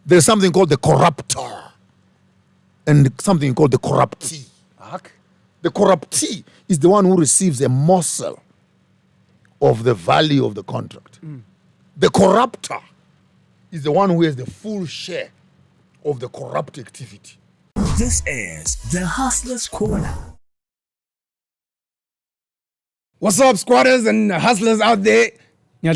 There's something called the corruptor and something called the corruptee. The corruptee is the one who receives a morsel of the value of the contract. The corruptor is the one who has the full share of the corrupt activity. This is the Hustlers Corner. What's up, squatters and hustlers out there? My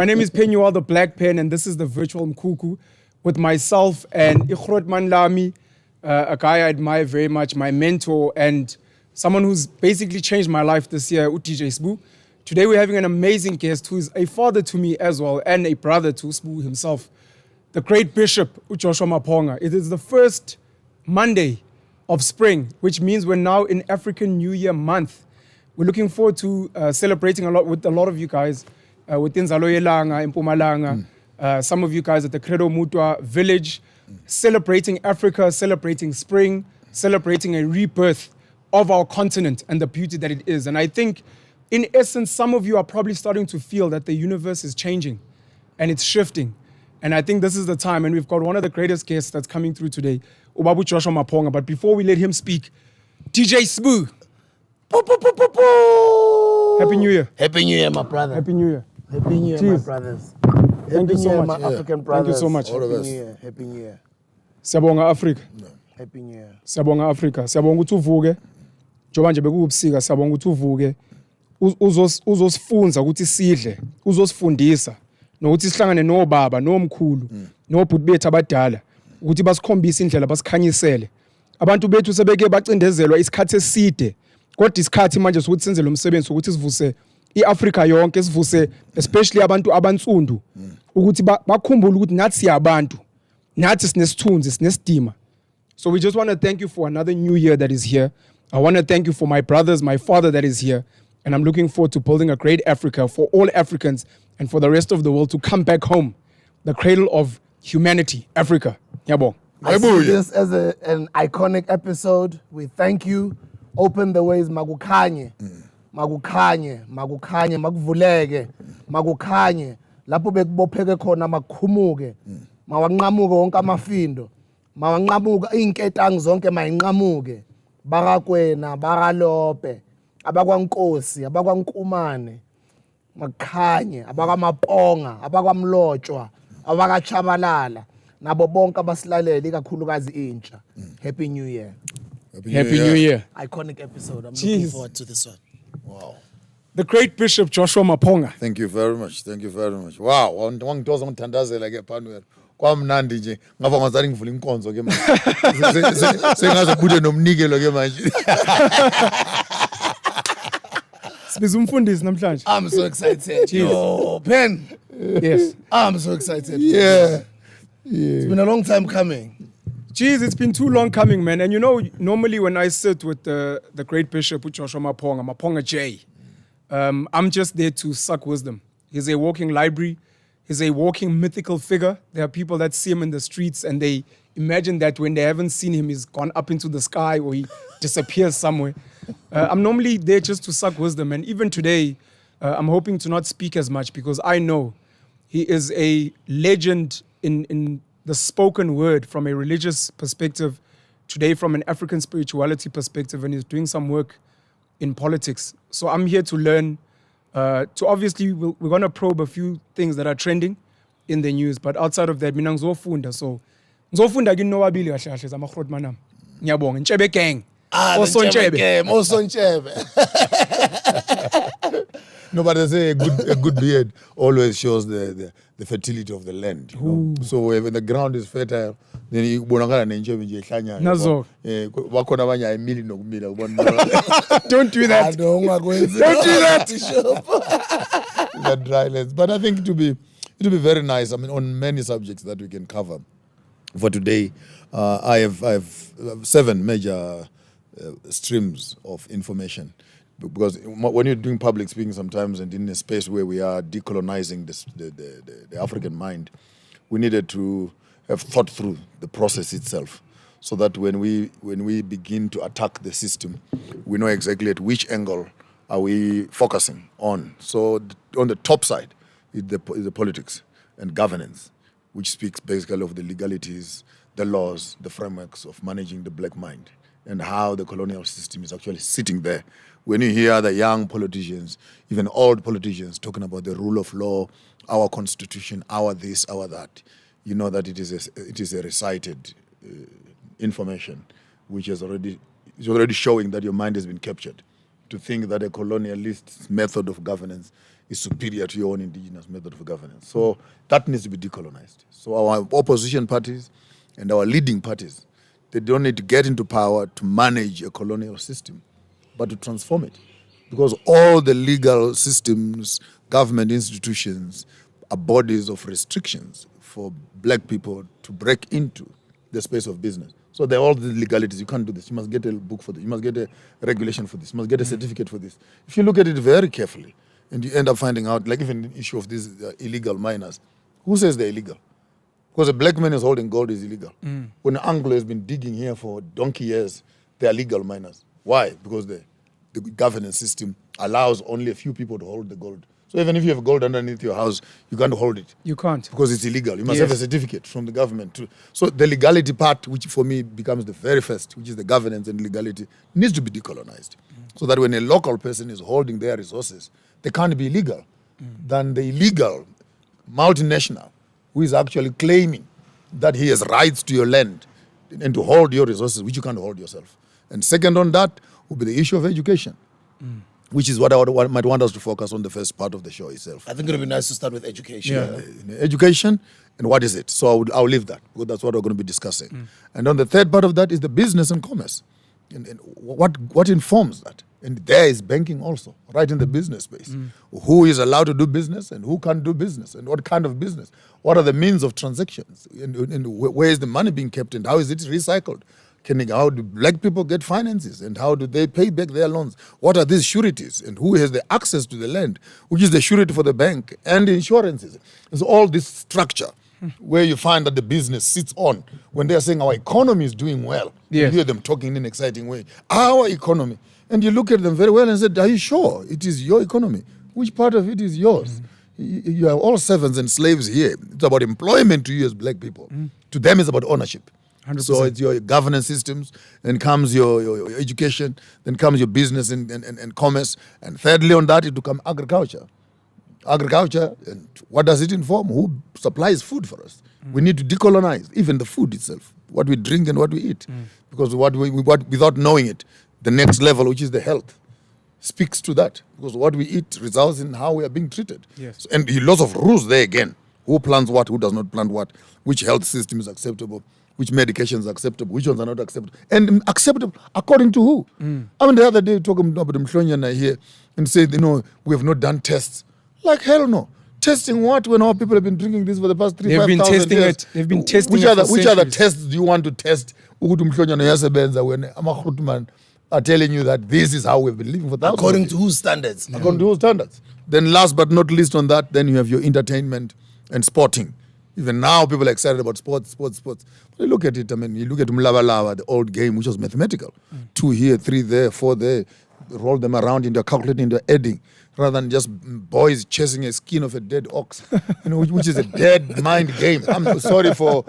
name is PENUEL, the Black Pen, and this is the virtual Mkuku with myself and Ikhrot Manlami, a guy I admire very much, my mentor, and someone who's basically changed my life this year, DJ Sbu. Today we're having an amazing guest who is a father to me as well and a brother to Sbu himself, the great Bishop Joshua MAPONGA. It is the first Monday of spring, which means we're now in African New Year month. We're looking forward to celebrating a lot with a lot of you guys within Zaloyelanga, in Mpumalanga, some of you guys at the Credo Mutwa village, celebrating Africa, celebrating spring, celebrating a rebirth of our continent and the beauty that it is. And I think, in essence, some of you are probably starting to feel that the universe is changing and it's shifting. And I think this is the time, and we've got one of the greatest guests that's coming through today, Ubabu Joshua MAPONGA. But before we let him speak, DJ Sbu. Happy New Year. Happy New Year, my brother. Happy New Year. Happy New Year, Cheers. my brothers. Thank you so much. my African brothers. Thank you so much. All of Happy us. New Year. Happy New Year. Siyabonga Africa. Happy New Year. Siyabonga Africa. Siyabonga ukuthi uvuke. Njoba nje bekubusika siyabonga ukuthi uvuke. Uzosifunza ukuthi sidle, uzosifundisa nokuthi sihlangane nobaba, nomkhulu, nobhuti bethu abadala ukuthi basikhombise indlela basikhanyisele. Abantu bethu sebeke bacindezelwa isikhathi eside. Kodwa isikhathi manje sokuthi senze lo msebenzi ukuthi sivuse iAfrica yonke, sivuse especially abantu abansundu ukuthi bakhumbule ukuthi nathi siyabantu, nathi sinesithunzi, sinesidima. So we just want to thank you for another new year that is here. I want to thank you for my brothers, my father that is here. And I'm looking forward to building a great Africa for all Africans and for the rest of the world to come back home, the cradle of humanity, Africa. Yabo. I see this as an iconic episode. We thank you. Open the ways, Magukhanye. Magukhanye, Magukhanye, Magvulege, Magukhanye. Lapho bekubopheke khona makhumuke. Mawanqamuke wonke amafindo. Mawanqamuke inketang zonke mayinqamuke. Barakwena, Baralope. Abakwankosi, abakwankumane, Makhanye, abakwamaponga, abakwamlotshwa, abakachabalala, nabo bonke abasilaleli ikakhulukazi intsha. Happy New Year. Happy New Year. Iconic episode. I'm looking forward to this one. Wow. The great Bishop Joshua MAPONGA. Thank you very much. Thank you very much. Wow. Wangitoza ngithandazela ke PENUEL. Kwamnandi nje. Ngava ngazali ngivula inkonzo ke manje. Sengaze bude nomnikelo ke manje. I'm so excited. Yo, Pen. Yes. I'm so excited. Yeah. It's been a long time coming. Jeez, it's been too long coming, man. And you know, normally when I sit with the great Bishop Joshua MAPONGA, MAPONGA J, I'm just there to suck wisdom. He's a walking library. He's a walking mythical figure. There are people that see him in the streets and they imagine that when they haven't seen him, he's gone up into the sky or he disappears somewhere. I'm normally there just to suck wisdom. And even today, I'm hoping to not speak as much because I know he is a legend in the spoken word from a religious perspective, today from an African spirituality perspective, and he's doing some work in politics. So I'm here to learn, to obviously, we're going to probe a few things that are trending in the news. But outside of that, mina ngizofunda. So ngizofunda kini nowabili kahle kahle zamagrot manam. Ngiyabonga. Ntshebe gang. Also Ntshebe. No, but they say a good beard always shows the fertility of the land. You know? So when the ground is fertile, then you bonakala nenjebe nje ihlanya. Nazo. Wakhona abanye ayimili nokumila ubona. Don't do that. Don't do that. That dry lands. But I think it will be very nice. I mean, on many subjects that we can cover. For today, I have 7 major streams of information. Because when you're doing public speaking sometimes and in a space where we are decolonizing the African mind, we needed to have thought through the process itself so that when we begin to attack the system, we know exactly at which angle are we focusing on. So on the top side is the politics and governance. which speaks basically of the legalities, the laws, the frameworks of managing the black mind, and how the colonial system is actually sitting there. When you hear the young politicians, even old politicians, talking about the rule of law, our constitution, our this, our that, you know that it is a recited information which is already showing that your mind has been captured. To think that a colonialist method of governance is superior to your own indigenous method of governance. So that needs to be decolonized. So our opposition parties and our leading parties, they don't need to get into power to manage a colonial system, but to transform it. Because all the legal systems, government institutions are bodies of restrictions for black people to break into the space of business. So they're all the legalities. You can't do this. You must get a book for this. You must get a regulation for this. You must get a certificate for this. If you look at it very carefully, and you end up finding out, like even the issue of these illegal miners, who says they're illegal? Because a black man is holding gold is illegal. When an Anglo has been digging here for donkey years, they are legal miners. Why? Because the governance system allows only a few people to hold the gold. So even if you have gold underneath your house, you can't hold it. You can't. Because it's illegal. You must have a certificate from the government too. So the legality part, which for me becomes the very first, which is the governance and legality, needs to be decolonized. So that when a local person is holding their resources, they can't be illegal than the illegal multinational who is actually claiming that he has rights to your land and to hold your resources, which you can't hold yourself. And second on that will be the issue of education. Which is what I might want us to focus on the first part of the show itself. I think it would be nice to start with education. Education, and what is it? So I'll leave that, because that's what we're going to be discussing. And on the third part of that is the business and commerce. And what informs that? And there is banking also, right in the business space. Who is allowed to do business and who can't do business, and what kind of business? What are the means of transactions? And where is the money being kept, and how is it recycled? How do black people get finances, and how do they pay back their loans? What are these sureties, and who has the access to the land, which is the surety for the bank and the insurances? It's all this structure where you find that the business sits on when they're saying our economy is doing well. Yes. You hear them talking in an exciting way. Our economy. And you look at them very well and said, are you sure it is your economy? Which part of it is yours? You have all servants and slaves here. It's about employment to you as black people. To them, it's about ownership. 100%. So it's your governance systems, then comes your education, then comes your business and commerce, and thirdly on that it will come agriculture. Agriculture, and what does it inform? Who supplies food for us? We need to decolonize even the food itself, what we drink and what we eat, because what without knowing it, the next level, which is the health, speaks to that, because what we eat results in how we are being treated. Yes. And lots of rules there again. Who plants what? Who does not plant what? Which health system is acceptable? Which medications are acceptable, which ones are not acceptable, and acceptable according to who? I mean, the other day talking about Mhlonyana here and said, we have not done tests. Like hell no. Testing what when our people have been drinking this for the past 3,000-5,000 years? They've been testing which it other for which other centuries. tests do you want to test? Ukuthi Mhlonyana uyasebenza when amakhutman are telling you that this is how we've been living for thousands. According of to years. whose standards? According to whose standards. Then last but not least on that, then you have your entertainment and sporting. Even now, people are excited about sports. But you look at it, I mean, you look at Mlabalaba, the old game, which was mathematical. 2 here, 3 there, 4 there. Roll them around into calculating, into adding, rather than just boys chasing a skin of a dead ox, which is a dead mind game. I'm sorry for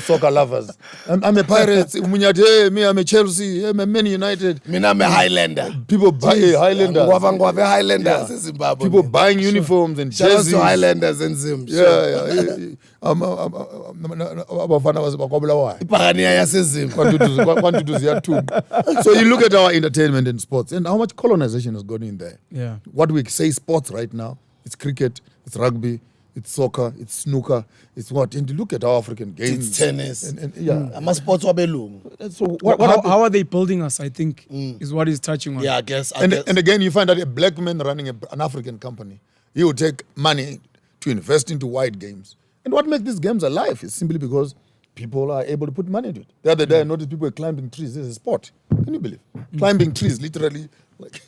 soccer lovers. I'm a Pirates, me, I'm a Chelsea, I'm a Man United. I'm a Highlander. People buy Highlanders. Ngwava Highlanders in Zimbabwe. People buying uniforms and Shout out jerseys. to Highlanders and Zim. Abafana bakwabulawayo. Ipagania yasezim. Kwantutu ziyathumba. So you look at our entertainment and sports and how much colonization has gone in there. Yeah. What we say sports right now, it's cricket, it's rugby, it's soccer, it's snooker, it's what? And you look at our African games. It's tennis. And yeah. I'm a sports wabelungu. So How are they building us, I think, is what he's touching on. Yeah, I guess. And again, you find that a black man running an African company, he will take money to invest into white games. And what makes these games alive is simply because people are able to put money into it. The other day, I noticed people were climbing trees. This is a sport. Can you believe? Climbing trees, literally, like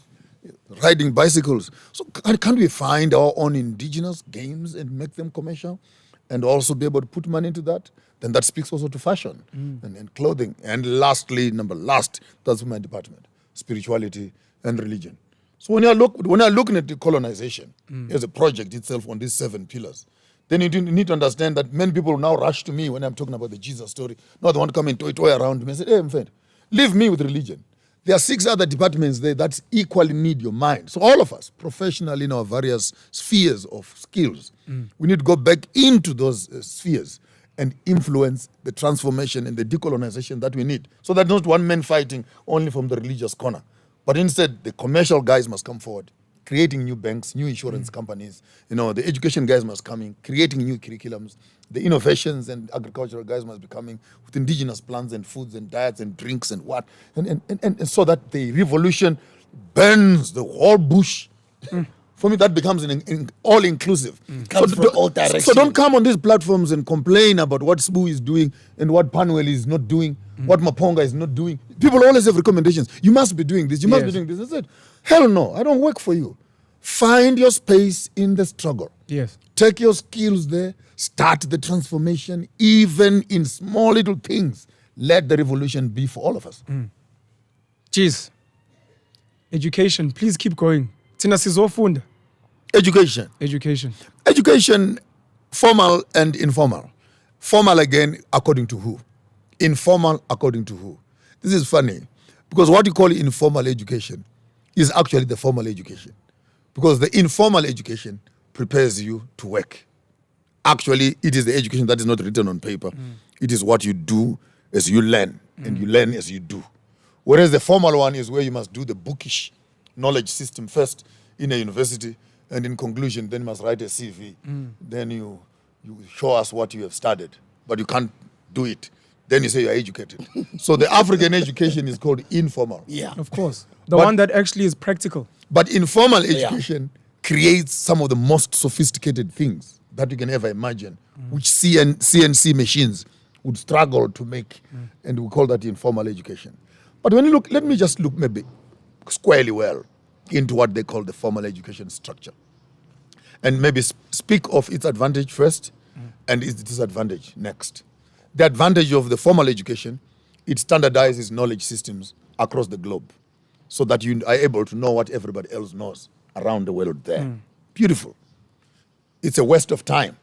riding bicycles. So can't we find our own indigenous games and make them commercial and also be able to put money into that? Then that speaks also to fashion and clothing. And lastly, that's my department, spirituality and religion. So when you're looking at the colonization as a project itself on these 7 pillars, then you need to understand that many people now rush to me when I'm talking about the Jesus story. No, they want to come and toy around me. I said, hey, my friend, leave me with religion. There are 6 other departments there that equally need your mind. So all of us, professionally in our various spheres of skills, we need to go back into those spheres and influence the transformation and the decolonization that we need. So that not one man fighting only from the religious corner, but instead the commercial guys must come forward, creating new banks, new insurance companies. The education guys must come in, creating new curriculums. The innovations and agricultural guys must be coming with indigenous plants and foods and diets and drinks and what. And so that the revolution burns the whole bush. For me, that becomes an all-inclusive. Comes from all directions. So don't come on these platforms and complain about what SBU is doing and what PENUEL is not doing, what MAPONGA is not doing. People always have recommendations. You must be doing this. You must be doing this. I said, hell no, I don't work for you. Find your space in the struggle. Yes. Take your skills there. Start the transformation, even in small little things. Let the revolution be for all of us. Jeez. Education, please keep going. Tina sizofunda. Education. Education, formal and informal. Formal again, according to who? Informal, according to who? This is funny, because what you call informal education is actually the formal education. Because the informal education prepares you to work. Actually, it is the education that is not written on paper. It is what you do as you learn, and you learn as you do. Whereas the formal one is where you must do the bookish knowledge system first in a university, and in conclusion, then you must write a CV. Then you show us what you have studied, but you can't do it. Then you say you're educated. So the African education is called informal. Yeah. Of course. The one that actually is practical. But informal education creates some of the most sophisticated things that you can ever imagine, which CNC machines would struggle to make, and we call that informal education. But when you look, let me just look maybe squarely well into what they call the formal education structure, and maybe speak of its advantage first and its disadvantage next. The advantage of the formal education, it standardizes knowledge systems across the globe so that you are able to know what everybody else knows around the world there. Beautiful. It's a waste of time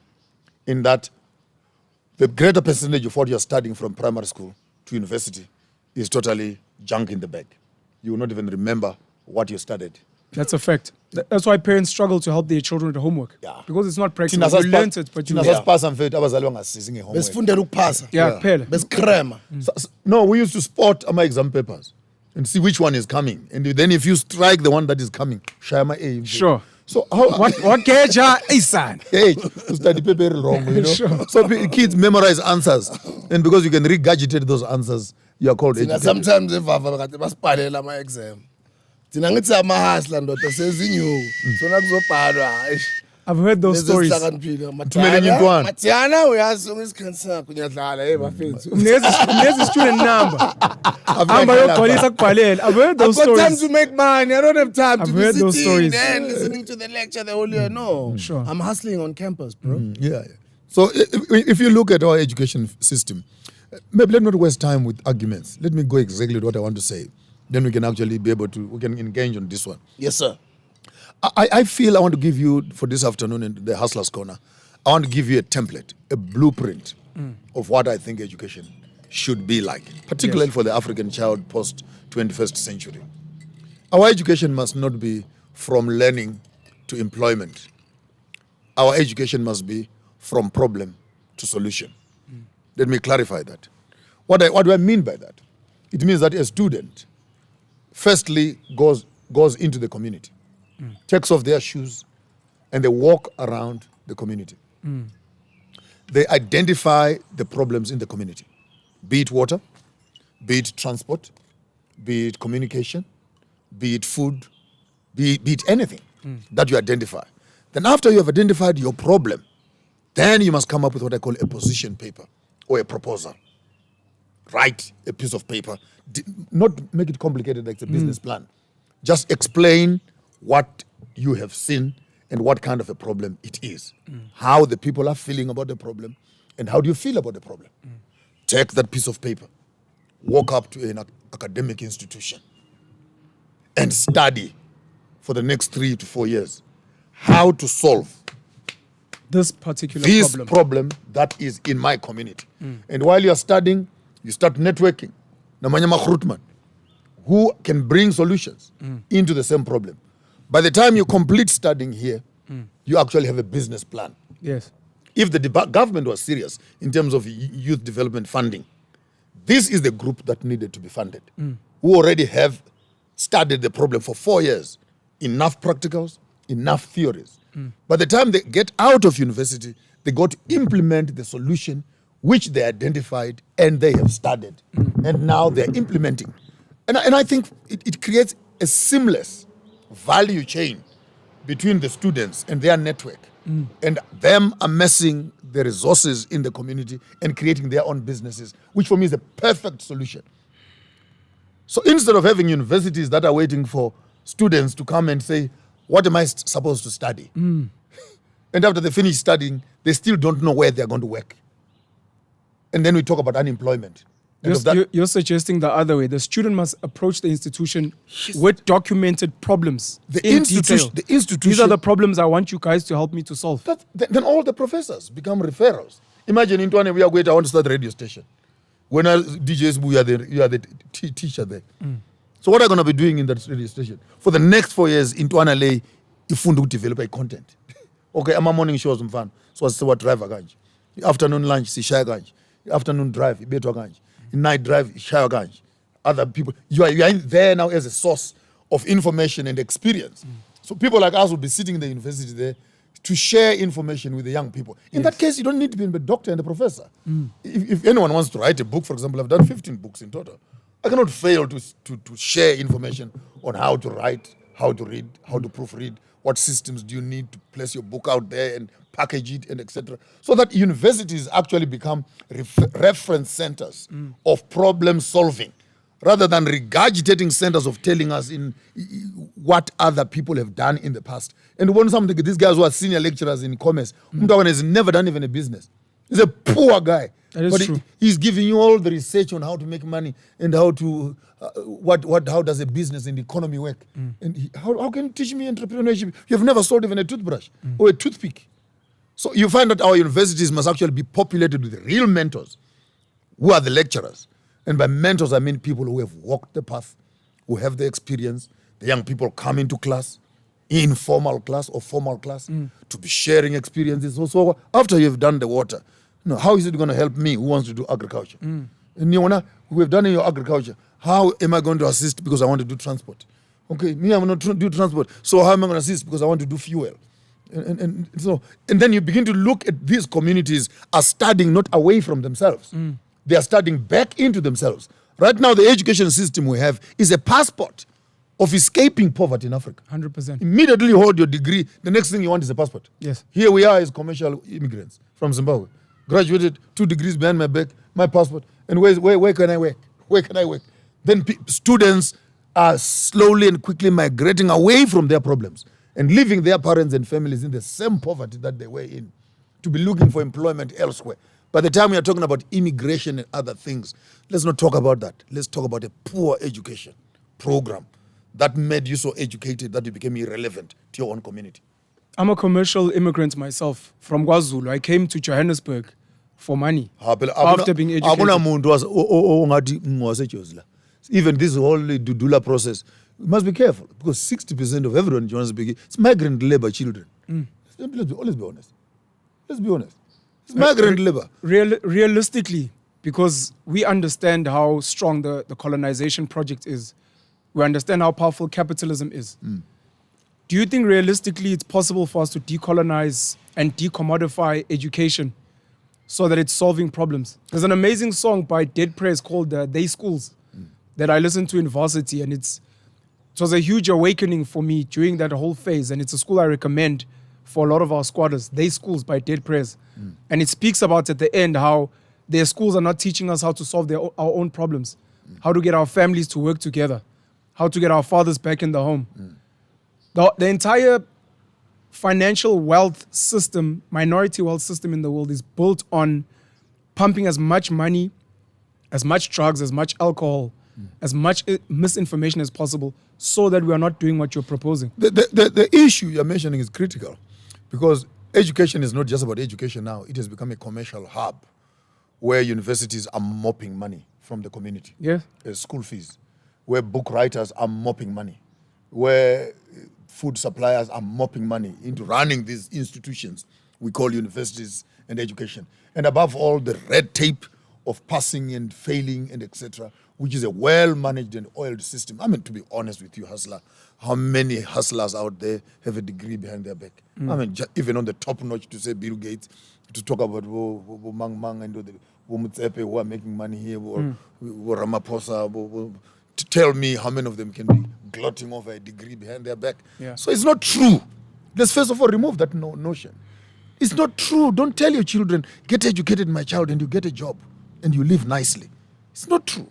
in that the greater percentage of what you're studying from primary school to university is totally junk in the bag. You will not even remember what you studied. That's a fact. That's why parents struggle to help their children with the homework. Yeah. Because it's not practical. You learned it, but you... Besifundela ukuphasa. Yeah, phela. Besikrema. No, we used to spot my exam papers and see which one is coming. And then if you strike the one that is coming, shama A. Sure. So how... What geja isan? Hey, you study paper wrong, Sure. So kids memorize answers. And because you can regurgitate those answers, you are called educated. Sometimes evava kade basibhalela ama exam. Thina ngithi amahasla ndoda sezinyuku. Sona kuzobhalwa. I've heard those stories. Thumeleni intwana. Mathiana uyazi ngesikhathi sakho uyadlala bafethu. There's a student number. I've heard those I've got time stories. to make money. I don't have time I've to heard be those sitting stories. and listening to the lecture the whole year. No. Sure. I'm hustling on campus, bro. Yeah. So if you look at our education system, maybe let's not waste time with arguments. Let me go exactly with what I want to say. Then we can actually be able to, we can engage on this one. Yes, sir. I feel I want to give you, for this afternoon in the Hustlers Corner, I want to give you a template, a blueprint of what I think education should be like, particularly for the African child post-21st century. Our education must not be from learning to employment. Our education must be from problem to solution. Let me clarify that. What do I mean by that? It means that a student firstly goes into the community, takes off their shoes, and they walk around the community. They identify the problems in the community, be it water, be it transport, be it communication, be it food, be it anything that you identify. Then after you have identified your problem, then you must come up with what I call a position paper or a proposal. Write a piece of paper, not make it complicated like it's a business plan. Just explain what you have seen and what kind of a problem it is, how the people are feeling about the problem, and how do you feel about the problem. Take that piece of paper, walk up to an academic institution, and study for the next 3 to 4 years how to solve This particular this problem. problem that is in my community. And while you are studying, you start networking. Namanya Makrutman, who can bring solutions into the same problem. By the time you complete studying here, you actually have a business plan. Yes. If the government was serious in terms of youth development funding, this is the group that needed to be funded, who already have studied the problem for 4 years. Enough practicals, enough theories. By the time they get out of university, they got to implement the solution which they identified and they have studied. And now they're implementing. And I think it creates a seamless value chain between the students and their network and them amassing the resources in the community and creating their own businesses, which for me is a perfect solution. So instead of having universities that are waiting for students to come and say, what am I supposed to study? And after they finish studying, they still don't know where they're going to work. And then we talk about unemployment. You're suggesting the other way. The student must approach the institution with documented problems in detail. The institution. These are the problems I want you guys to help me to solve. Then all the professors become referrals. Imagine in Twane, we are going, I want to start a radio station. When I DJs, you are the teacher there. So what are you going to be doing in that radio station? For the next 4 years, in Twana Lay, if you develop a content. Okay, I'm a morning shows fun. So I say what driver ganj. Afternoon lunch, si shaya ganj. Afternoon drive, beto ganj. Night drive, shaya ganj. Other people, you are there now as a source of information and experience. So people like us will be sitting in the university there to share information with the young people. In that case, you don't need to be a doctor and a professor. If anyone wants to write a book, for example, I've done 15 books in total. I cannot fail to share information on how to write, how to read, how to proofread, what systems do you need to place your book out there and package it and etc. So that universities actually become reference centers of problem solving rather than regurgitating centers of telling us in what other people have done in the past. And when something, these guys who are senior lecturers in commerce, has never done even a business. He's a poor guy. That is true. He's giving you all the research on how to make money and how to how does a business and the economy work. And how can you teach me entrepreneurship? You've never sold even a toothbrush or a toothpick. So you find that our universities must actually be populated with real mentors, who are the lecturers. And by mentors, I mean people who have walked the path, who have the experience. The young people come into class, informal class or formal class, to be sharing experiences. So after you've done the water, how is it going to help me who wants to do agriculture? And you wanna, who have done in your agriculture, how am I going to assist because I want to do transport? Okay, me, I'm going to do transport. So how am I going to assist because I want to do fuel? And then you begin to look at these communities as studying not away from themselves. They are studying back into themselves. Right now, the education system we have is a passport of escaping poverty in Africa. 100%. Immediately you hold your degree, the next thing you want is a passport. Yes. Here we are as commercial immigrants from Zimbabwe. Graduated, 2 degrees behind my back, my passport. And where can I work? Where can I work? Then students are slowly and quickly migrating away from their problems and leaving their parents and families in the same poverty that they were in to be looking for employment elsewhere. By the time we are talking about immigration and other things, let's not talk about that. Let's talk about a poor education program that made you so educated that you became irrelevant to your own community. I'm a commercial immigrant myself from KwaZulu. I came to Johannesburg for money after being educated. Even this whole Dudula process, we must be careful because 60% of everyone in Johannesburg is migrant labor children. Let's be honest. Let's be honest. It's migrant labor. Realistically, because we understand how strong the colonization project is, we understand how powerful capitalism is. Do you think realistically it's possible for us to decolonize and decommodify education so that it's solving problems? There's an amazing song by Dead Prez called They Schools that I listened to in varsity, and it was a huge awakening for me during that whole phase, and it's a school I recommend for a lot of our squatters, They Schools by Dead Prez. And it speaks about at the end how their schools are not teaching us how to solve our own problems, how to get our families to work together, how to get our fathers back in the home. The entire financial wealth system, minority wealth system in the world is built on pumping as much money, as much drugs, as much alcohol, as much misinformation as possible so that we are not doing what you're proposing. The issue you're mentioning is critical because Education is not just about education now. It has become a commercial hub where universities are mopping money from the community. Yes. School fees, where book writers are mopping money, where food suppliers are mopping money into running these institutions we call universities and education. And above all, the red tape of passing and failing and etc., which is a well-managed and oiled system. I mean, to be honest with you, hustler, how many hustlers out there have a degree behind their back? I mean, even on the top notch to say Bill Gates, to talk about Mang Mang and the Mutsepe who are making money here, or Ramaphosa, to tell me how many of them can be glotting over a degree behind their back. Yeah. So it's not true. Let's first of all remove that notion. It's not true. Don't tell your children, get educated, my child, and you get a job and you live nicely. It's not true.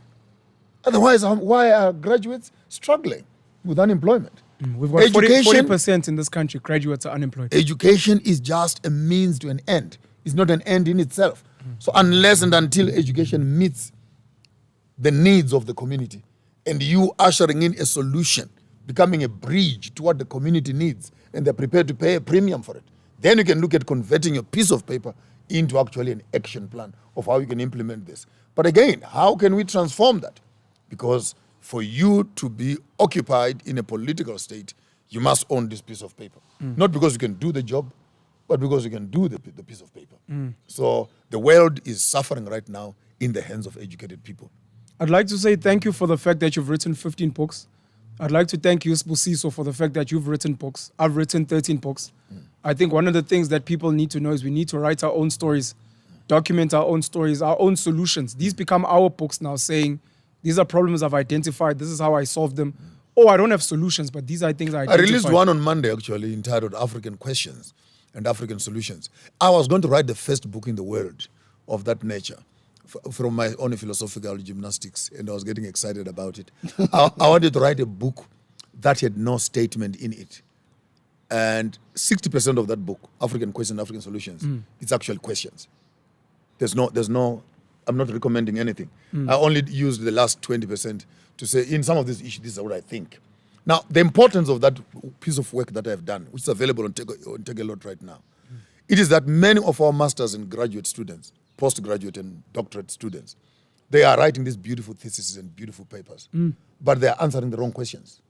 Otherwise, why are graduates struggling with unemployment? We've got 40% in this country, graduates are unemployed. Education is just a means to an end. It's not an end in itself. So unless and until education meets the needs of the community and you ushering in a solution, becoming a bridge to what the community needs, and they're prepared to pay a premium for it, then you can look at converting a piece of paper into actually an action plan of how you can implement this. But again, how can we transform that? Because for you to be occupied in a political state, you must own this piece of paper. Not because you can do the job, but because you can do the piece of paper. So the world is suffering right now in the hands of educated people. I'd like to say thank you for the fact that you've written 15 books. I'd like to thank you, Sbusiso, for the fact that you've written books. I've written 13 books. I think one of the things that people need to know is we need to write our own stories, document our own stories, our own solutions. These become our books now, saying, these are problems I've identified, this is how I solve them. Oh, I don't have solutions, but these are things I identified. I released one on Monday, actually, entitled African Questions and African Solutions. I was going to write the first book in the world of that nature from my own philosophical gymnastics, and I was getting excited about it. I wanted to write a book that had no statement in it. And 60% of that book, African Questions, African Solutions, it's actually questions. There's no, I'm not recommending anything. I only used the last 20% to say, in some of these issues, this is what I think. Now, the importance of that piece of work that I've done, which is available on Take a Lot right now, it is that many of our masters and graduate students, postgraduate and doctorate students, they are writing these beautiful theses and beautiful papers, but they are answering the wrong questions.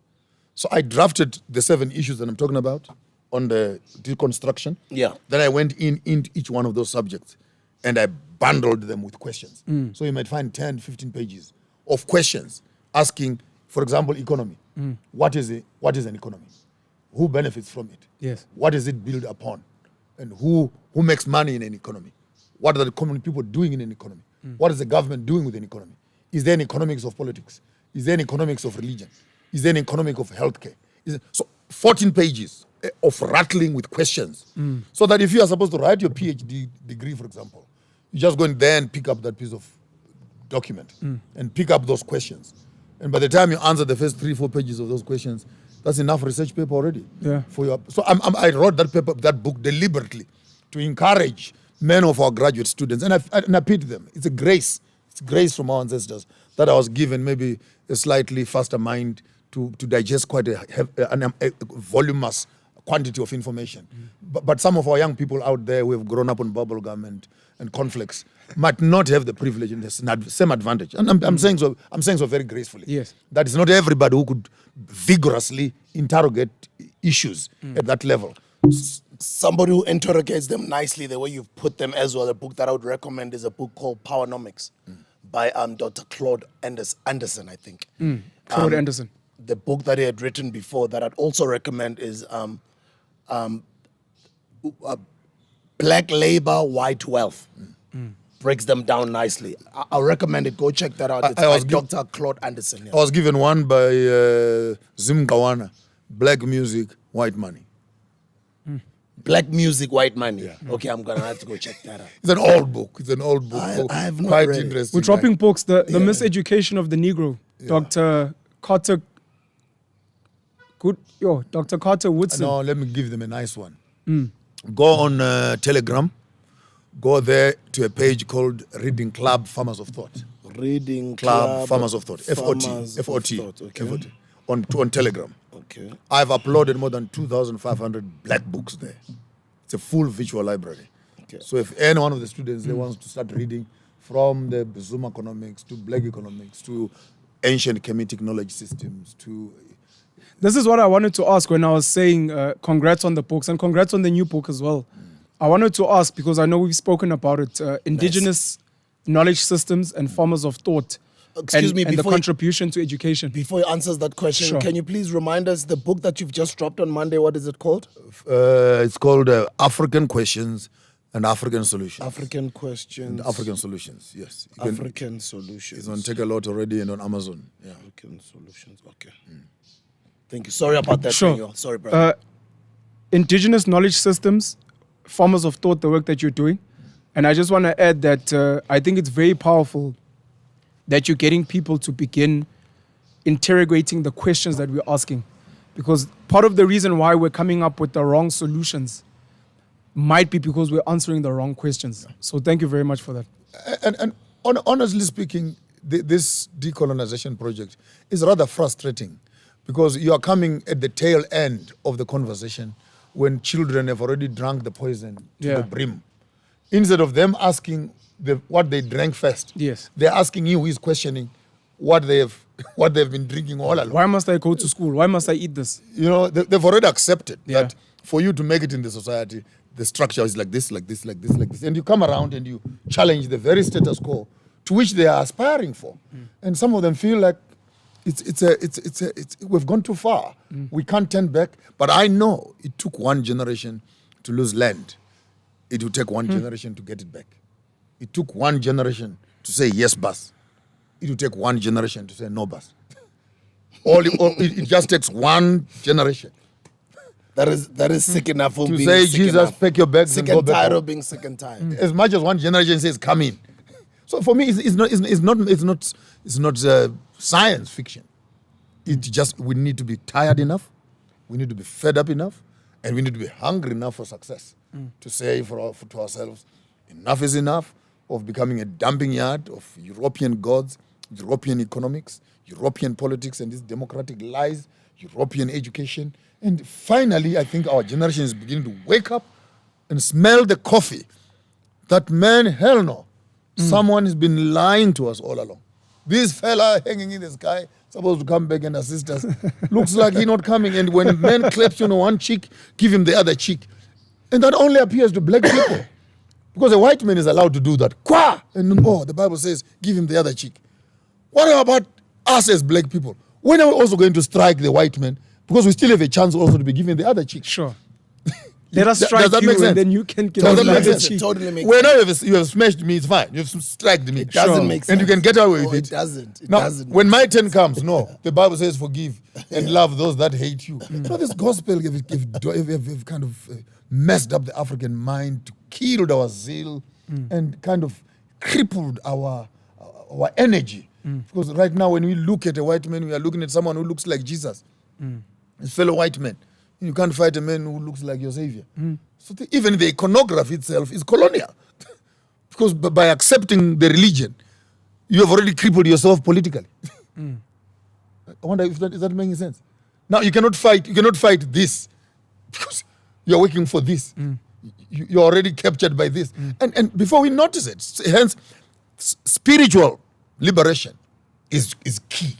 So I drafted the 7 issues that I'm talking about on the deconstruction. Yeah. Then I went into each one of those subjects and I bundled them with questions. So you might find 10, 15 pages of questions asking, for example, economy. What is an economy? Who benefits from it? Yes. What is it built upon? And who makes money in an economy? What are the common people doing in an economy? What is the government doing with an economy? Is there an economics of politics? Is there an economics of religion? Is there an economic of healthcare? So 14 pages of rattling with questions. So that if you are supposed to write your PhD degree, for example, you just go in there and pick up that piece of document and pick up those questions. And by the time you answer the first 3-4 pages of those questions, that's enough research paper already. Yeah. So I wrote that book deliberately to encourage many of our graduate students, and I pity them. It's a grace. It's grace from our ancestors that I was given maybe a slightly faster mind to digest quite a voluminous quantity of information. But some of our young people out there who have grown up on bubblegum and cornflakes might not have the privilege and the same advantage. And I'm saying so very gracefully. Yes. That is not everybody who could vigorously interrogate issues at that level. Somebody who interrogates them nicely the way you've put them as well. A book that I would recommend is a book called Powernomics by Dr. Claude Anderson, I think. Claude Anderson. The book that he had written before that I'd also recommend is Black Labor, White Wealth. Breaks them down nicely. I'll recommend it. Go check that out. It's by Dr. Claude Anderson. Yeah. I was given one by Zimbabwe, Black Music, White Money. Black Music, White Money. Yeah. Okay, I'm going to have to go check that out. It's an old book. I have not quite read it. interesting. We're dropping books. The Miseducation of the Negro, Dr. Carter. Dr. Carter Woodson. No, let me give them a nice one. Go on Telegram. Go there to a page called Reading Club Farmers of Thought. Reading Club Farmers of Thought. Farmers FOT. of Thought, okay. FOT. On Telegram. Okay. I've uploaded more than 2,500 black books there. It's a full virtual library. Okay. So if any one of the students they wants to start reading from the Zoom economics to Black economics to ancient Kemetic knowledge systems to... This is what I wanted to ask when I was saying congrats on the books and congrats on the new book as well. I wanted to ask, because I know we've spoken about it, indigenous knowledge systems and formers of thought. Excuse me, and the before contribution to education. Before you answers that question, Sure. can you please remind us the book that you've just dropped on Monday? What is it called? It's called African Questions and African Solutions. African Questions. And African Solutions, yes. You can- African Solutions. It's on Take a Lot already and on Amazon. Yeah. African Solutions. Okay. Thank you. Sorry about that. Sure. Daniel. Sorry, brother. Indigenous knowledge systems, formers of thought, the work that you're doing. And I just want to add that I think it's very powerful that you're getting people to begin interrogating the questions that we're asking. Because part of the reason why we're coming up with the wrong solutions might be because we're answering the wrong questions. So thank you very much for that. And honestly speaking, this decolonization project is rather frustrating because you are coming at the tail end of the conversation when children have already drunk the poison to Yeah. the brim. Instead of them asking what they drank first, Yes. they're asking you who is questioning what they've been drinking all along. Why must I go to school? Why must I eat this? You know, they've already accepted Yeah. that for you to make it in the society, the structure is like this, like this, like this, like this. And you come around and you challenge the very status quo to which they are aspiring for. And some of them feel like we've gone too far. We can't turn back. But I know it took one generation to lose land. It will take one generation to get it back. It took one generation to say yes, bus. It will take one generation to say no, bus. It just takes one generation That is sick enough for to being say, sick Jesus, enough. pack your bags Sick and go and back tired home. of being sick and tired. As much as one generation says, come in. So for me, it's not science fiction. We need to be tired enough, we need to be fed up enough, and we need to be hungry enough for success to say to ourselves, enough is enough of becoming a dumping yard of European gods, European economics, European politics and these democratic lies, European education. And finally, I think our generation is beginning to wake up and smell the coffee that, man, hell no, someone has been lying to us all along. This fella hanging in the sky, supposed to come back and assist us, looks like he's not coming. And when man claps you on one cheek, give him the other cheek. And that only appears to black people. Because a white man is allowed to do that. Qua! And the Bible says, give him the other cheek. What about us as black people? When are we also going to strike the white man? Because we still have a chance also to be given the other cheek. Sure. Let us Does strike that you make sense? and then you can get Does on that the make other sense? cheek. Totally makes Whenever sense. you have smashed me, it's fine. You've struck me. It doesn't Sure. make sense. And you can get away with No, it. It doesn't. It Now, doesn't. when my turn comes, no. The Bible says forgive and love those that hate you. So this gospel have kind of messed up the African mind, killed our zeal, and kind of crippled our energy. Because right now, when we look at a white man, we are looking at someone who looks like Jesus, his fellow white man. You can't fight a man who looks like your savior. So even the iconography itself is colonial. Because by accepting the religion, you have already crippled yourself politically. I wonder if is that making sense? Now you cannot fight this because you're working for this. You're already captured by this. And before we notice it, hence spiritual liberation is key.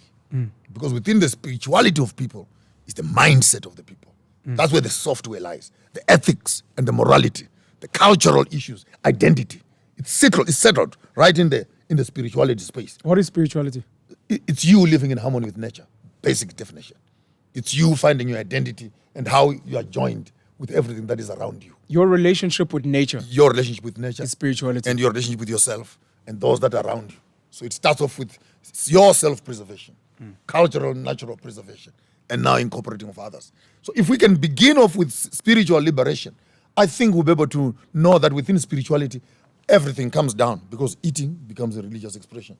Because within the spirituality of people is the mindset of the people. That's where the software lies. The ethics and the morality, the cultural issues, identity. It's settled right in the spirituality space. What is spirituality? It's you living in harmony with nature, basic definition. It's you finding your identity and how you are joined with everything that is around you. Your relationship with nature Your relationship with nature is spirituality. and your relationship with yourself and those that are around you. So it starts off with your self-preservation, cultural and natural preservation, and now incorporating of others. So if we can begin off with spiritual liberation, I think we'll be able to know that within spirituality, everything comes down because eating becomes a religious expression.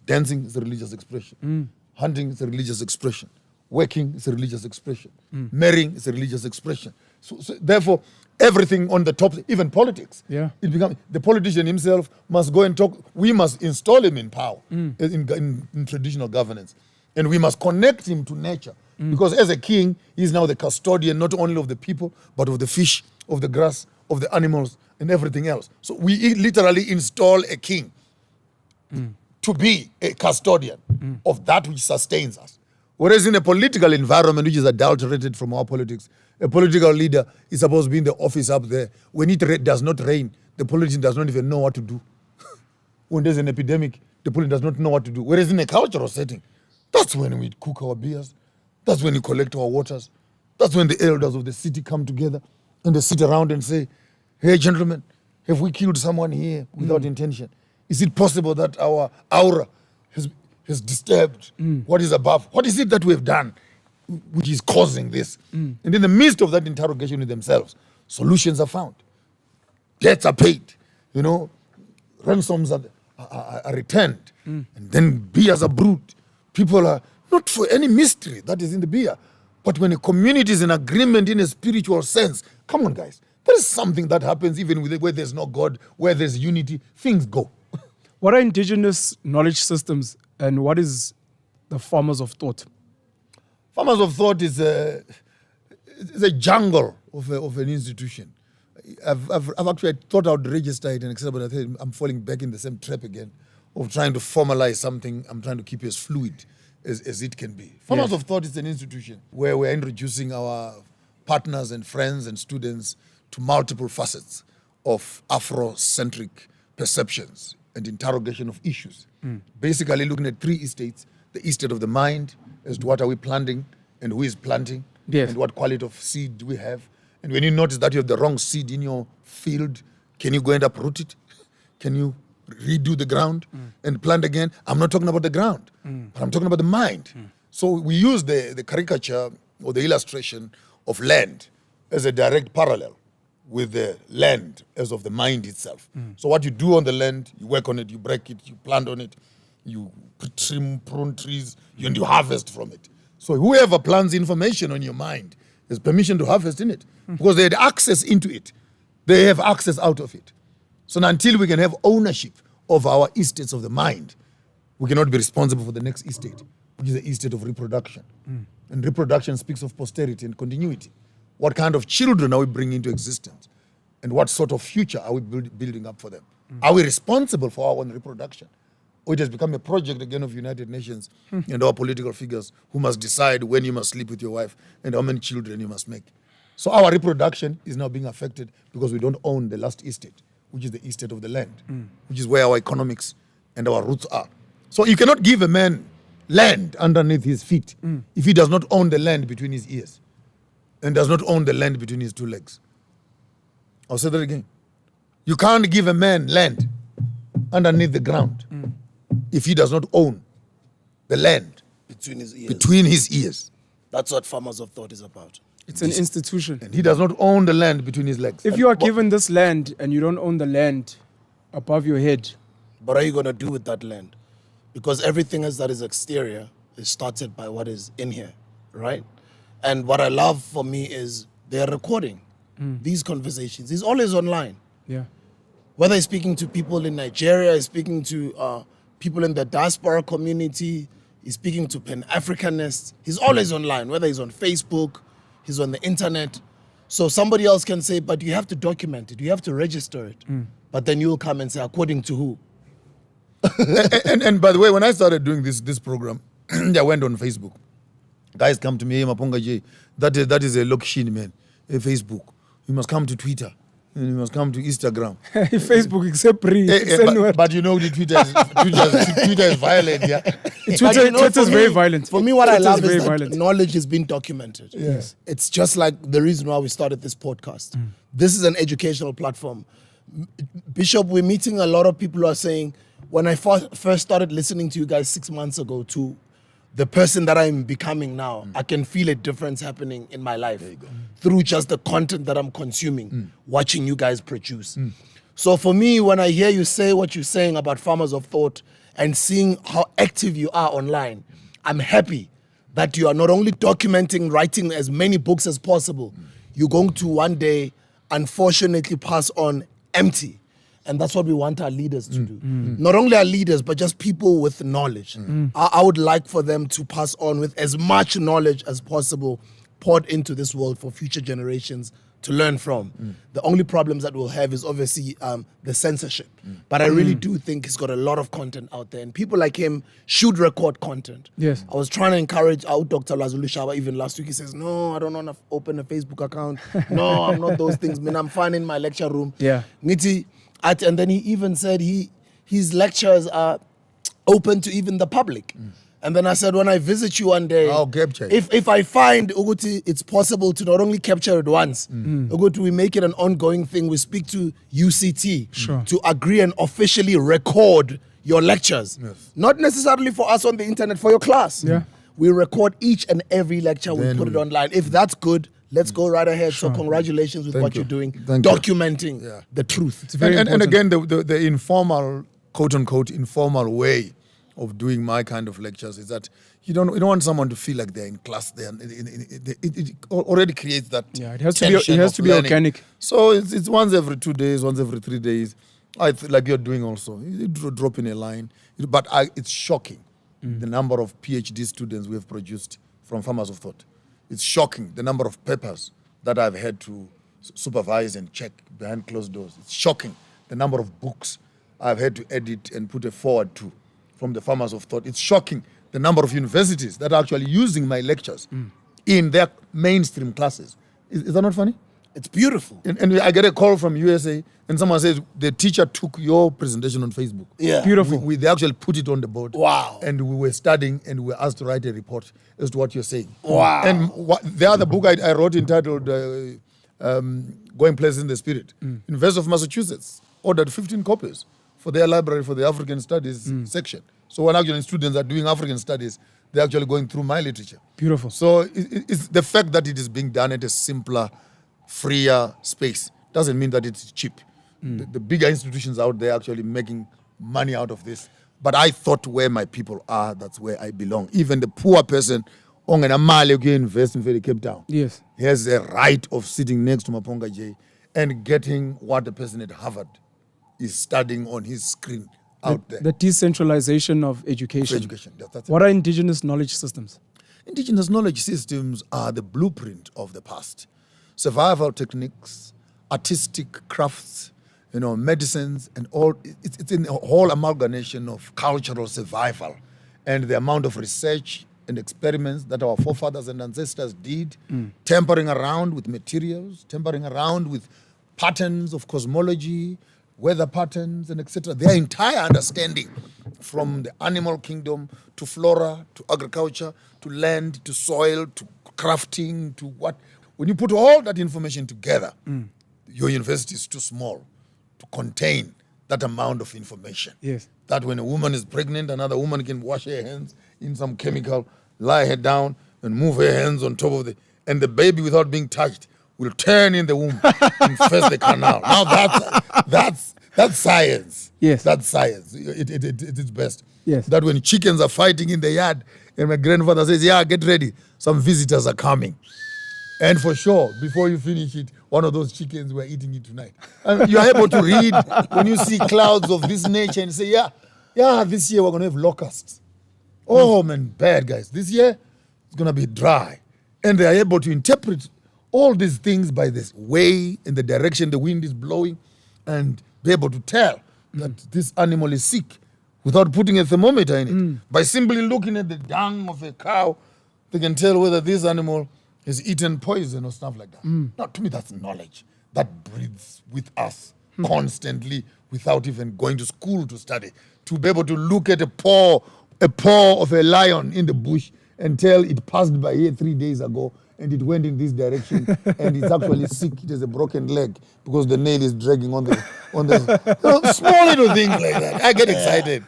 Dancing is a religious expression. Hunting is a religious expression. Working is a religious expression. Marrying is a religious expression. So therefore, everything on the top, even politics, it becomes the politician himself must go and talk. We must install him in power in traditional governance, and we must connect him to nature because as a king, he's now the custodian not only of the people but of the fish, of the grass, of the animals, and everything else. So we literally install a king to be a custodian of that which sustains us. Whereas in a political environment which is adulterated from our politics, a political leader is supposed to be in the office up there. When it does not rain, the politician does not even know what to do. When there's an epidemic, the politician does not know what to do. Whereas in a cultural setting, that's when we cook our beers. That's when we collect our waters. That's when the elders of the city come together and they sit around and say, hey, gentlemen, have we killed someone here without intention? Is it possible that our aura has disturbed what is above? What is it that we have done which is causing this? And in the midst of that interrogation with themselves, solutions are found. Debts are paid. Ransoms are returned. And then beers are brewed. People are, not for any mystery that is in the beer, but when a community is in agreement in a spiritual sense, come on, guys, there is something that happens even where there's no God, where there's unity, things go. What are indigenous knowledge systems and what is the farmers of thought? Farmers of thought is a jungle of an institution. I've actually thought I would register it and accept, but I think I'm falling back in the same trap again of trying to formalize something. I'm trying to keep it as fluid as it can be. Farmers of thought is an institution where we're introducing our partners and friends and students to multiple facets of Afrocentric perceptions and interrogation of issues. Basically looking at 3 estates: the estate of the mind, as to what are we planting and who is planting, and what quality of seed do we have. And when you notice that you have the wrong seed in your field, can you go and uproot it? Can you redo the ground and plant again? I'm not talking about the ground, but I'm talking about the mind. So we use the caricature or the illustration of land as a direct parallel with the land as of the mind itself. So what you do on the land, you work on it, you break it, you plant on it, you trim, prune trees, and you harvest from it. So whoever plants information on your mind has permission to harvest in it because they had access into it. They have access out of it. So until we can have ownership of our estates of the mind, we cannot be responsible for the next estate, which is the estate of reproduction. And reproduction speaks of posterity and continuity. What kind of children are we bringing into existence? And what sort of future are we building up for them? Are we responsible for our own reproduction? Or it has become a project again of United Nations and our political figures who must decide when you must sleep with your wife and how many children you must make. So our reproduction is now being affected because we don't own the last estate, which is the estate of the land, which is where our economics and our roots are. So you cannot give a man land underneath his feet if he does not own the land between his ears and does not own the land between his 2 legs. I'll say that again. You can't give a man land underneath the ground if he does not own the land Between his ears. between his ears. That's what Farmers of Thought is about. It's an institution. And he does not own the land between his legs. If you are given this land and you don't own the land above your head, What are you going to do with that land? Because everything else that is exterior is started by what is in here, right? And what I love for me is they're recording these conversations. He's always online. yeah. Whether he's speaking to people in Nigeria, he's speaking to people in the diaspora community, he's speaking to Pan-Africanists, he's always online, whether he's on Facebook, he's on the internet. So somebody else can say, but you have to document it, you have to register it. But then you'll come and say, according to who? and by the way, when I started doing this program, I went on Facebook. Guys come to me, hey, MAPONGA J, that is a location, man, a Facebook. You must come to Twitter. And you must come to Instagram. Facebook except But you know the Twitter is violent, yeah. Twitter is very violent. For me, what I Twitter love is very is that violent. knowledge has been documented. Yes. It's just like the reason why we started this podcast. This is an educational platform. Bishop, we're meeting a lot of people who are saying, when I first started listening to you guys 6 months ago to the person that I'm becoming now, I can feel a difference happening in my life through just the content that I'm consuming, watching you guys produce. So for me, when I hear you say what you're saying about Farmers of Thought and seeing how active you are online, I'm happy that you are not only documenting, writing as many books as possible, you're going to one day, unfortunately, pass on empty. And that's what we want our leaders to do. Not only our leaders, but just people with knowledge. I would like for them to pass on with as much knowledge as possible poured into this world for future generations to learn from. The only problems that we'll have is obviously the censorship. But I really do think he's got a lot of content out there, and people like him should record content. Yes. I was trying to encourage our Dr. Lazulu Shaba even last week. He says, no, I don't want to open a Facebook account. No, I'm not those things. Man, I'm fine in my lecture room. Yeah. Ngiti, and then he even said his lectures are open to even the public. And then I said, when I visit you one day, I'll capture it. if I find Uguti, it's possible to not only capture it once, Uguti, we make it an ongoing thing. We speak to UCT to agree and officially record your lectures. Yes. Not necessarily for us on the internet, for your class. Yeah. We record each and every lecture, we Then put it we- online. If that's good, let's go right ahead. So congratulations with Thank what you. you're doing, Thank you. documenting Yeah. the truth. It's very And important. again, the informal, quote unquote, informal way of doing my kind of lectures is that you don't want someone to feel like they're in class. It already creates that. Yeah, it has to be- it tension has of to be learning. organic. So it's once every 2 days, once every 3 days. Like you're doing also. You drop in a line, but it's shocking the number of PhD students we have produced from Farmers of Thought. It's shocking the number of papers that I've had to supervise and check behind closed doors. It's shocking the number of books I've had to edit and put a forward to from the Farmers of Thought. It's shocking the number of universities that are actually using my lectures in their mainstream classes. Is that not funny? It's beautiful. And I get a call from USA and someone says the teacher took your presentation on Facebook. Yeah. Beautiful. They actually put it on the board. Wow. And we were studying and we were asked to write a report as to what you're saying. Wow. And the other book I wrote entitled Going Places in the Spirit, University of Massachusetts ordered 15 copies for their library for the African Studies section. So when actually students are doing African Studies, they're actually going through my literature. Beautiful. So it's the fact that it is being done at a simpler, freer space doesn't mean that it's cheap. The bigger institutions out there actually making money out of this. But I thought where my people are, that's where I belong. Even the poor person, ongenamali invest in Cape Town. Yes. He has a right of sitting next to Maponga J and getting what the person at Harvard is studying on his screen out there. The decentralization of education. Education. That's it. What are indigenous knowledge systems? Indigenous knowledge systems are the blueprint of the past. Survival techniques, artistic crafts, medicines, and all. It's in a whole amalgamation of cultural survival and the amount of research and experiments that our forefathers and ancestors did, tampering around with materials, tampering around with patterns of cosmology, weather patterns, and etc. Their entire understanding from the animal kingdom to flora, to agriculture, to land, to soil, to crafting, to what. When you put all that information together, your university is too small to contain that amount of information. Yes. That when a woman is pregnant, another woman can wash her hands in some chemical, lie her down, and move her hands on top of and the baby without being touched will turn in the womb and infest the canal. Now that's science. Yes. That's science. It is best. Yes. That when chickens are fighting in the yard, and my grandfather says, yeah, get ready, some visitors are coming. And for sure, before you finish it, one of those chickens were eating it tonight. And you're able to read when you see clouds of this nature and say, yeah, this year we're going to have locusts. Oh, man, bad, guys. This year, it's going to be dry. And they are able to interpret all these things by this way and the direction the wind is blowing and be able to tell that this animal is sick without putting a thermometer in it. By simply looking at the dung of a cow, they can tell whether this animal has eaten poison or stuff like that. Now, to me, that's knowledge that breathes with us constantly without even going to school to study. To be able to look at a paw of a lion in the bush and tell it passed by here 3 days ago and it went in this direction and it's actually sick. It has a broken leg because the nail is dragging on the small little things like that. I get excited.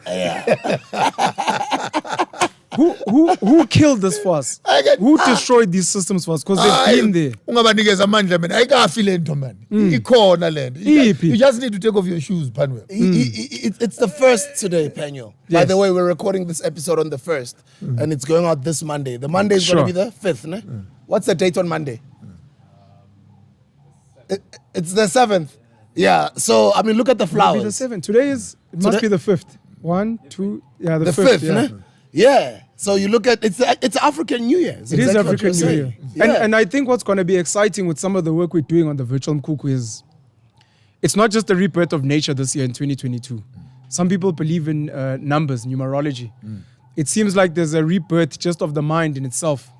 Who killed this for us? Who destroyed these systems for us? Because they've been there. Ungabanikeza amandla mina ayikafi lento man. Ikhona lento. Iphi? You just need to take off your shoes, Panuel. It's the 1st today, Penuel. By Yes. the way, we're recording this episode on the 1st, and it's going out this Monday. The Monday is going to Sure. be the 5th, ne? What's the date on Monday? It's the 7th. Yeah, so, I mean, look at the It'll be flowers. the 7th. Today it must Today- be the 5th. 1, 2, yeah, the The 5th. 5th, yeah. ne? Yeah. So you look at it's African New Year. It is African New Year. Yeah. And I think what's going to be exciting with some of the work we're doing on the virtual Mkuku is it's not just the rebirth of nature this year in 2022. Some people believe in numbers, numerology. It seems like there's a rebirth just of the mind in itself.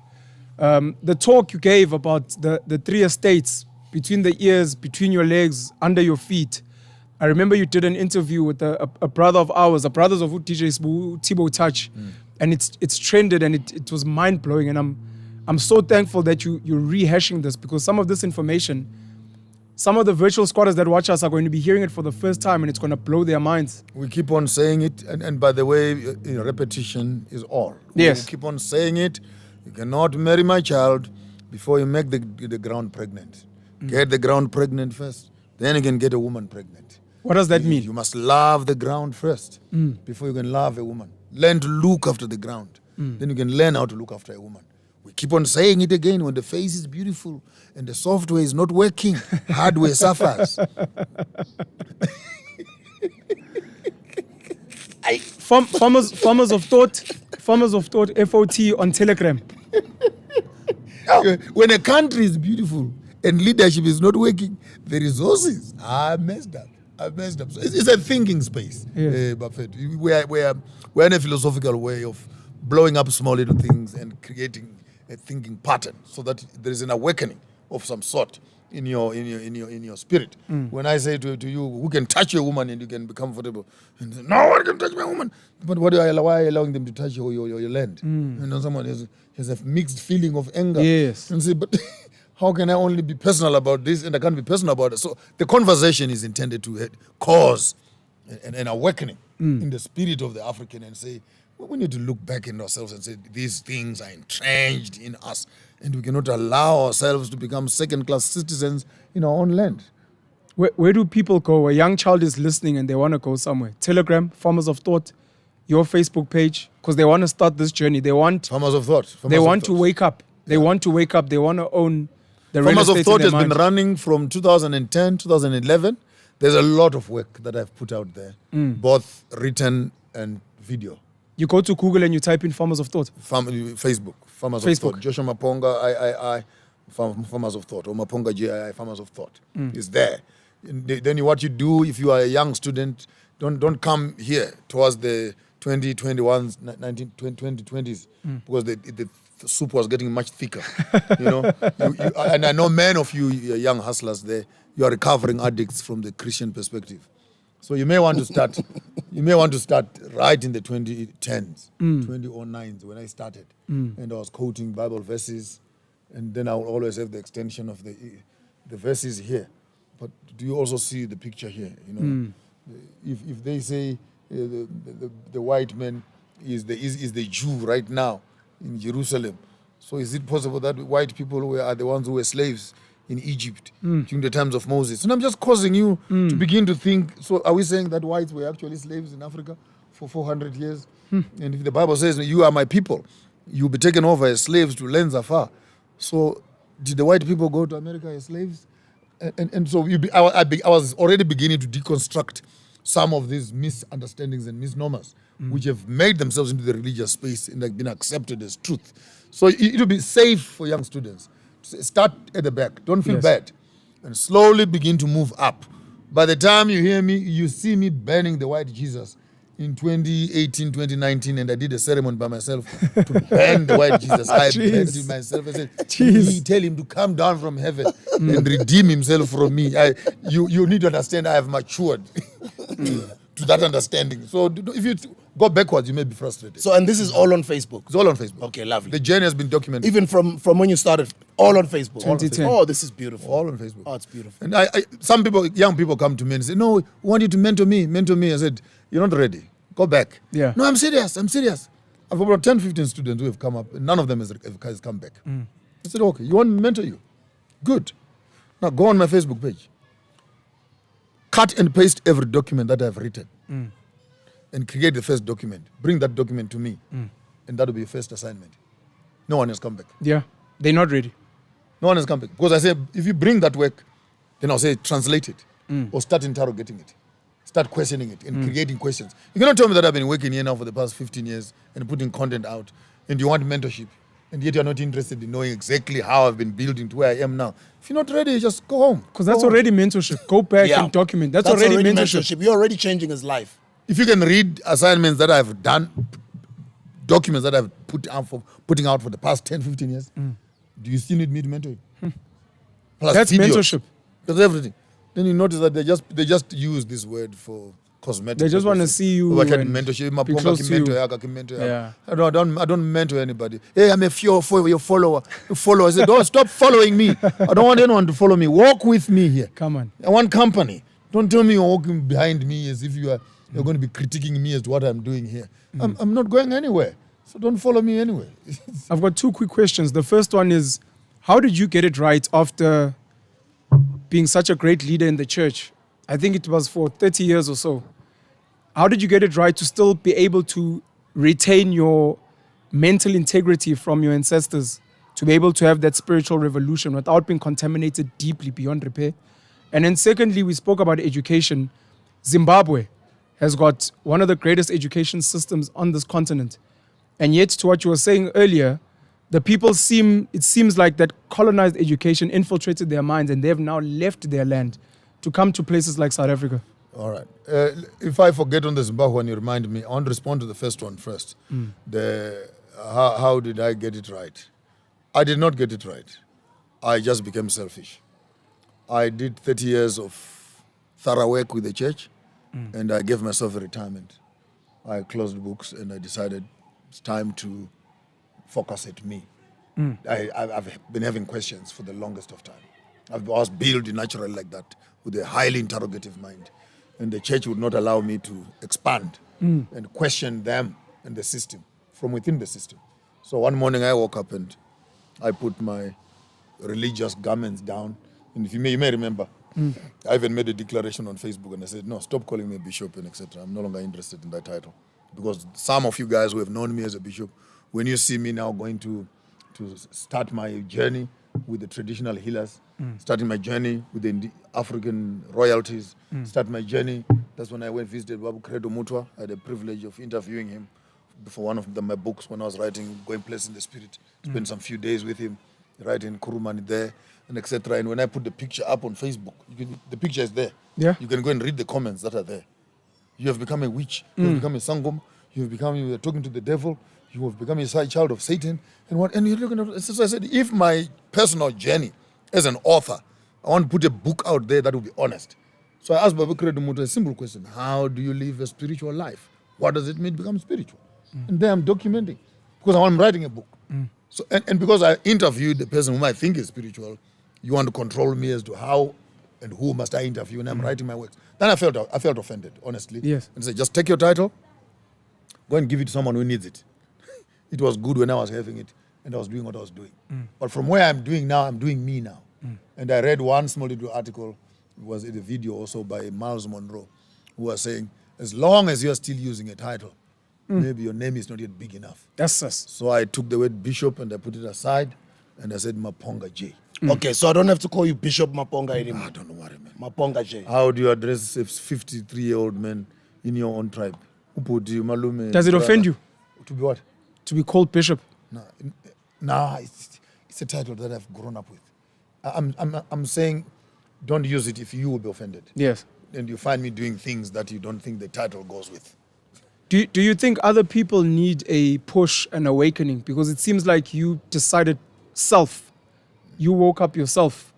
The talk you gave about the 3 estates, between the ears, between your legs, under your feet. I remember you did an interview with a brother of ours, a brothers of DJ Tibo Touch, and it's trended and it was mind blowing. And I'm so thankful that you're rehashing this, because some of this information, some of the virtual squatters that watch us are going to be hearing it for the first time, and it's going to blow their minds. We keep on saying it, and by the way, repetition is all. Yes. We keep on saying it. You cannot marry my child before you make the ground pregnant. Get the ground pregnant first, then you can get a woman pregnant. What does that mean? You must love the ground first before you can love a woman. Learn to look after the ground. Then you can learn how to look after a woman. We keep on saying it again. When the face is beautiful and the software is not working, hardware suffers. Farmers of thought, FOT on Telegram. When a country is beautiful and leadership is not working, the resources are messed up. So it's a thinking space, Yes. Buffett. We're in a philosophical way of blowing up small little things and creating a thinking pattern so that there is an awakening of some sort in your spirit. When I say to you, who can touch a woman and you can be comfortable? And say, no one can touch my woman. But why are you allowing them to touch your land? Someone has a mixed feeling of anger. Yes. And say, but how can I only be personal about this and I can't be personal about it? So the conversation is intended to cause an awakening in the spirit of the African and say, well, we need to look back in ourselves and say these things are entrenched in us and we cannot allow ourselves to become second-class citizens in our own land. Where do people go? A young child is listening and they want to go somewhere. Telegram, Farmers of Thought, your Facebook page, because they want to start this journey. They want Farmers of Thought. they want to wake up. They want to wake up. They want to own the real Farmers of estate Thought in their has been mind. running from 2010, 2011. There's a lot of work that I've put out there, both written and video. You go to Google and you type in Farmers of Thought. Facebook, Farmers of Facebook. Thought. Joshua Maponga, III, Farmers of Thought, or Maponga, GII, Farmers of Thought. Is there. Then what you do, if you are a young student, don't come here towards the 2021s, 2020s, because the soup was getting much thicker. And I know many of you young hustlers there, you are recovering addicts from the Christian perspective. So you may want to start. Right in the 2010s, 2009s when I started, and I was quoting Bible verses, and then I will always have the extension of the verses here. But do you also see the picture here? If they say the white man is the Jew right now in Jerusalem, so is it possible that white people are the ones who were slaves in Egypt during the times of Moses? And I'm just causing you to begin to think, so are we saying that whites were actually slaves in Africa for 400 years? And if the Bible says, you are my people, you'll be taken over as slaves to lands afar. So did the white people go to America as slaves? And so I was already beginning to deconstruct some of these misunderstandings and misnomers, which have made themselves into the religious space and have been accepted as truth. So it will be safe for young students. Start at the back. Don't feel bad. And slowly begin to move up. By the time you see me burning the white Jesus in 2018, 2019, and I did a ceremony by myself to burn the white Jesus. I burned him myself and said, tell him to come down from heaven and redeem himself from me. You need to understand I have matured to that understanding. So if you go backwards, you may be frustrated. So, and this is all on Facebook? It's all on Facebook. Okay, lovely. The journey has been documented. Even from when you started, all on Facebook? 2010. Oh, this is beautiful. All on Facebook. Oh, it's beautiful. And some people, young people come to me and say, no, we want you to mentor me. I said, you're not ready. Go back. Yeah. No, I'm serious. I've about 10, 15 students who have come up, and none of them has come back. I said, okay, you want me to mentor you? Good. Now go on my Facebook page. Cut and paste every document that I've written and create the first document. Bring that document to me, and that will be your first assignment. No one has come back. Yeah, they're not ready. No one has come back. Because I say, if you bring that work, then I'll say, translate it or start interrogating it. Start questioning it and creating questions. You cannot tell me that I've been working here now for the past 15 years and putting content out and you want mentorship, and yet you're not interested in knowing exactly how I've been building to where I am now. If you're not ready, just go home. Because that's already mentorship. Go back Yeah. and document. That's already mentorship. You're already changing his life. If you can read assignments that I've done, documents that I've putting out for the past 10, 15 years, do you still need me to mentor you? Plus That's videos, mentorship. plus everything. Then you notice that they just use this word for cosmetic. They just wanna purposes. see you I can and mentorship. be close to you. Yeah. Yeah. I don't mentor anybody. Hey, I'm your follower. I said, don't stop following me. I don't want anyone to follow me. Walk with me here. Come on. I want company. Don't tell me you're walking behind me as if you're going to be critiquing me as to what I'm doing here. I'm not going anywhere. So don't follow me anywhere. I've got two quick questions. The first one is, how did you get it right after being such a great leader in the church? I think it was for 30 years or so. How did you get it right to still be able to retain your mental integrity from your ancestors, to be able to have that spiritual revolution without being contaminated deeply beyond repair? And then secondly, we spoke about education. Zimbabwe has got one of the greatest education systems on this continent. And yet, to what you were saying earlier, the people it seems like that colonized education infiltrated their minds and they have now left their land to come to places like South Africa. All right. If I forget on the Zimbabwe one, you remind me. I want to respond to the first one first. How did I get it right? I did not get it right. I just became selfish. I did 30 years of thorough work with the church, and I gave myself a retirement. I closed books, and I decided it's time to focus at me. I've been having questions for the longest of time. I was built naturally like that, with a highly interrogative mind. And the church would not allow me to expand and question them and the system, from within the system. So one morning I woke up and I put my religious garments down. And if you may remember, I even made a declaration on Facebook and I said, no, stop calling me a bishop and etc. I'm no longer interested in that title. Because some of you guys who have known me as a bishop, when you see me now going to start my journey with the traditional healers, starting my journey with the African royalties, start my journey. That's when I went visited Babu Credo Mutwa. I had the privilege of interviewing him for one of my books when I was writing Going Place in the Spirit. Spent some few days with him, writing Kurumani there, and etc. And when I put the picture up on Facebook, the picture is there. Yeah. You can go and read the comments that are there. You have become a witch. You have become a sangom. You are talking to the devil. You have become a child of Satan. And you're looking at. So I said, if my personal journey as an author, I want to put a book out there that will be honest. So I asked Babu Credo Mutwa a simple question: how do you live a spiritual life? What does it mean to become spiritual? And there I'm documenting, because I'm writing a book. So and because I interviewed the person whom I think is spiritual, you want to control me as to how and who must I interview, and I'm writing my works. Then I felt offended, honestly. Yes. And said, just take your title, go and give it to someone who needs it. It was good when I was having it, and I was doing what I was doing. But from where I'm doing now, I'm doing me now. And I read one small little article, it was in a video also by Miles Monroe, who was saying, as long as you're still using a title, maybe your name is not yet big enough. That's us. So I took the word bishop and I put it aside, and I said Maponga J. Okay, so I don't have to call you Bishop Maponga anymore. I don't know what I meant. Maponga J. How do you address a 53-year-old man in your own tribe? Does it offend you To be what? to be called bishop? No, it's a title that I've grown up with. I'm saying, don't use it if you will be offended. Yes. And you find me doing things that you don't think the title goes with. Do you think other people need a push, an awakening? Because it seems like you decided self. You woke up yourself.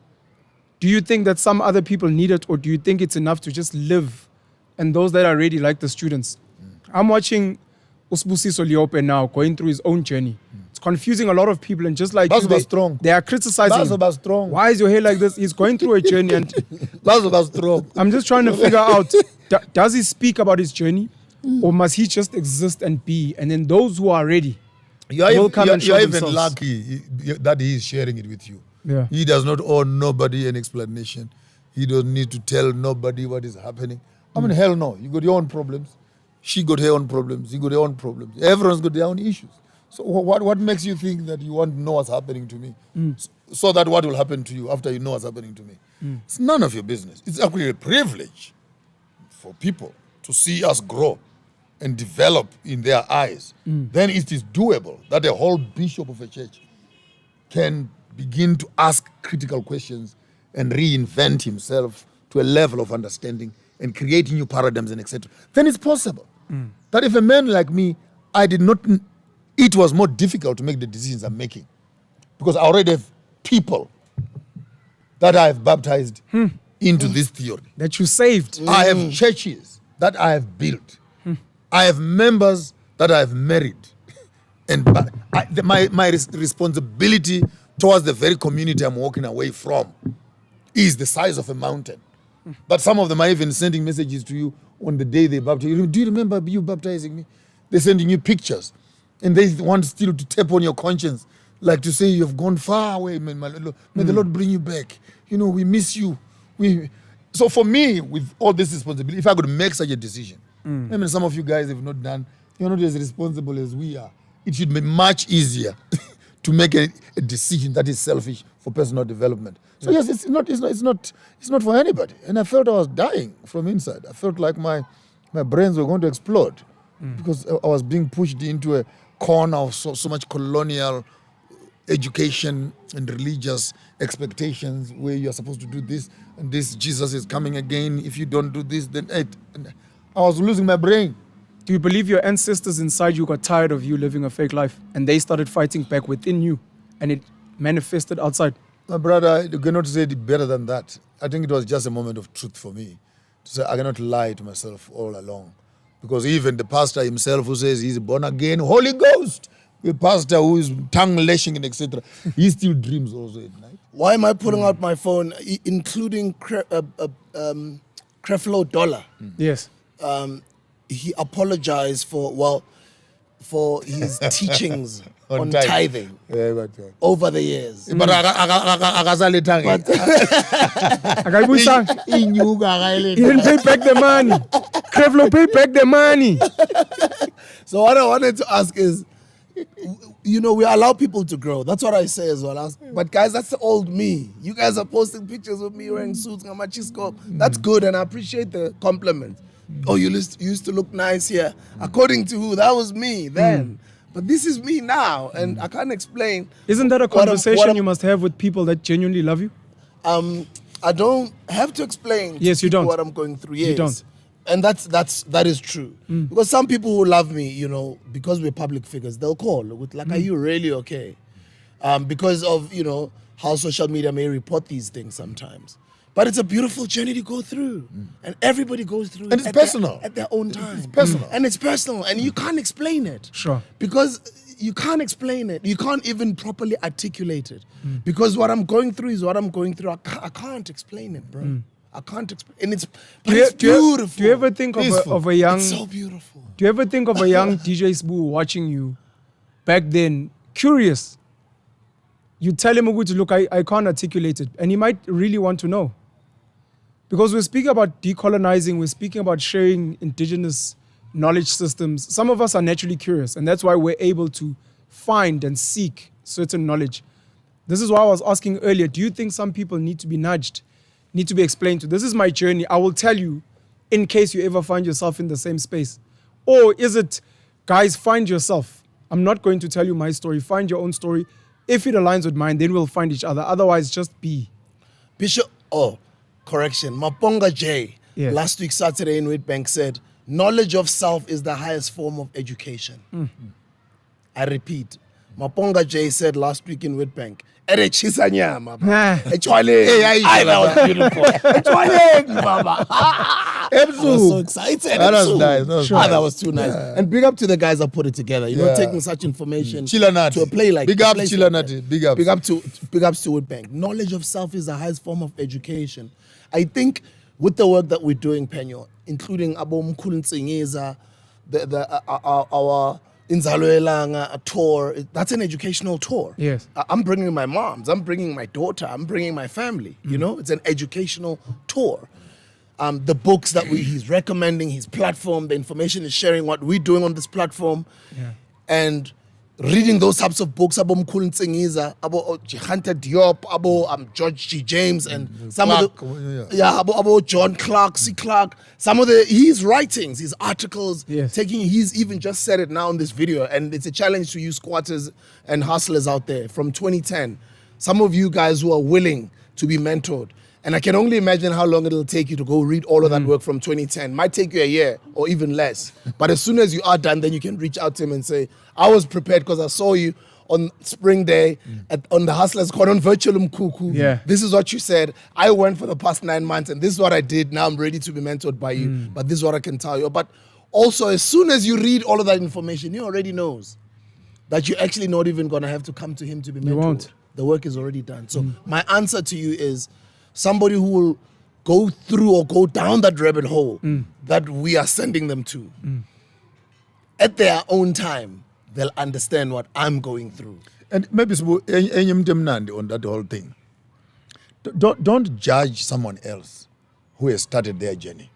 Do you think that some other people need it, or do you think it's enough to just live? And those that are ready, like the students. I'm watching Usbusiso Liope now going through his own journey. It's confusing a lot of people, and just like you, they are criticizing. Strong. Why is your hair like this? He's going through a journey, and Strong. I'm just trying to figure out, does he speak about his journey, or must he just exist and be? And then those who are ready will come and show You're even themselves. lucky that he is sharing it with you. Yeah. He does not owe nobody an explanation. He doesn't need to tell nobody what is happening. I mean, hell no. You got your own problems. She got her own problems. You got your own problems. Everyone's got their own issues. So what makes you think that you want to know what's happening to me? So that what will happen to you after you know what's happening to me? It's none of your business. It's actually a privilege for people to see us grow and develop in their eyes, then it is doable that a whole bishop of a church can begin to ask critical questions and reinvent himself to a level of understanding and create new paradigms and etc. Then it's possible that if a man like me, it was more difficult to make the decisions I'm making because I already have people that I have baptized into this theory. That you saved. I have churches that I have built. I have members that I have married. And my responsibility towards the very community I'm walking away from is the size of a mountain. But some of them are even sending messages to you on the day they baptize you. Do you remember you baptizing me? They're sending you pictures. And they want still to tap on your conscience, like to say you've gone far away. May the Lord bring you back. We miss you. So for me, with all this responsibility, if I could make such a decision, some of you guys have not done, you're not as responsible as we are. It should be much easier to make a decision that is selfish for personal development. So yes, it's not for anybody. And I felt I was dying from inside. I felt like my brains were going to explode because I was being pushed into a corner of so much colonial education and religious expectations where you're supposed to do this and this. Jesus is coming again. If you don't do this, then I was losing my brain. Do you believe your ancestors inside you got tired of you living a fake life and they started fighting back within you and it manifested outside? My brother, you cannot say it better than that. I think it was just a moment of truth for me to say I cannot lie to myself all along. Because even the pastor himself who says he's born again, Holy Ghost, the pastor who is tongue lashing and etc., he still dreams also at night. Why am I putting out my phone, including Creflo Dollar? Yes. He apologized for his teachings on tithing over the years. But He didn't pay back the money. Creflo paid back the money. So what I wanted to ask is, we allow people to grow. That's what I say as well. But guys, that's the old me. You guys are posting pictures of me wearing suits. That's good, and I appreciate the compliment. Oh, you used to look nice here. According to who? That was me then. But this is me now, and I can't explain. Isn't that a conversation you must have with people that genuinely love you? I don't have to explain Yes, you don't. what I'm going through. Yes. You don't. And that is true. Because some people who love me, because we're public figures, they'll call with are you really okay? Because of, how social media may report these things sometimes. But it's a beautiful journey to go through. And everybody goes through and it it's personal. at their own time. It's personal. And it's personal. And you can't explain it. Sure. Because you can't explain it. You can't even properly articulate it. Because what I'm going through is what I'm going through. I can't explain it, bro. I can't explain. And it's beautiful. Do you ever think of a young... It's so beautiful. Do you ever think of a young DJ Sbu watching you back then, curious? You tell him, look, I can't articulate it. And he might really want to know. Because we're speaking about decolonizing, we're speaking about sharing indigenous knowledge systems. Some of us are naturally curious, and that's why we're able to find and seek certain knowledge. This is why I was asking earlier, do you think some people need to be nudged, need to be explained to? This is my journey. I will tell you in case you ever find yourself in the same space. Or is it, guys, find yourself. I'm not going to tell you my story. Find your own story. If it aligns with mine, then we'll find each other. Otherwise, just be. Bishop, correction, Maponga J, last week Saturday in Witbank said, knowledge of self is the highest form of education. I repeat, Maponga J said last week in Witbank, that was beautiful. I was so excited. That was nice. That was too nice. Yeah. And big up to the guys that put it together. Taking such information to a play like big up Chilanati. Big up. Big ups to Witbank. Knowledge of self is the highest form of education. I think with the work that we're doing, PENUEL, including Abom Kuluntsingeza, our Inzalo Elanga tour, that's an educational tour. Yes. I'm bringing my moms, I'm bringing my daughter, I'm bringing my family. It's an educational tour. The books that he's recommending, his platform, the information is sharing, what we're doing on this platform. Yeah. And reading those types of books, abo Mkhulu Ntsingiza, abo Hunter Diop, abo George G. James, and some of the abo John Clark, C. Clark, some of his writings, his articles, he's even just said it now in this video, and it's a challenge to you squatters and hustlers out there from 2010. Some of you guys who are willing to be mentored. And I can only imagine how long it'll take you to go read all of that work from 2010. Might take you a year or even less. But as soon as you are done, then you can reach out to him and say, I was prepared because I saw you on Spring Day on the Hustlers Corner on Virtual Mkuku. Yeah. This is what you said. I went for the past 9 months and this is what I did. Now I'm ready to be mentored by you. But this is what I can tell you. But also, as soon as you read all of that information, he already knows that you're actually not even going to have to come to him to be mentored. You won't. The work is already done. So my answer to you is, somebody who will go through or go down that rabbit hole that we are sending them to. At their own time, they'll understand what I'm going through. And maybe on that whole thing. Don't judge someone else who has started their journey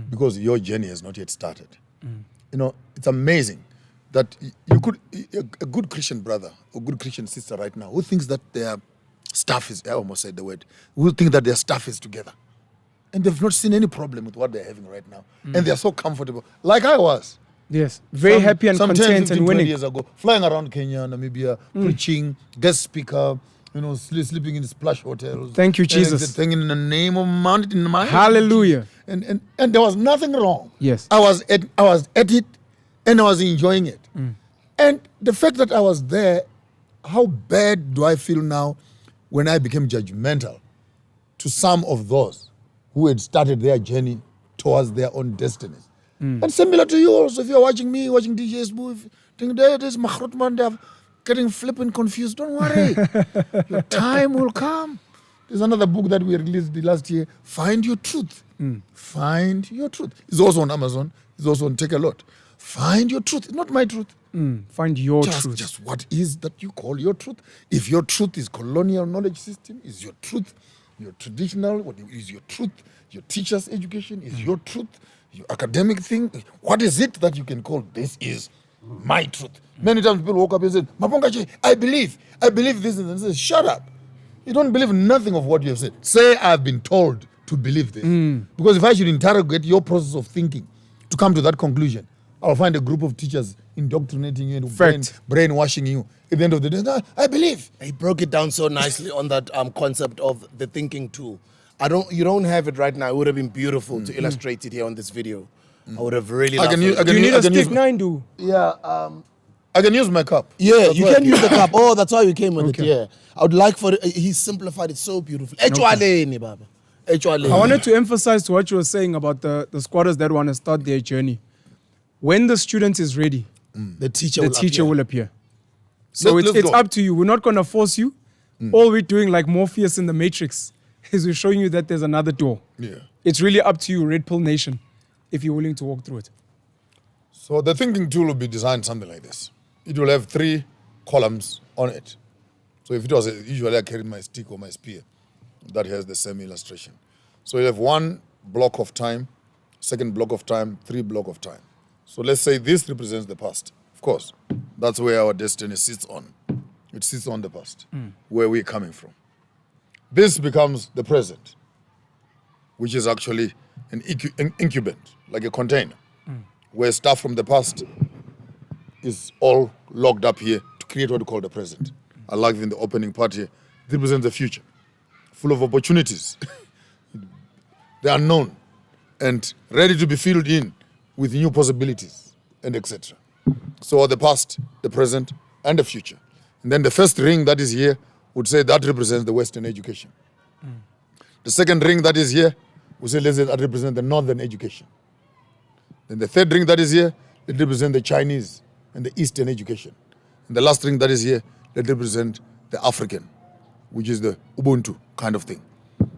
because your journey has not yet started. You know, it's amazing that you could, a good Christian brother or good Christian sister right now who thinks that their stuff is, I almost said the word, who think that their stuff is together. And they've not seen any problem with what they're having right now. And they're so comfortable, like I was. Yes, very happy and content 10, 15, and 20 winning. years ago, flying around Kenya, Namibia, preaching, guest speaker, you know, sleeping in splash hotels. Thank you, Jesus. And thing in the name of mountain. Hallelujah. And there was nothing wrong. Yes. I was at it and I was enjoying it. And the fact that I was there, how bad do I feel now when I became judgmental to some of those who had started their journey towards their own destinies? And similar to you also, if you're watching me, watching DJ's move, think there's Mahrutman, they're getting flipping confused. Don't worry. Your time will come. There's another book that we released the last year, Find Your Truth. Find Your Truth. It's also on Amazon. It's also on Take a Lot. Find your truth. It's not my truth. Find your truth. Just what is that you call your truth? If your truth is colonial knowledge system, is your truth your traditional, what is your truth, your teacher's education, is your truth, your academic thing? What is it that you can call this is my truth? Many times people walk up and say, Maponga, I believe this and this. Shut up. You don't believe nothing of what you have said. Say, I've been told to believe this. Because if I should interrogate your process of thinking to come to that conclusion, I'll find a group of teachers indoctrinating you and brainwashing you. At the end of the day, no, I believe. He broke it down so nicely on that concept of the thinking tool. You don't have it right now. It would have been beautiful to illustrate it here on this video. I would have really loved it. You need a stick 9, do? Yeah. I can use my cup. Yeah, That's you why can use the cup. Oh, that's why you came with it. Yeah. I would like for it. He simplified it so beautifully. Baba. I wanted to emphasize to what you were saying about the squatters that want to start their journey. When the student is ready, the teacher will appear. So Let's it's go. up to you. We're not going to force you. All we're doing, like Morpheus in the Matrix, is we're showing you that there's another door. Yeah. It's really up to you, Red Pill Nation, if you're willing to walk through it. So the thinking tool will be designed something like this. It will have 3 columns on it. So if it was, usually I carry my stick or my spear that has the same illustration. So you have 1 block of time, 2nd block of time, 3 block of time. So let's say this represents the past. Of course, that's where our destiny sits on. It sits on the past, where we're coming from. This becomes the present, which is actually an incubant, like a container, where stuff from the past is all locked up here to create what we call the present. I like in the opening part here, it represents the future, full of opportunities, the unknown, and ready to be filled in with new possibilities, and etc. So the past, the present, and the future. And then the first ring that is here would say that represents the Western education. The second ring that is here would say that represents the Northern education. Then the third ring that is here, it represents the Chinese and the Eastern education. And the last ring that is here, that represents the African, which is the Ubuntu kind of thing.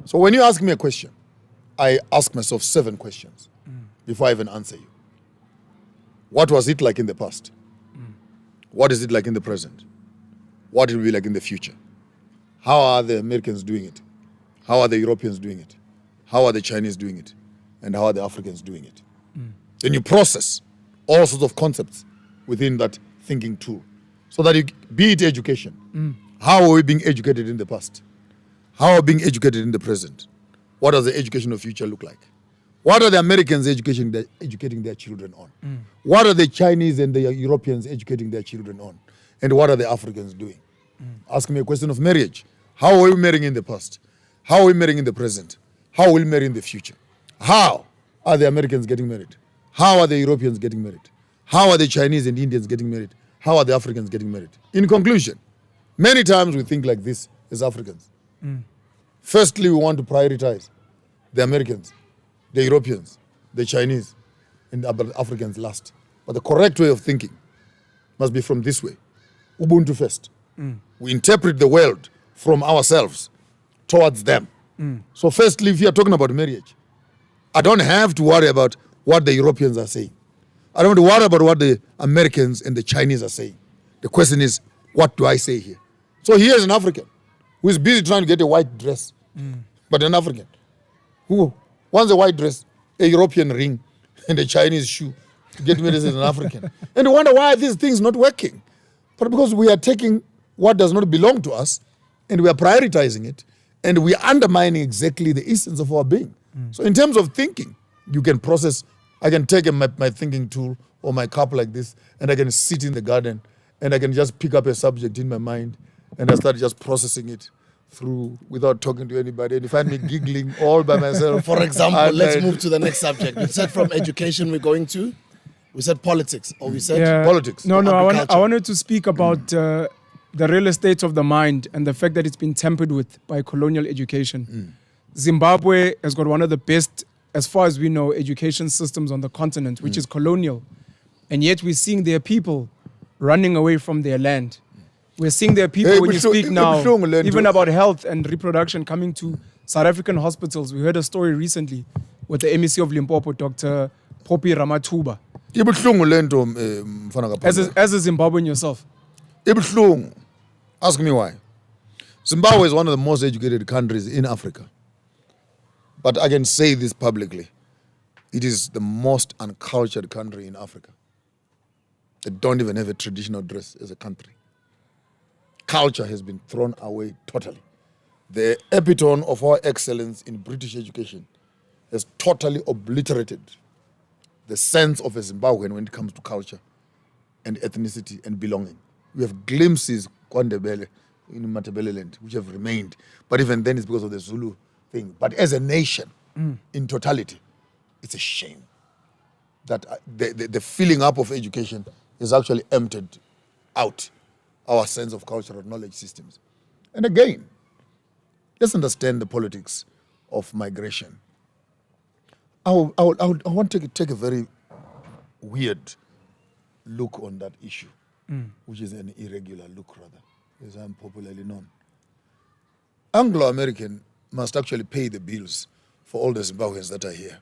So when you ask me a question, I ask myself 7 questions before I even answer you. What was it like in the past? What is it like in the present? What will it be like in the future? How are the Americans doing it? How are the Europeans doing it? How are the Chinese doing it? And how are the Africans doing it? Then you process all sorts of concepts within that thinking tool. So that be it education. How are we being educated in the past? How are we being educated in the present? What does the educational future look like? What are the Americans educating their children on? What are the Chinese and the Europeans educating their children on? And what are the Africans doing? Ask me a question of marriage. How are we marrying in the past? How are we marrying in the present? How will we marry in the future? How are the Americans getting married? How are the Europeans getting married? How are the Chinese and Indians getting married? How are the Africans getting married? In conclusion, many times we think like this as Africans. Firstly, we want to prioritize the Americans, the Europeans, the Chinese, and the Africans last. But the correct way of thinking must be from this way. Ubuntu first. We interpret the world from ourselves towards them. So firstly, if you are talking about marriage, I don't have to worry about what the Europeans are saying. I don't have to worry about what the Americans and the Chinese are saying. The question is, what do I say here? So here's an African who is busy trying to get a white dress, but an African who wants a white dress, a European ring, and a Chinese shoe to get married as an African. And we wonder why these things not working. But because we are taking what does not belong to us and we are prioritizing it and we are undermining exactly the essence of our being. So in terms of thinking, you can process, I can take my thinking tool or my cup like this and I can sit in the garden and I can just pick up a subject in my mind and I start just processing it through without talking to anybody. And you find me giggling all by myself. For example, let's move to the next subject. We said from education we're going to, we said politics, or we said politics. No, I agriculture. wanted to speak about the real estate of the mind and the fact that it's been tampered with by colonial education. Zimbabwe has got one of the best, as far as we know, education systems on the continent, which is colonial. And yet we're seeing their people running away from their land. We're seeing their people, when you speak now, even about health and reproduction, coming to South African hospitals. We heard a story recently with the MEC of Limpopo, Dr. Poppy Ramathuba. As a Zimbabwean yourself. Ask me why. Zimbabwe is one of the most educated countries in Africa. But I can say this publicly. It is the most uncultured country in Africa. They don't even have a traditional dress as a country. Culture has been thrown away totally. The epitome of our excellence in British education has totally obliterated the sense of a Zimbabwean when it comes to culture and ethnicity and belonging. We have glimpses Kwandebele in Matabeleland which have remained, but even then it's because of the Zulu thing. But as a nation, in totality, it's a shame that the filling up of education has actually emptied out our sense of cultural knowledge systems. And again, let's understand the politics of migration. I want to take a very weird look on that issue, which is an irregular look, rather, as I'm popularly known. Anglo-American must actually pay the bills for all the Zimbabweans that are here,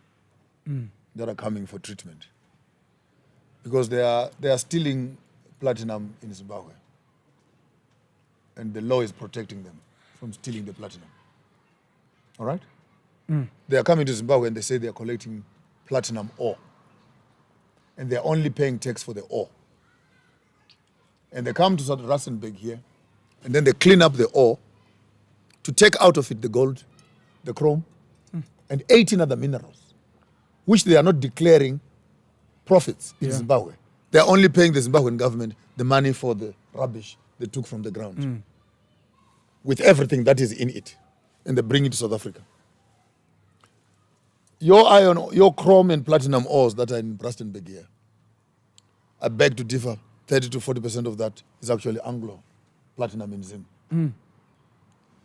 that are coming for treatment, because they are stealing platinum in Zimbabwe, and the law is protecting them from stealing the platinum. All right? They are coming to Zimbabwe and they say they are collecting platinum ore, and they're only paying tax for the ore. And they come to South Rustenburg here, and then they clean up the ore to take out of it the gold, the chrome, and 18 other minerals, which they are not declaring profits in Zimbabwe. They're only paying the Zimbabwean government the money for the rubbish they took from the ground, with everything that is in it, and they bring it to South Africa. Your iron, your chrome and platinum ores that are in Rustenburg here, I beg to differ. 30 to 40% of that is actually Anglo platinum in Zim.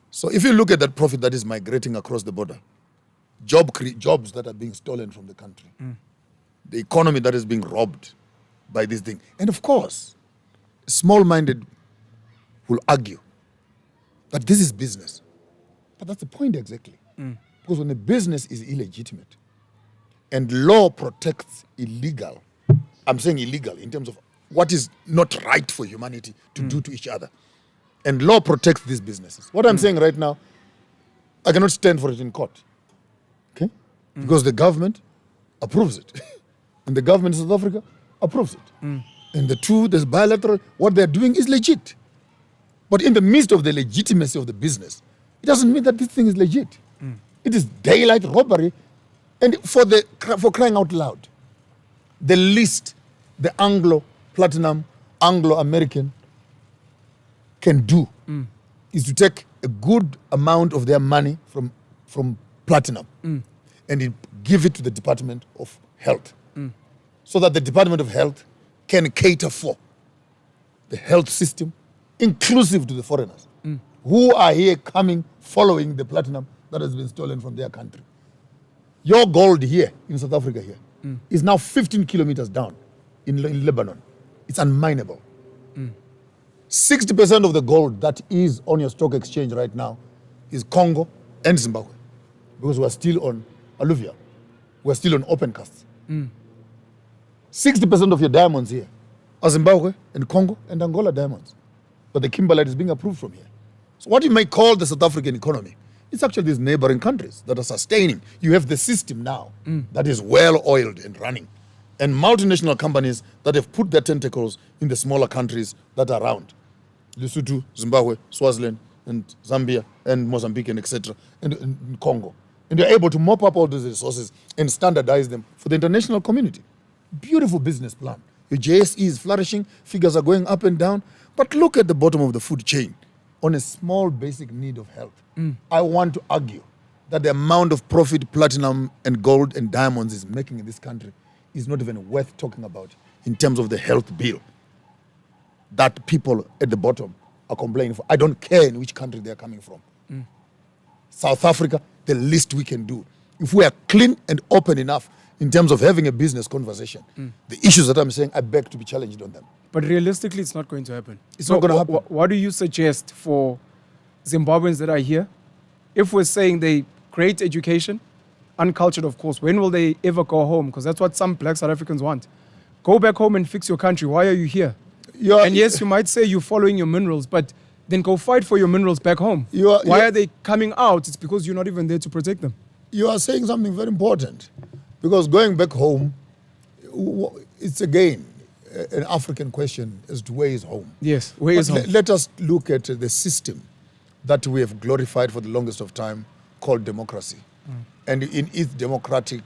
So if you look at that profit that is migrating across the border, jobs that are being stolen from the country, the economy that is being robbed by this thing, and of course, small-minded will argue that this is business. But that's the point exactly. Because when a business is illegitimate and law protects illegal, I'm saying illegal in terms of what is not right for humanity to do to each other, and law protects these businesses. What I'm saying right now, I cannot stand for it in court. Okay? Because the government approves it. And the government of South Africa approves it. And the two, there's bilateral, what they're doing is legit. But in the midst of the legitimacy of the business, it doesn't mean that this thing is legit. It is daylight robbery. And for crying out loud, the least the Anglo-Platinum, Anglo-American can do is to take a good amount of their money from Platinum and give it to the Department of Health so that the Department of Health can cater for the health system, inclusive to the foreigners who are here coming, following the platinum that has been stolen from their country. Your gold here in South Africa here is now 15 kilometers down in Lebanon. It's unminable. 60% of the gold that is on your stock exchange right now is Congo and Zimbabwe, because we're still on alluvial. We're still on open casts. 60% of your diamonds here are Zimbabwe and Congo and Angola diamonds. But the kimberlite is being approved from here. So what you may call the South African economy, it's actually these neighboring countries that are sustaining. You have the system now that is well-oiled and running, and multinational companies that have put their tentacles in the smaller countries that are around. Lesotho, Zimbabwe, Swaziland, and Zambia, and Mozambique, and etc., and Congo. And they're able to mop up all these resources and standardize them for the international community. Beautiful business plan. Your JSE is flourishing, figures are going up and down, but look at the bottom of the food chain on a small basic need of health. I want to argue that the amount of profit platinum and gold and diamonds is making in this country is not even worth talking about in terms of the health bill that people at the bottom are complaining for. I don't care in which country they're coming from. South Africa, the least we can do. If we are clean and open enough in terms of having a business conversation, the issues that I'm saying, I beg to be challenged on them. But realistically, it's not going to happen. It's not going to happen. What do you suggest for Zimbabweans that are here? If we're saying they great education, uncultured, of course, when will they ever go home? Because that's what some black South Africans want. Go back home and fix your country. Why are you here? And yes, you might say you're following your minerals, but then go fight for your minerals back home. Why are they coming out? It's because you're not even there to protect them. You are saying something very important, because going back home, it's again an African question as to where is home. Yes, where is home? Let us look at the system that we have glorified for the longest of time, called democracy. And in its democratic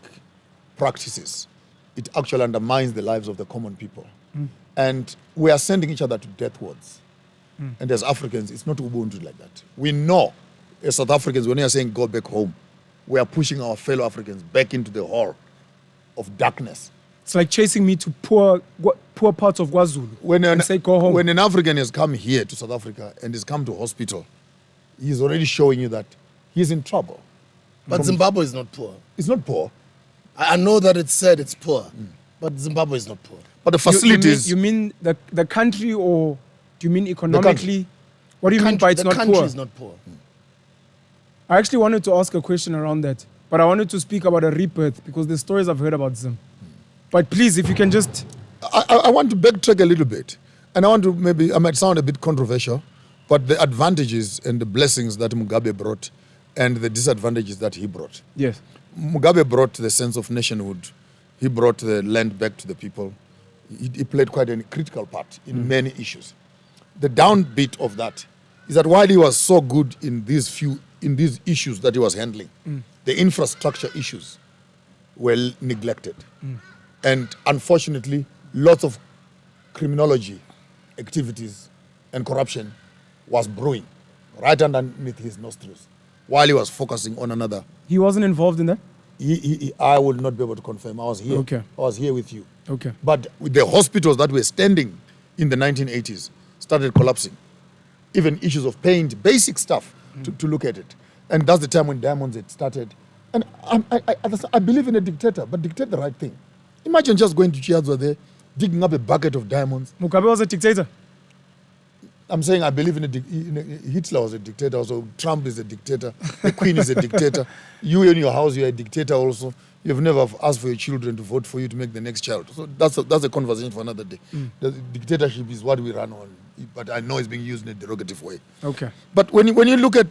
practices, it actually undermines the lives of the common people. And we are sending each other to death wards. And as Africans, it's not Ubuntu like that. We know, as South Africans, when we are saying go back home, we are pushing our fellow Africans back into the hole of darkness. It's like chasing me to poor parts of KwaZulu and say go home. When an African has come here to South Africa and has come to hospital, he's already showing you that he's in trouble. But Zimbabwe is not poor. It's not poor. I know that it's said it's poor, but Zimbabwe is not poor. But the facilities... You mean the country, or do you mean economically? What do you mean by it's not poor? The country is not poor. I actually wanted to ask a question around that, but I wanted to speak about a rebirth because the stories I've heard about Zim. But please, if you can just... I want to backtrack a little bit. And I want to I might sound a bit controversial, but the advantages and the blessings that Mugabe brought and the disadvantages that he brought. Yes. Mugabe brought the sense of nationhood. He brought the land back to the people. He played quite a critical part in many issues. The downbeat of that is that while he was so good in these issues that he was handling, the infrastructure issues were neglected. And unfortunately, lots of criminology activities and corruption was brewing right underneath his nostrils while he was focusing on another. He wasn't involved in that? I will not be able to confirm. I was here. Okay. I was here with you. Okay. But with the hospitals that were standing in the 1980s started collapsing. Even issues of paint, basic stuff to look at it. And that's the time when diamonds had started. And I believe in a dictator, but dictate the right thing. Imagine just going to Chiadzwa there, digging up a bucket of diamonds. Mugabe was a dictator. I'm saying I believe Hitler was a dictator, so Trump is a dictator, the Queen is a dictator. You in your house, you're a dictator also. You've never asked for your children to vote for you to make the next child. So that's a conversation for another day. The dictatorship is what we run on, but I know it's being used in a derogative way. Okay. But when you look at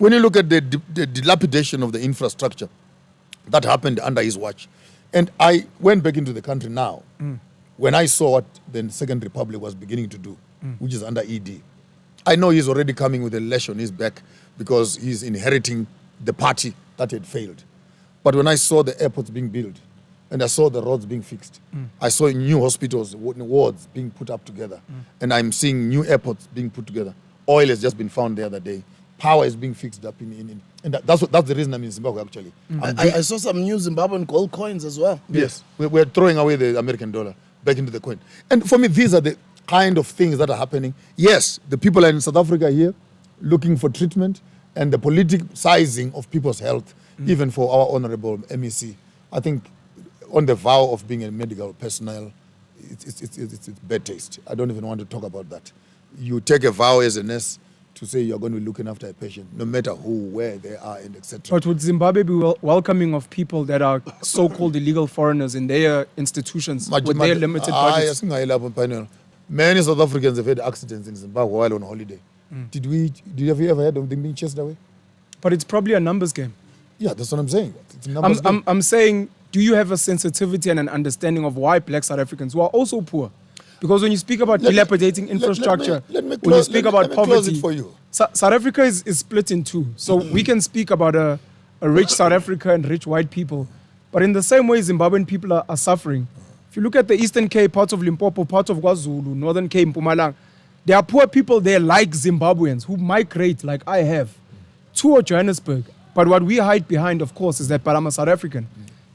the dilapidation of the infrastructure that happened under his watch, and I went back into the country now, when I saw what the Second Republic was beginning to do, which is under ED, I know he's already coming with a lash on his back because he's inheriting the party that had failed. But when I saw the airports being built and I saw the roads being fixed, I saw new hospitals, wards being put up together, and I'm seeing new airports being put together. Oil has just been found the other day. Power is being fixed up and that's the reason I'm in Zimbabwe, actually. I saw some new Zimbabwean gold coins as well. Yes, we're throwing away the American dollar back into the coin. And for me, these are the kind of things that are happening. Yes, the people in South Africa here looking for treatment, and the politicizing of people's health, even for our honorable MEC. I think on the vow of being a medical personnel, it's bad taste. I don't even want to talk about that. You take a vow as a nurse to say you're going to be looking after a patient, no matter who, where they are, and etc. But would Zimbabwe be welcoming of people that are so-called illegal foreigners in their institutions with their limited budgets? Many South Africans have had accidents in Zimbabwe while on holiday. Did you ever heard of them being chased away? But it's probably a numbers game. Yeah, that's what I'm saying. It's a numbers game. I'm saying, do you have a sensitivity and an understanding of why black South Africans who are also poor? Because when you speak about dilapidating infrastructure, when you speak about poverty, for you. South Africa is split in two. So we can speak about a rich South Africa and rich white people. But in the same way, Zimbabwean people are suffering. If you look at the Eastern Cape, parts of Limpopo, parts of KwaZulu, Northern Cape, Mpumalanga, there are poor people there like Zimbabweans who migrate, like I have, to Johannesburg. But what we hide behind, of course, is that, but I'm a South African.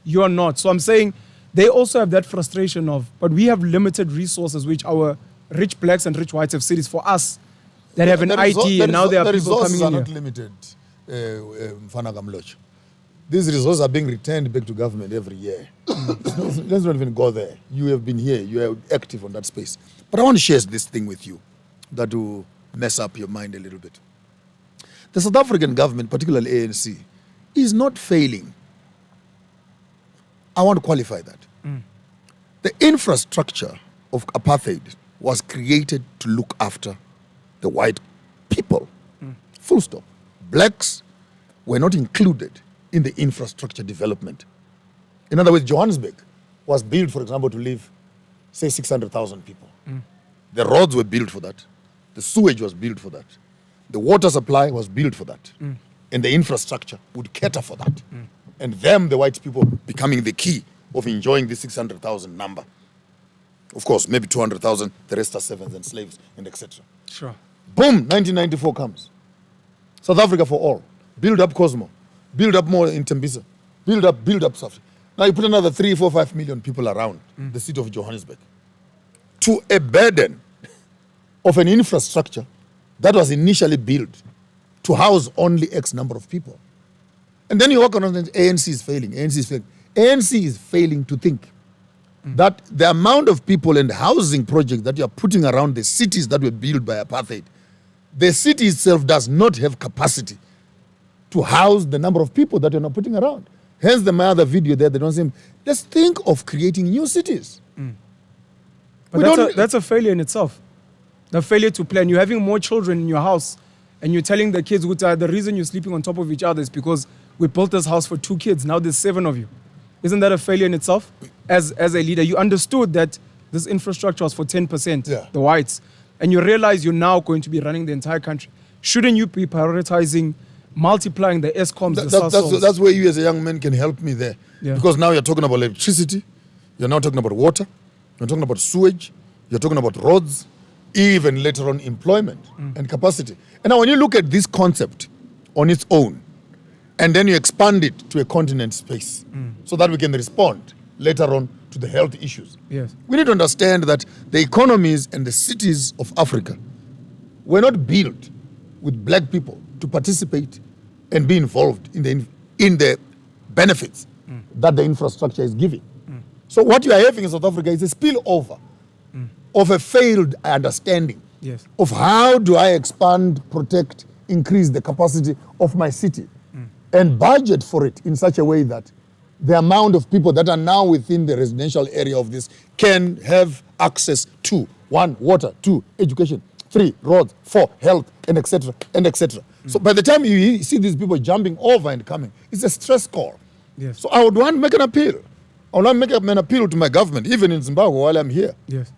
You're not. So I'm saying they also have that frustration of, but we have limited resources which our rich blacks and rich whites have cities for us that have an ID, and now there are people coming in here. The resources are not limited, These resources are being returned back to government every year. Let's not even go there. You have been here. You are active on that space. But I want to share this thing with you that will mess up your mind a little bit. The South African government, particularly ANC, is not failing. I want to qualify that. The infrastructure of apartheid was created to look after the white people. Full stop. Blacks were not included in the infrastructure development. In other words, Johannesburg was built, for example, to live, say, 600,000 people. The roads were built for that. The sewage was built for that. The water supply was built for that. And the infrastructure would cater for that. And them, the white people, becoming the key of enjoying the 600,000 number. Of course, maybe 200,000, the rest are servants and slaves, and etc. Sure. Boom, 1994 comes. South Africa for all. Build up Cosmo. Build up more in Tembisa. Build up South. Now you put another 3, 4, 5 million people around the city of Johannesburg to a burden of an infrastructure that was initially built to house only X number of people. And then you walk around and ANC is failing, ANC is failing. ANC is failing to think that the amount of people and housing projects that you are putting around the cities that were built by apartheid, the city itself does not have capacity to house the number of people that you're not putting around. Hence my other video there, they don't say, let's think of creating new cities. But that's a failure in itself. The failure to plan. You're having more children in your house and you're telling the kids, the reason you're sleeping on top of each other is because we built this house for 2 kids. Now there's 7 of you. Isn't that a failure in itself? As a leader, you understood that this infrastructure was for 10%, the whites, and you realize you're now going to be running the entire country. Shouldn't you be prioritizing multiplying the ESCOMs, that's where you as a young man can help me there. Yeah. Because now you're talking about electricity, you're now talking about water, you're talking about sewage, you're talking about roads, even later on employment and capacity. And now when you look at this concept on its own, and then you expand it to a continent space so that we can respond later on to the health issues. Yes. We need to understand that the economies and the cities of Africa were not built with black people to participate and be involved in the benefits that the infrastructure is giving. So what you are having in South Africa is a spillover of a failed understanding of how do I expand, protect, increase the capacity of my city and budget for it in such a way that the amount of people that are now within the residential area of this can have access to 1, water, 2, education, 3, roads, 4, health, and etc. and etc. So by the time you see these people jumping over and coming, it's a stress call. Yes. So I would want to make an appeal. I want to make an appeal to my government, even in Zimbabwe while I'm here, Yes.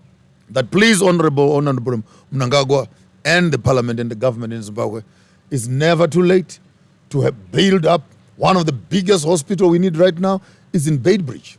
that please, Honorable Mnangagwa and the parliament and the government in Zimbabwe, it's never too late to have build up one of the biggest hospitals we need right now is in Beitbridge,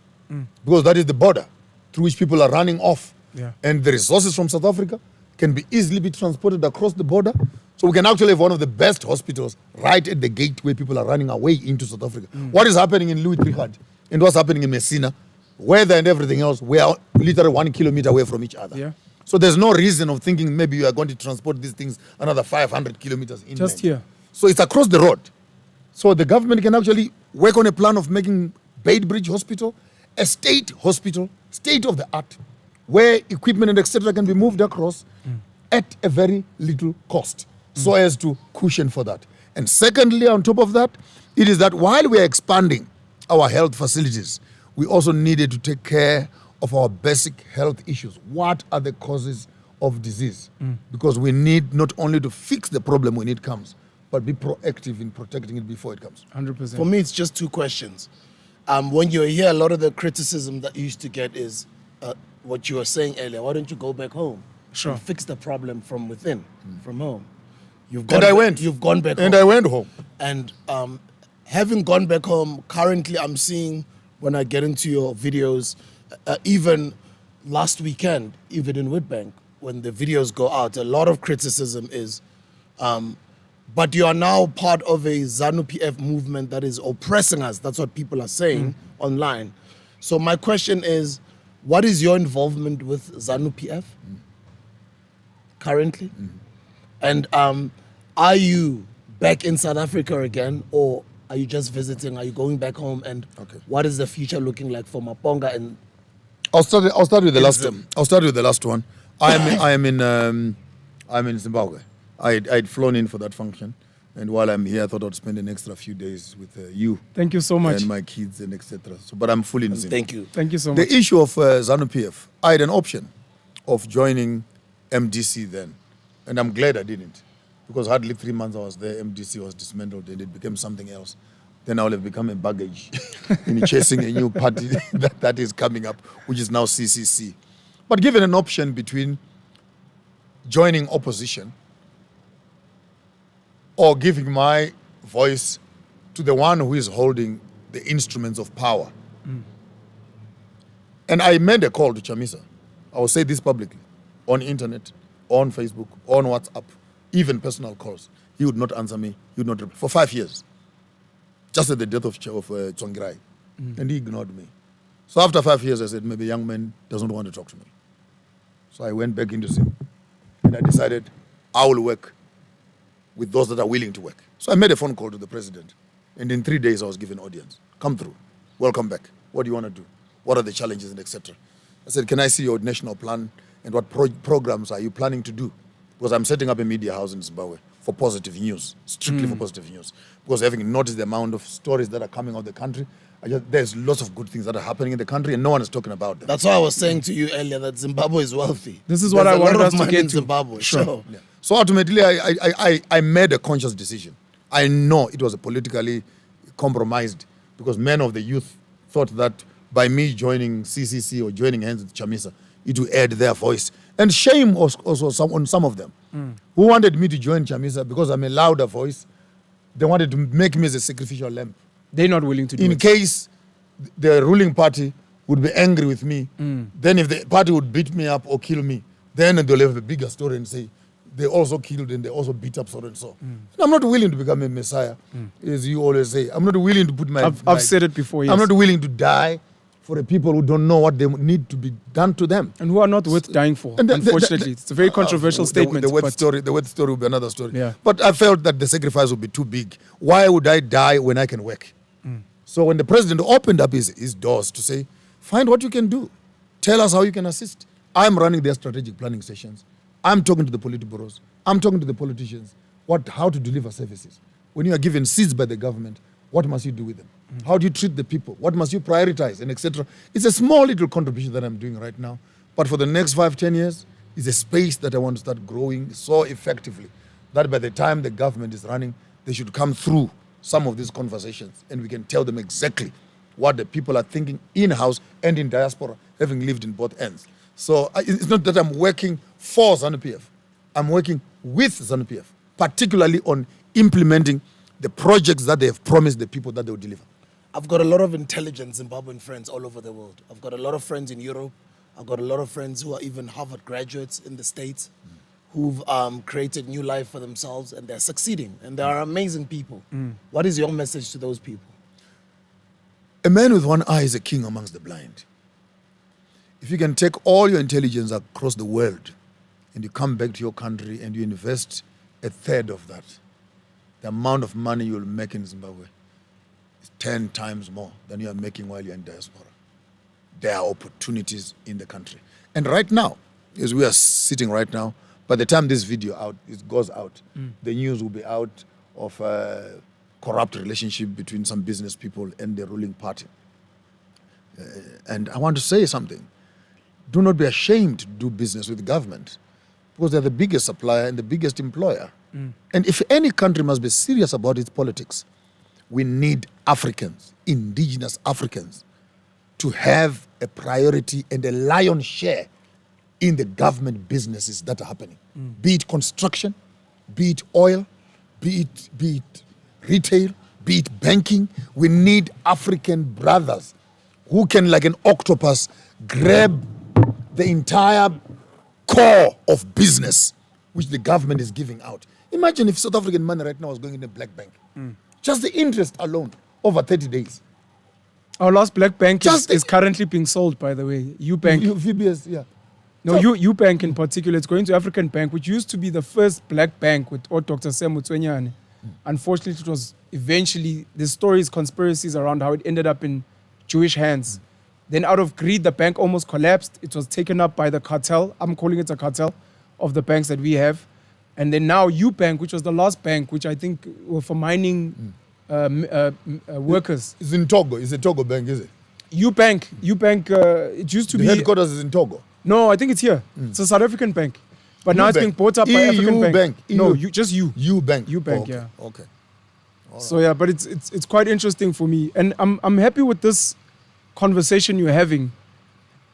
because that is the border through which people are running off. Yeah. And the resources from South Africa can be easily be transported across the border. So we can actually have one of the best hospitals right at the gate where people are running away into South Africa. What is happening in Louis Trichardt and what's happening in Messina, weather and everything else, we are literally 1 kilometer away from each other. Yeah. So there's no reason of thinking maybe you are going to transport these things another 500 kilometers inland. Just here. So it's across the road. So the government can actually work on a plan of making Beitbridge Hospital a state hospital, state of the art, where equipment and etc. can be moved across at a very little cost, so as to cushion for that. And secondly, on top of that, it is that while we are expanding our health facilities, we also needed to take care of our basic health issues. What are the causes of disease? Because we need not only to fix the problem when it comes, but be proactive in protecting it before it comes. 100%. For me, it's just two questions. When you're here, a lot of the criticism that you used to get is what you were saying earlier. Why don't you go back home Sure. and fix the problem from within, from home? You've And I went. You've gone back And home. I went home. And having gone back home, currently I'm seeing when I get into your videos, even last weekend, even in Witbank, when the videos go out, a lot of criticism is, but you are now part of a ZANU-PF movement that is oppressing us. That's what people are saying online. So my question is, what is your involvement with ZANU-PF currently? And are you back in South Africa again, or are you just visiting? Are you going back home? And what is the future looking like for Maponga? And I'll start with the last. Zim. I'll start with the last one. I'm in Zimbabwe. I'd flown in for that function, and while I'm here, I thought I'd spend an extra few days with you Thank you so much. and my kids and etc. So, but I'm fully in Zimbabwe. thank you. Thank you so much. The issue of ZANU-PF, I had an option of joining MDC then, and I'm glad I didn't, because hardly 3 months I was there, MDC was dismantled and it became something else. Then I would have become a baggage in chasing a new party that is coming up, which is now CCC. But given an option between joining opposition or giving my voice to the one who is holding the instruments of power. And I made a call to Chamisa. I will say this publicly, on internet, on Facebook, on WhatsApp, even personal calls. He would not answer me. He would not reply. For 5 years. Just at the death of Tsvangirai. And he ignored me. So after 5 years, I said, maybe young man doesn't want to talk to me. So I went back into Zim. And I decided I will work with those that are willing to work. So I made a phone call to the president. And in 3 days, I was given audience. Come through. Welcome back. What do you want to do? What are the challenges and etc. I said, can I see your national plan and what programs are you planning to do? Because I'm setting up a media house in Zimbabwe for positive news, strictly for positive news. Because having noticed the amount of stories that are coming out of the country, there's lots of good things that are happening in the country and no one is talking about them. That's why I was saying to you earlier that Zimbabwe is wealthy. This is what There's I a lot wanted of us to money get in to. Zimbabwe. Sure. So, Yeah. So ultimately, I made a conscious decision. I know it was a politically compromised because many of the youth thought that by me joining CCC or joining hands with Chamisa, it would add their voice. And shame was also on some of them who wanted me to join Chamisa because I'm a louder voice. They wanted to make me as a sacrificial lamb. They're not willing to do In it. case the ruling party would be angry with me, then if the party would beat me up or kill me, then they'll have a bigger story and say, they also killed and they also beat up so and so. I'm not willing to become a messiah, as you always say. I'm not willing to put my... I've said it before, yes. I'm not willing to die for the people who don't know what they need to be done to them. And who are not worth dying for, And unfortunately. It's a very controversial statement. The word but story will be another story. Yeah. But I felt that the sacrifice would be too big. Why would I die when I can work? So when the president opened up his doors to say, find what you can do. Tell us how you can assist. I'm running their strategic planning sessions. I'm talking to the politburos. I'm talking to the politicians. How to deliver services. When you are given seats by the government, what must you do with them? How do you treat the people? What must you prioritize, and etc. It's a small little contribution that I'm doing right now. But for the next 5-10 years, it's a space that I want to start growing so effectively that by the time the government is running, they should come through some of these conversations and we can tell them exactly what the people are thinking in-house and in diaspora, having lived in both ends. So it's not that I'm working for ZANU-PF. I'm working with ZANU-PF, particularly on implementing the projects that they have promised the people that they will deliver. I've got a lot of intelligent Zimbabwean friends all over the world. I've got a lot of friends in Europe. I've got a lot of friends who are even Harvard graduates in the States who've created new life for themselves, and they're succeeding, and they are amazing people. What is your message to those people? A man with one eye is a king amongst the blind. If you can take all your intelligence across the world and you come back to your country and you invest a third of that, the amount of money you'll make in Zimbabwe is 10 times more than you are making while you're in diaspora. There are opportunities in the country. And right now, as we are sitting right now, by the time this video goes out, the news will be out of a corrupt relationship between some business people and the ruling party. And I want to say something. Do not be ashamed to do business with the government, because they're the biggest supplier and the biggest employer. And if any country must be serious about its politics, we need Africans, indigenous Africans, to have a priority and a lion's share in the government businesses that are happening. Be it construction, be it oil, be it retail, be it banking. We need African brothers who can, like an octopus, grab the entire core of business which the government is giving out. Imagine if South African money right now was going in a black bank. Just the interest alone, over 30 days. Our last black bank is currently being sold, by the way. Ubank. VBS, yeah. No, Ubank in particular. It's going to African Bank, which used to be the first black bank with Dr. Sam Mutswenyane. Unfortunately, it was eventually, the stories, conspiracies around how it ended up in Jewish hands. Then out of greed, the bank almost collapsed. It was taken up by the cartel. I'm calling it a cartel of the banks that we have. And then now Ubank, which was the last bank, which I think were for mining workers. It's in Togo. It's a Togo bank, is it? Ubank, it used to be... The headquarters is in Togo. No, I think it's here. It's a South African bank. But now it's being bought up by African Bank. No, just you. Ubank. Ubank, okay. yeah. Okay. All So yeah, but it's quite interesting for me. And I'm happy with this conversation you're having.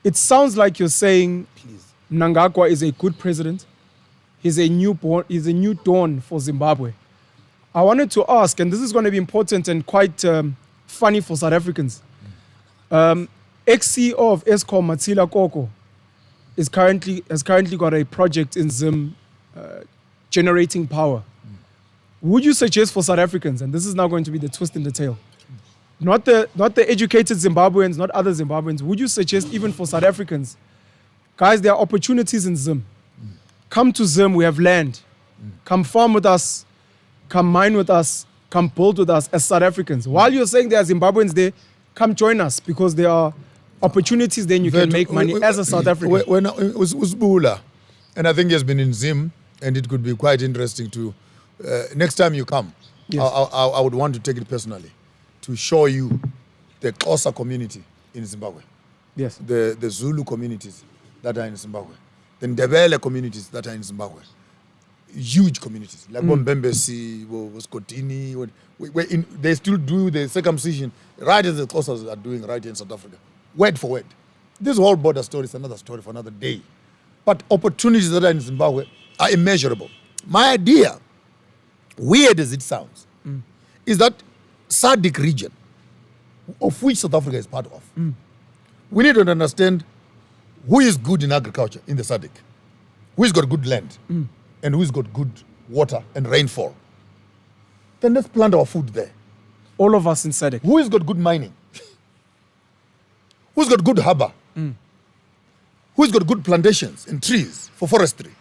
It sounds like you're saying Mnangagwa is a good president. He's a new dawn for Zimbabwe. I wanted to ask, and this is going to be important and quite funny for South Africans. Ex-CEO of Eskom, Matsila Koko, has currently got a project in Zim generating power. Would you suggest for South Africans, and this is now going to be the twist in the tail, not the educated Zimbabweans, not other Zimbabweans, would you suggest even for South Africans, guys, there are opportunities in Zim. Come to Zim, we have land. Come farm with us, come mine with us, come build with us as South Africans. While you're saying there are Zimbabweans there, come join us, because there are opportunities then you can make money as a South African. When it was Usbula, and I think he has been in Zim, and it could be quite interesting to, next time you come, Yes. I would want to take it personally, to show you the Xhosa community in Zimbabwe, Yes. the Zulu communities that are in Zimbabwe, the Ndebele communities that are in Zimbabwe. Huge communities, like Bombembesi, Skotini, they still do the circumcision right as the Xhosas are doing right in South Africa. Word for word. This whole border story is another story for another day. But opportunities that are in Zimbabwe are immeasurable. My idea, weird as it sounds, is that SADC region, of which South Africa is part of, we need to understand who is good in agriculture in the SADC, who has got good land, and who has got good water and rainfall. Then let's plant our food there. All of us in SADC. Who has got good mining? Who's got good harbor? Who's got good plantations and trees for forestry?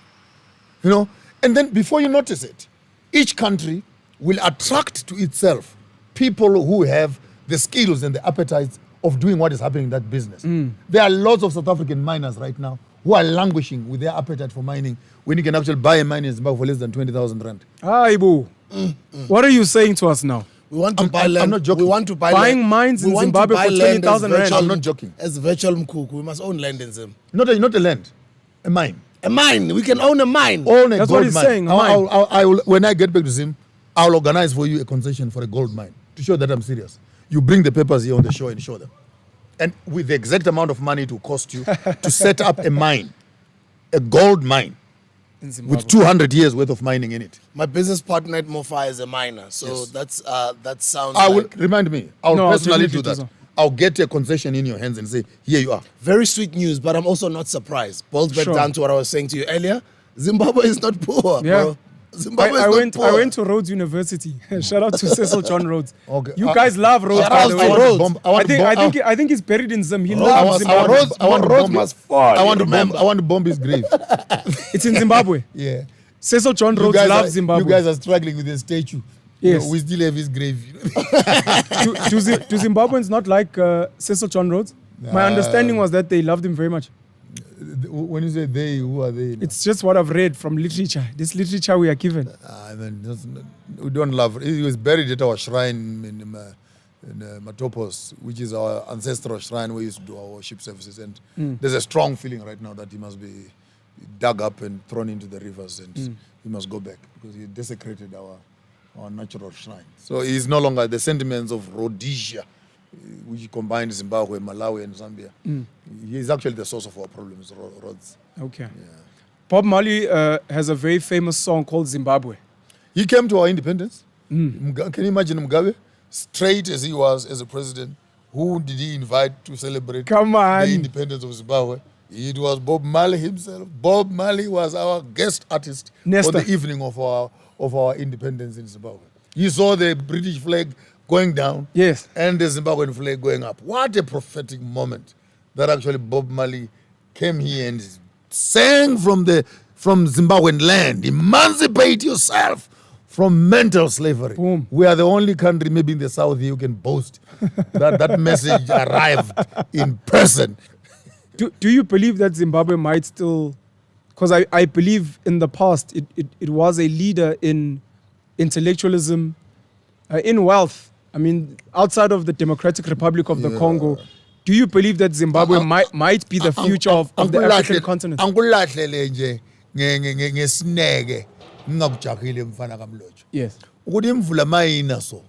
You know, and then before you notice it, each country will attract to itself people who have the skills and the appetites of doing what is happening in that business. There are lots of South African miners right now who are languishing with their appetite for mining, when you can actually buy a mine in Zimbabwe for less than 20,000 rand. Ibu, what are you saying to us now? We want to buy land. I'm not joking. We want to buy Buying land. mines We in want to Zimbabwe buy for land 20,000 as rand. virtual- I'm not joking. As virtual Mkuku, we must own land in Zim. Not a land, a mine. A mine. We can own a mine. Own a That's gold what he's mine. saying, a mine. I will, when I get back to Zim, I'll organize for you a concession for a gold mine to show that I'm serious. You bring the papers here on the show and show them. And with the exact amount of money it will cost you to set up a mine, a gold mine, In Zimbabwe. with 200 years worth of mining in it. My business partner at Mofa is a miner, so that sounds. I will like remind me. I'll No, I'll personally definitely do that. do so. I'll get a concession in your hands and say, here you are. very sweet news, but I'm also not surprised. Boils back Sure. down to what I was saying to you earlier. Zimbabwe is not poor, Yeah. bro. Zimbabwe I is went. not poor. I went to Rhodes University. Shout out to Cecil John Rhodes. Okay. You guys love Rhodes, Shout by out the to way. Rhodes. I think he's buried in Zim. He I loves want Zimbabwe. Rhodes. I want to Rhodes bomb must it. fall. I you want to bomb. remember. I want to bomb his grave. It's in Zimbabwe. Yeah. Cecil John You Rhodes guys loves are- Zimbabwe. You guys are struggling with the statue. Yes. We still have his grave. do Zimbabweans not like Cecil John Rhodes? My understanding was that they loved him very much. When you say they, who are they? It's just what I've read from literature. This literature we are given. I mean, we don't love. He was buried at our shrine in Matopos, which is our ancestral shrine where we used to do our worship services. And there's a strong feeling right now that he must be dug up and thrown into the rivers, and he must go back because he desecrated our natural shrine. So he's no longer the sentiments of Rhodesia, which combines Zimbabwe, Malawi, and Zambia. He is actually the source of our problems, Rhodes. Okay. Bob Marley has a very famous song called Zimbabwe. He came to our independence. Can you imagine Mugabe? Straight as he was as a president, who did he invite to celebrate Come on. the independence of Zimbabwe? It was Bob Marley himself. Bob Marley was our guest artist Nesta. for the evening of our independence in Zimbabwe. You saw the British flag going down, Yes. and the Zimbabwean flag going up. What a prophetic moment that actually Bob Marley came here and sang from Zimbabwean land, emancipate yourself from mental slavery. Boom. We are the only country maybe in the south here who can boast that message arrived in person. Do you believe that Zimbabwe might still, because I believe in the past it was a leader in intellectualism, in wealth. I mean, outside of the Democratic Republic of the Congo, do you believe that Zimbabwe might be the future of the African continent? Angikulahlele nje ngesineke ngingakujahile mfana kaMlotsho. Yes. Ukuthi imvula mayina so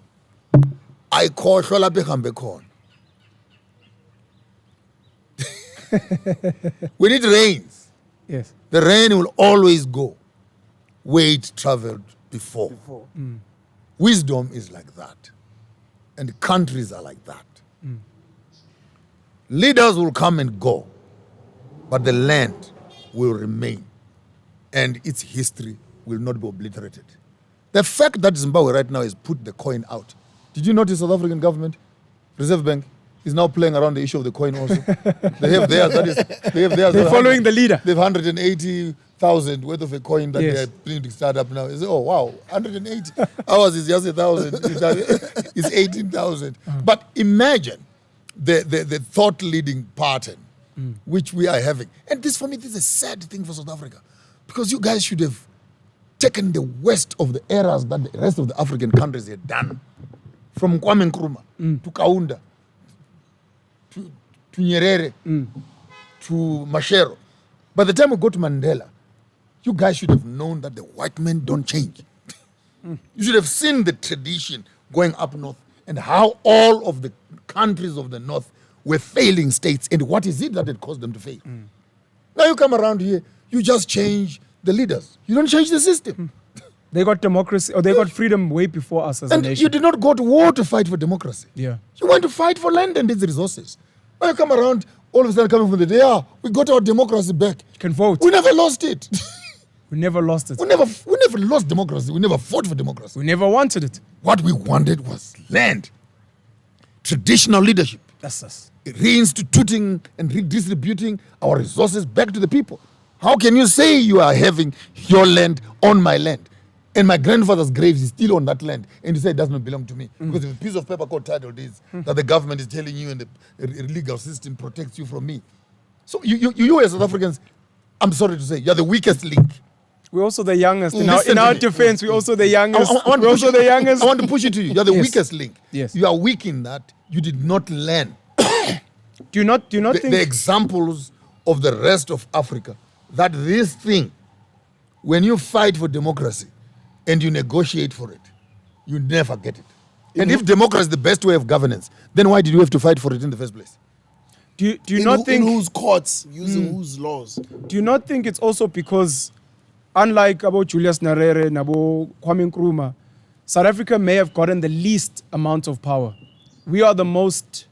ayikhohlwa lapho ehambe khona. When it rains, Yes. the rain will always go where it traveled before. Wisdom is like that. And countries are like that. Leaders will come and go, but the land will remain. And its history will not be obliterated. The fact that Zimbabwe right now has put the coin out. Did you notice South African government, Reserve Bank, is now playing around the issue of the coin also? They have theirs. They're following the leader. They have 180,000 worth of a coin that Yes. they're planning to start up now. They say, oh, wow, 180. Ours is just 1,000. It's 18,000. But imagine the thought-leading pattern which we are having. And this, for me, this is a sad thing for South Africa. Because you guys should have taken the worst of the errors that the rest of the African countries had done. From Kwame Nkrumah to Kaunda, to Nyerere, to Machero. By the time we go to Mandela, you guys should have known that the white men don't change. You should have seen the tradition going up north and how all of the countries of the north were failing states and what is it that had caused them to fail. Now you come around here, you just change the leaders. You don't change the system. They got democracy, or they got freedom way before us as a And nation. you did not go to war to fight for democracy. Yeah. You went to fight for land and its resources. When you come around, all of a sudden coming from the day, we got our democracy back. You can vote. We never lost it. We never lost it. we never lost democracy. We never fought for democracy. We never wanted it. What we wanted was land, traditional leadership, That's us. reinstituting and redistributing our resources back to the people. How can you say you are having your land on my land? And my grandfather's grave is still on that land. And you say it does not belong to me. Because there's a piece of paper called title deeds that the government is telling you and the legal system protects you from me. So you as South Africans, I'm sorry to say, you're the weakest link. We're also the youngest. In Listen our to me. defense, we're also the youngest. I want to We're push also it- the youngest. I want to push it to you. You're the Yes. weakest link. Yes. You are weak in that you did not learn Do you not think the Mm. examples of the rest of Africa that this thing, when you fight for democracy and you negotiate for it, you never get it. And if democracy is the best way of governance, then why did you have to fight for it in the first place? Do you not think in whose courts, using whose laws? Do you not think it's also because, unlike about Julius Nyerere and Abo Kwame Nkrumah, South Africa may have gotten the least amount of power? We are the most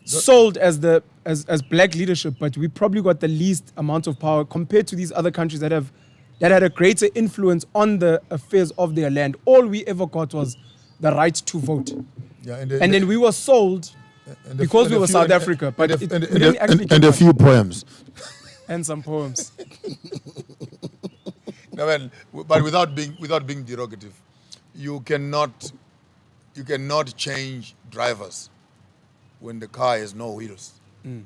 sold as black leadership, but we probably got the least amount of power compared to these other countries that had a greater influence on the affairs of their land. All we ever got was the right to vote. Yeah, and then we were sold because we were South Africa, but we didn't actually get and a much. few poems. And some poems. No, well, but without being derogative, you cannot change drivers when the car has no wheels and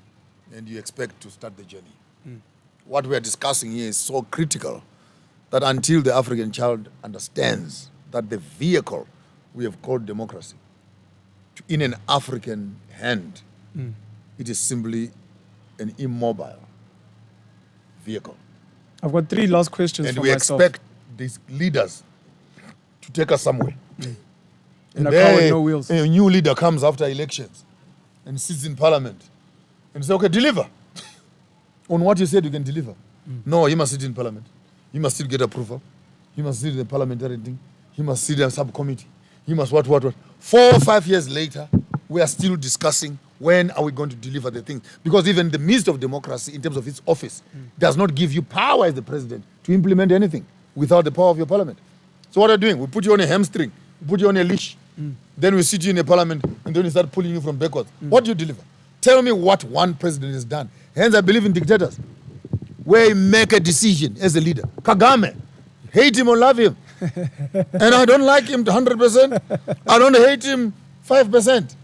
you expect to start the journey. What we are discussing here is so critical that until the African child understands that the vehicle we have called democracy in an African hand, it is simply an immobile vehicle. I've got 3 last questions And for we myself. expect these leaders to take us somewhere. In a car with no wheels. A new leader comes after elections and sits in parliament and says, okay, deliver. On what you said you can deliver. No, he must sit in parliament. He must still get approval. He must sit in the parliamentary thing. He must sit in a subcommittee. He must what. 4 or 5 years later, we are still discussing when are we going to deliver the thing. Because even the midst of democracy, in terms of its office, does not give you power as the president to implement anything without the power of your parliament. So what are you doing? We put you on a hamstring. We put you on a leash. Then we sit you in a parliament and then we start pulling you from backwards. What do you deliver? Tell me what one president has done. Hence, I believe in dictators, where you make a decision as a leader. Kagame, hate him or love him. And I don't like him 100%. I don't hate him 5%.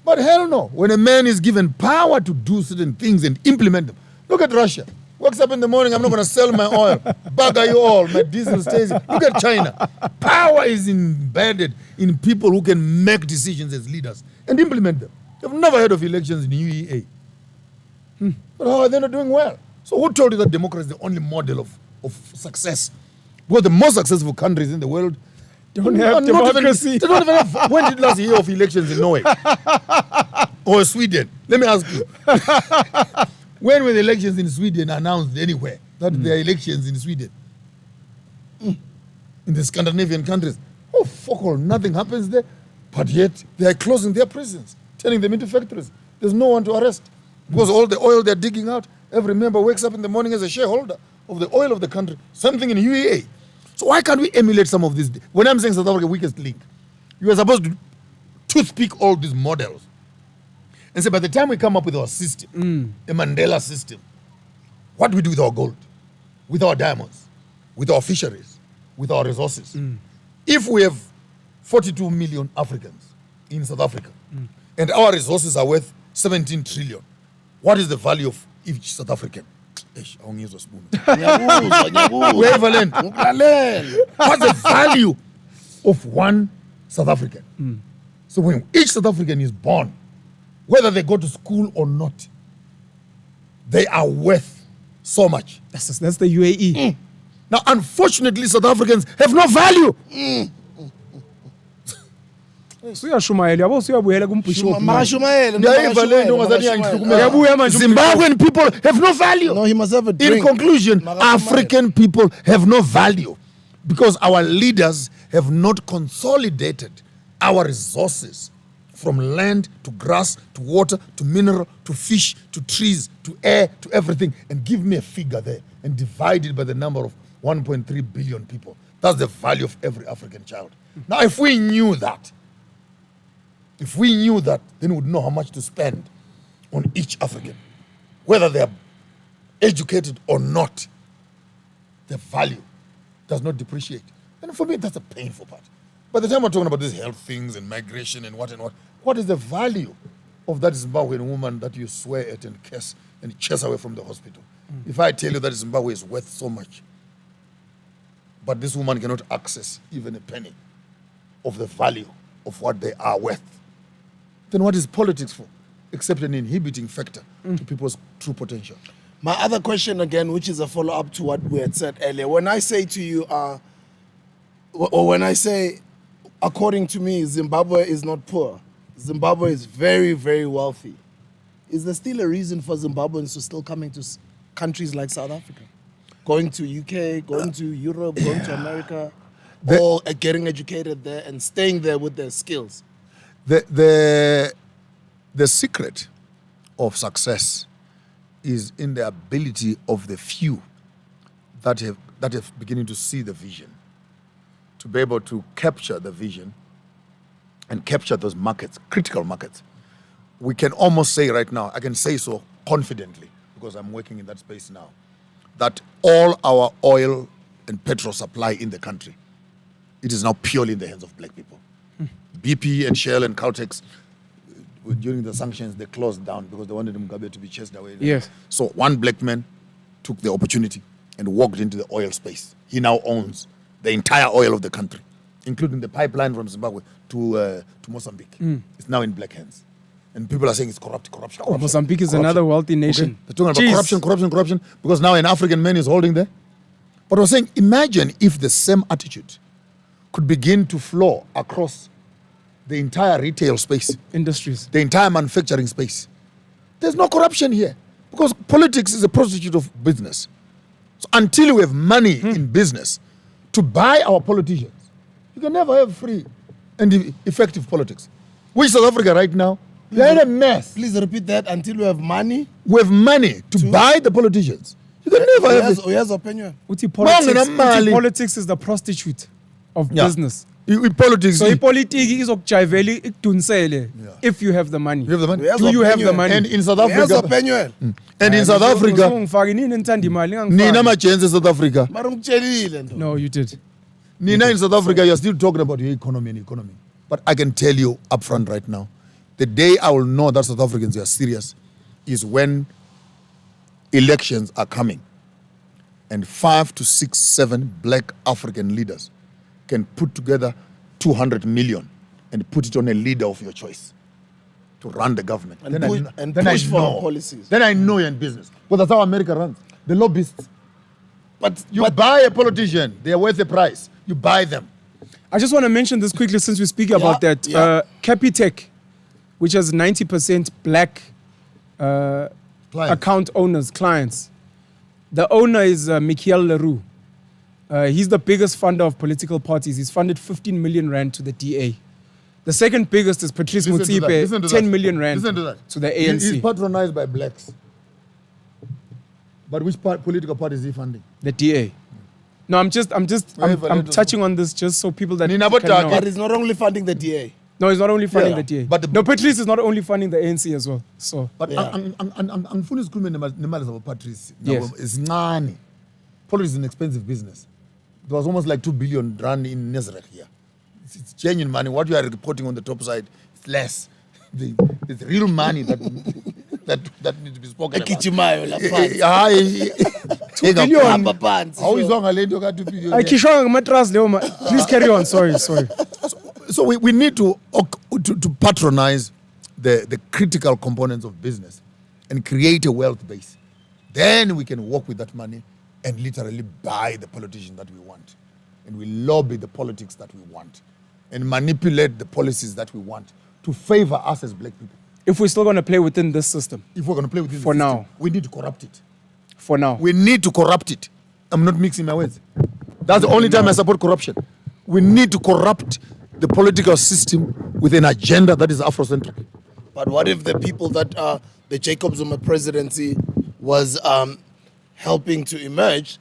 But hell no. When a man is given power to do certain things and implement them. Look at Russia. Wakes up in the morning, I'm not going to sell my oil. Bugger you all. My diesel stays. Look at China. Power is embedded in people who can make decisions as leaders and implement them. You've never heard of elections in UEA. But how are they not doing well? So who told you that democracy is the only model of success? Because the most successful countries in the world Don't have democracy. They don't even have, when did you last hear of elections in Norway? Or Sweden? Let me ask you. When were the elections in Sweden announced anywhere that there are elections in Sweden? In the Scandinavian countries. Oh, fuck all. Nothing happens there. But yet, they are closing their prisons, turning them into factories. There's no one to arrest. Because all the oil they're digging out, every member wakes up in the morning as a shareholder of the oil of the country. Something in UEA. So why can't we emulate some of these? When I'm saying South Africa weakest link, you are supposed to toothpick all these models and say, by the time we come up with our system, a Mandela system, what do we do with our gold, with our diamonds, with our fisheries, with our resources? If we have 42 million Africans in South Africa and our resources are worth 17 trillion, what is the value of each South African? What's the value of one South African? So when each South African is born, whether they go to school or not, they are worth so much. That's the UAE. Now, unfortunately, South Africans have no value. Zimbabwean people have no value. No, he must have a drink. In conclusion, African people have no value because our leaders have not consolidated our resources from land to grass to water to mineral to fish to trees to air to everything, and give me a figure there and divide it by the number of 1.3 billion people. That's the value of every African child. Now, if we knew that, then we'd know how much to spend on each African, whether they are educated or not. The value does not depreciate. And for me, that's a painful part. By the time we're talking about these health things and migration and what is the value of that Zimbabwean woman that you swear at and curse and chase away from the hospital? If I tell you that Zimbabwe is worth so much, but this woman cannot access even a penny of the value of what they are worth, then what is politics for? Except an inhibiting factor to people's true potential. My other question again, which is a follow-up to what we had said earlier. When I say to you, or when I say, according to me, Zimbabwe is not poor. Zimbabwe is very, very wealthy. Is there still a reason for Zimbabweans to still coming to countries like South Africa? Going to UK, going to Europe, going to America, or getting educated there and staying there with their skills? The secret of success is in the ability of the few that have beginning to see the vision, to be able to capture the vision and capture those markets, critical markets. We can almost say right now, I can say so confidently because I'm working in that space now, that all our oil and petrol supply in the country, it is now purely in the hands of black people. BP and Shell and Caltex, during the sanctions, they closed down because they wanted Mugabe to be chased away. Yes. So one black man took the opportunity and walked into the oil space. He now owns the entire oil of the country, including the pipeline from Zimbabwe to Mozambique. It's now in black hands. And people are saying it's corruption. Mozambique is another wealthy nation. They're talking about corruption, because now an African man is holding there. But I was saying, imagine if the same attitude could begin to flow across the entire retail space, Industries. the entire manufacturing space. There's no corruption here because politics is a prostitute of business. So until we have money in business to buy our politicians, you can never have free and effective politics. Which South Africa right now, we are in a mess. Please repeat that. Until we have money. We have money to buy the politicians. You can never have it. Yes, opinion. Politics is the prostitute of business. Politics. So politics is if you have the money. You have the money. Do you have the money? And in South Africa. PENUEL. And in South Africa. Nina Machenze South Africa. No, you did. Nina in South Africa, you're still talking about your economy and economy. But I can tell you upfront right now, the day I will know that South Africans are serious is when elections are coming and 5 to 6, 7 black African leaders can put together 200 million and put it on a leader of your choice to run the government. And push for policies. Then I know you're in business. Because that's how America runs. The lobbyists. But you buy a politician, they're worth the price. You buy them. I just want to mention this quickly since we speak about that. Capitec, which has 90% black account owners, clients. The owner is Michael Leroux. He's the biggest funder of political parties. He's funded 15 million rand to the DA. The second biggest is Patrice Motsepe, 10 million rand to the ANC. He's patronized by blacks. But which political party is he funding? The DA. No, I'm touching on this just so people that can know. But he's not only funding the DA. No, he's not only funding the DA. But Patrice is not only funding the ANC as well. So. But angifuna isikhulume nemali zabo Patrice. Yes. It's nani. Politics is an expensive business. There was almost like 2 billion rand in Nazareth here. It's genuine money. What you are reporting on the top side is less. It's real money that needs to be spoken about. 2 billion. How is long a lady got 2 billion? Please carry on. Sorry. So we need to patronize the critical components of business and create a wealth base. Then we can work with that money and literally buy the politician that we want. And we lobby the politics that we want. And manipulate the policies that we want to favor us as black people. If we're still going to play within this system. If we're going to play within for this now, system, we need to corrupt it. For now. We need to corrupt it. I'm not mixing my words. That's the only time I support corruption. We need to corrupt the political system with an agenda that is Afrocentric. But what if the people that the Jacob Zuma presidency was helping to emerge,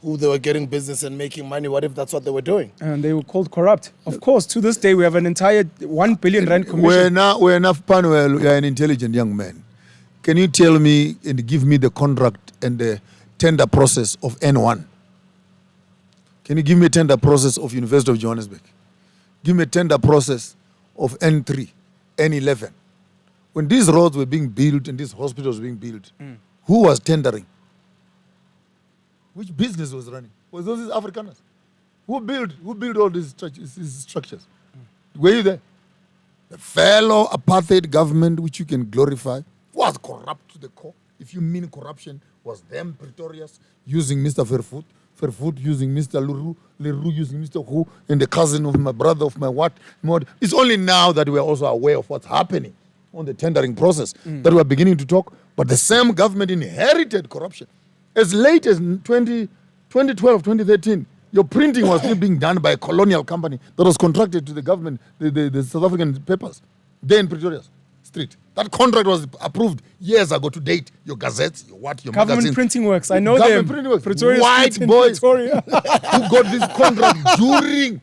who they were getting business and making money, what if that's what they were doing? And they were called corrupt. Of course, to this day, we have an entire 1 billion rand commission. We're enough, PENUEL, you're an intelligent young man. Can you tell me and give me the contract and the tender process of N1? Can you give me a tender process of University of Johannesburg? Give me a tender process of N3, N11. When these roads were being built and these hospitals were being built, who was tendering? Which business was running? Was those Afrikaners? Who built all these structures? Were you there? The fellow apartheid government, which you can glorify, was corrupt to the core. If you mean corruption, was them Pretorius using Mr. Vervoet Vervoet using Mr. Leroux using Mr. Who, and the cousin of my brother, of my what. It's only now that we are also aware of what's happening on the tendering process that we are beginning to talk. But the same government inherited corruption. As late as 2012, 2013, your printing was still being done by a colonial company that was contracted to the government, the South African papers, there in Pretoria Street. That contract was approved years ago to date. Your gazettes, your Government magazines. printing works. I know Government them. printing works. Pretoria White Street in boys Pretoria. who got this contract during.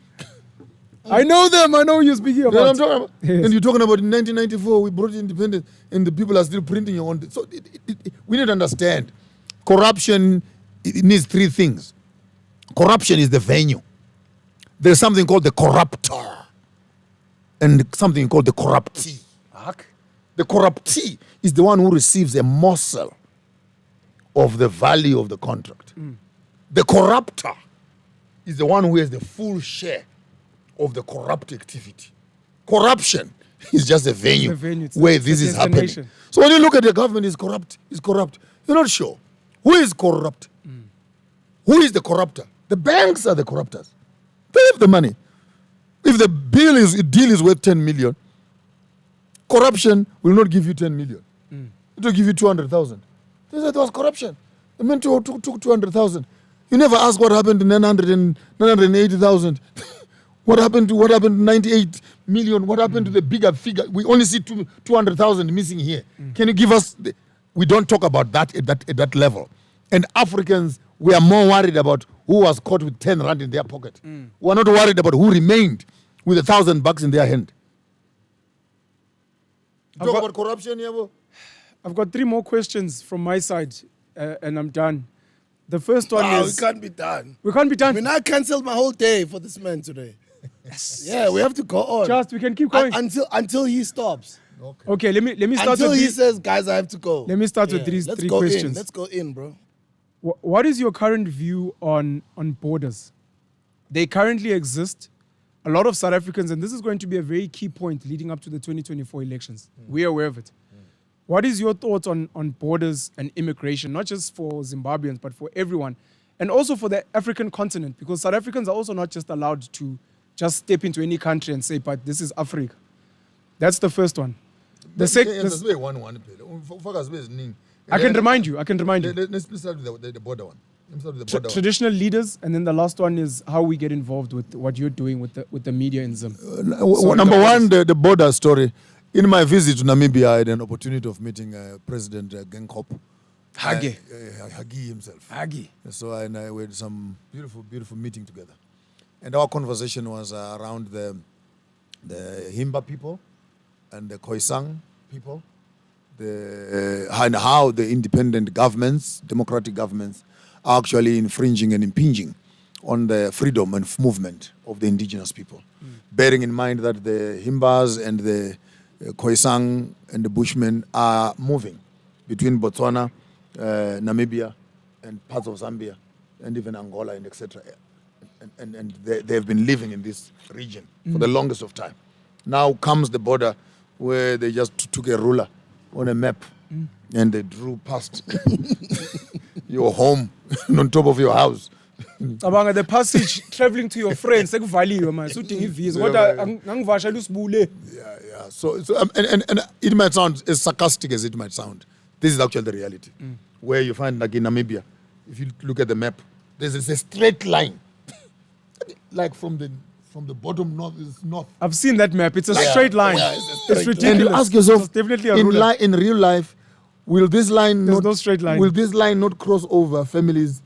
I know them. I know who you're speaking You know what I'm about. talking about? Yes. And you're talking about in 1994, we brought independence, and the people are still printing your own. So we need to understand corruption, it needs three things. Corruption is the venue. There's something called the corruptor and something called the corruptee. The corruptee is the one who receives a morsel of the value of the contract. The corruptor is the one who has the full share of the corrupt activity. Corruption is just a venue, where this is happening. So when you look at the government is corrupt, you're not sure. Who is corrupt? Who is the corruptor? The banks are the corruptors. They have the money. If the deal is worth 10 million, corruption will not give you 10 million. It will give you 200,000. They said there was corruption. The man took 200,000. You never ask what happened to 980,000. What happened to 98 million? What happened to the bigger figure? We only see 200,000 missing here. Can you give us? We don't talk about that at that level. And Africans, we are more worried about who was caught with 10 rand in their pocket. We are not worried about who remained with $1,000 in their hand. Talk about corruption, Yabo. I've got three more questions from my side, and I'm done. The first one We is... can't be done. We can't be done. I mean, I cancelled my whole day for this man today. Yeah, we have to go on. Just, we can keep going. Until he stops. Okay, let me start Until with he these. says, guys, I have to go. Let me start with Let's three go questions. in. Let's go in, bro. What is your current view on borders? They currently exist. A lot of South Africans, and this is going to be a very key point leading up to the 2024 elections. We are aware of it. What is your thoughts on borders and immigration, not just for Zimbabweans, but for everyone, and also for the African continent? Because South Africans are also not just allowed to just step into any country and say, but this is Africa. That's the first one. The second... I can remind you. Let's start with the border one. Traditional leaders, and then the last one is how we get involved with what you're doing with the media in Zim. Number one, the border story. In my visit to Namibia, I had an opportunity of meeting President Genkop. Hage. Hagi himself. Hagi. So I had some beautiful meeting together. And our conversation was around the Himba people and the Khoisan people, and how the independent governments, democratic governments, are actually infringing and impinging on the freedom and movement of the indigenous people. Bearing in mind that the Himbas and the Khoisan and the Bushmen are moving between Botswana, Namibia, and parts of Zambia, and even Angola, and etc. And they have been living in this region for the longest of time. Now comes the border where they just took a ruler on a map and they drew past your home on top of your house. Abanga, the passage traveling to your friends, sekuvaliwe man. Sudinga ivisa kodwa angivashela usibule. Yeah. So and it might sound as sarcastic as it might sound. This is actually the reality. Where you find, like in Namibia, if you look at the map, there's a straight line, like from the bottom north is north. I've seen that map. It's a straight line. Yeah, It's ridiculous. And you ask yourself, it's definitely a ruler. in real life, will this line There's no straight line. Will this line not cross over families,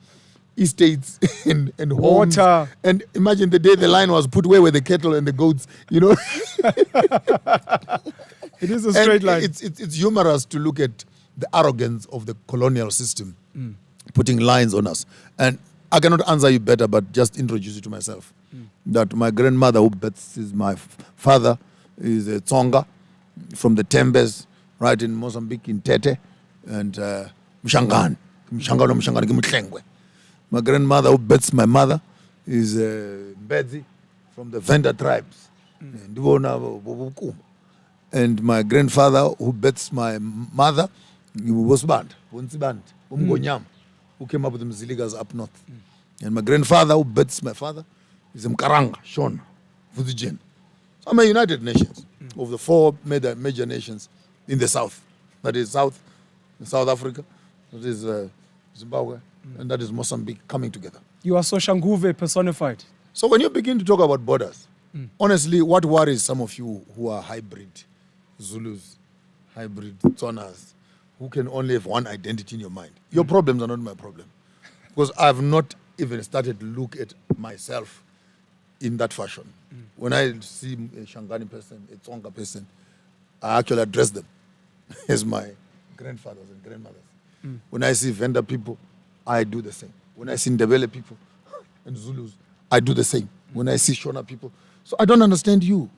estates, and homes? Water. And imagine the day the line was put, where were the cattle and the goats? You know, it is a straight line. It's humorous to look at the arrogance of the colonial system putting lines on us. And I cannot answer you better, but just introduce you to myself. That my grandmother, who is my father, is a Tsonga from the Tembes, right in Mozambique, in Tete, and Mshangano, my grandmother, who bets my mother, is Mbedzi from the Venda tribes. And my grandfather, who bets my mother, was Band, who came up with the Mziligas up north. And my grandfather, who births my father, is Mkaranga, Shona, Vudijen. So I'm a United Nations of the 4 major nations in the South. That is South Africa, that is Zimbabwe, and that is Mozambique coming together. You are Soshanguve personified. So when you begin to talk about borders, honestly, what worries some of you who are hybrid Zulus, hybrid Tsonas, who can only have one identity in your mind? Your problems are not my problem. Because I have not even started to look at myself in that fashion. When I see a Shangani person, a Tsonga person, I actually address them as my grandfathers and grandmothers. When I see Venda people, I do the same. When I see Ndebele people and Zulus, I do the same. When I see Shona people. So I don't understand you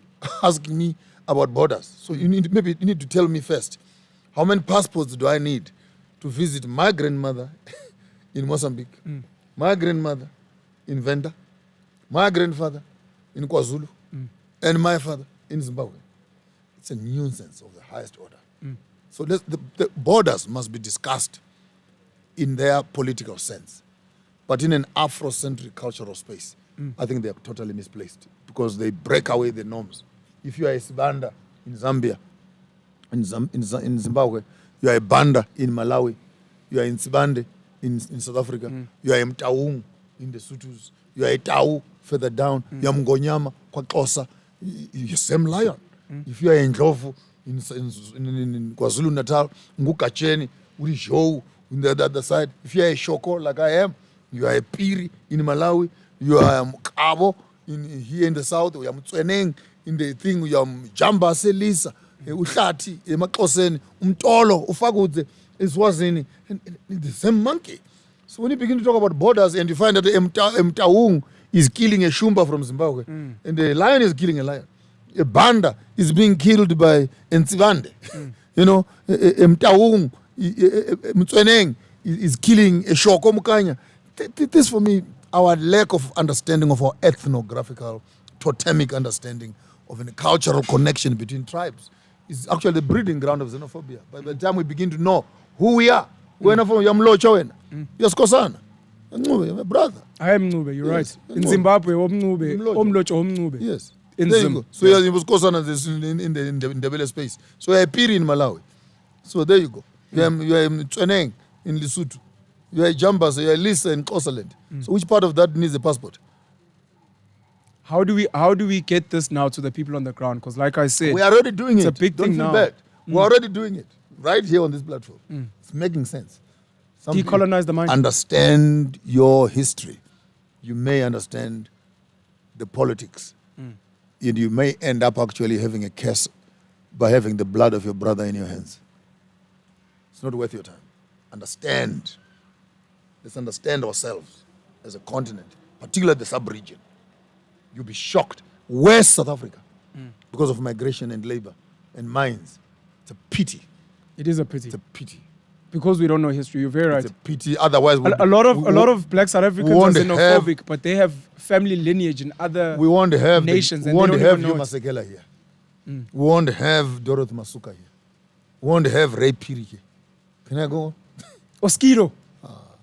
asking me about borders. So you need to tell me first, how many passports do I need to visit my grandmother in Mozambique, my grandmother in Venda, my grandfather in KwaZulu, and my father in Zimbabwe? It's a nuisance of the highest order. So the borders must be discussed in their political sense. But in an Afrocentric cultural space, I think they are totally misplaced because they break away the norms. If you are a Sibanda in Zambia, in Zimbabwe, you are a Banda in Malawi, you are in Sibande in South Africa, you are a Mtaung in the Sutus, you are a Tau further down, you are Mngonyama, KwaXhosa, you're same lion. If you are in Ndlovu in KwaZulu Natal, Ngukacheni, Uri Jou, in the other side, if you are a Shoko like I am, you are a Piri in Malawi, you are a Mkabo here in the south, you are Mtsweneng in the thing, you are Jamba Selisa, Uhlati, Emaxhoseni, Umtolo, Ufakudze, Eswazini, and the same monkey. So when you begin to talk about borders and you find that Mtaung is killing a Shumba from Zimbabwe, and the lion is killing a lion, a Banda is being killed by Ntsibande, you know, Mtaung, Mtsweneng is killing a Shoko Mukanya. This for me, our lack of understanding of our ethnographical, totemic understanding of a cultural connection between tribes is actually the breeding ground of xenophobia. By the time we begin to know who we are, we're not from Yamlocho, you're Skosana, you're my brother. I am Mnube, you're Yes. right. In Zimbabwe, Omnube, Mlojo. Omlocho, Omnube. Yes. In There you Zim. go. So you're Skosana in the Ndebele space. So you're a Piri in Malawi. So there you go. You're a Mtsweneng in Lesotho. You're a Jambas, you're a Lisa in Xhosaland. So which part of that needs a passport? How do we get this now to the people on the ground? Because like I said, We are already doing it's it. a big Don't thing feel now. bad. We're already doing it right here on this platform. It's making sense. Some people Decolonize the mind. Understand your history. You may understand the politics. And you may end up actually having a curse by having the blood of your brother in your hands. It's not worth your time. Understand. Let's understand ourselves as a continent, particularly the sub-region. You'll be shocked. West South Africa, because of migration and labor and mines. It's a pity. It is a pity. It's a pity. Because we don't know history. You're very right. It's a pity. Otherwise, A lot of black South Africans are won't xenophobic, but they have family lineage in other we won't have nations, we and they won't don't have even you know it. Masekela here. We won't have Dorothy Masuka here. We won't have Ray Piri here. Can I go? Oskido,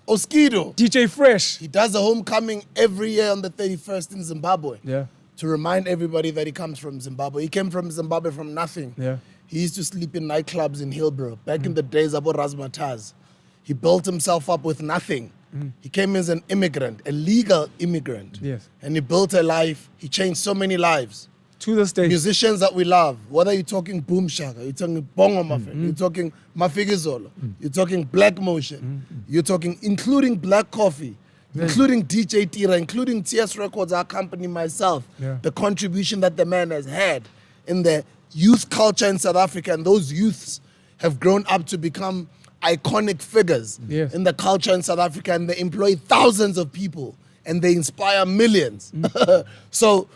Oskido, DJ Fresh. he does a homecoming every year on the 31st in Zimbabwe. Yeah. To remind everybody that he comes from Zimbabwe. He came from Zimbabwe from nothing. Yeah. He used to sleep in nightclubs in Hillbrow. Back in the days about Razmataz. He built himself up with nothing. He came as an immigrant, a legal immigrant. Yes. And he built a life. He changed so many lives. To this day. Musicians that we love, whether you're talking Boom Shaka, you're talking Bongo Muffin, you're talking Mafigizolo, you're talking Black Motion, you're talking, including Black Coffee, including DJ Tira, including TS Records, our company, myself, Yeah. the contribution that the man has had in the youth culture in South Africa, and those youths have grown up to become iconic figures Yes. in the culture in South Africa, and they employ thousands of people and they inspire millions. So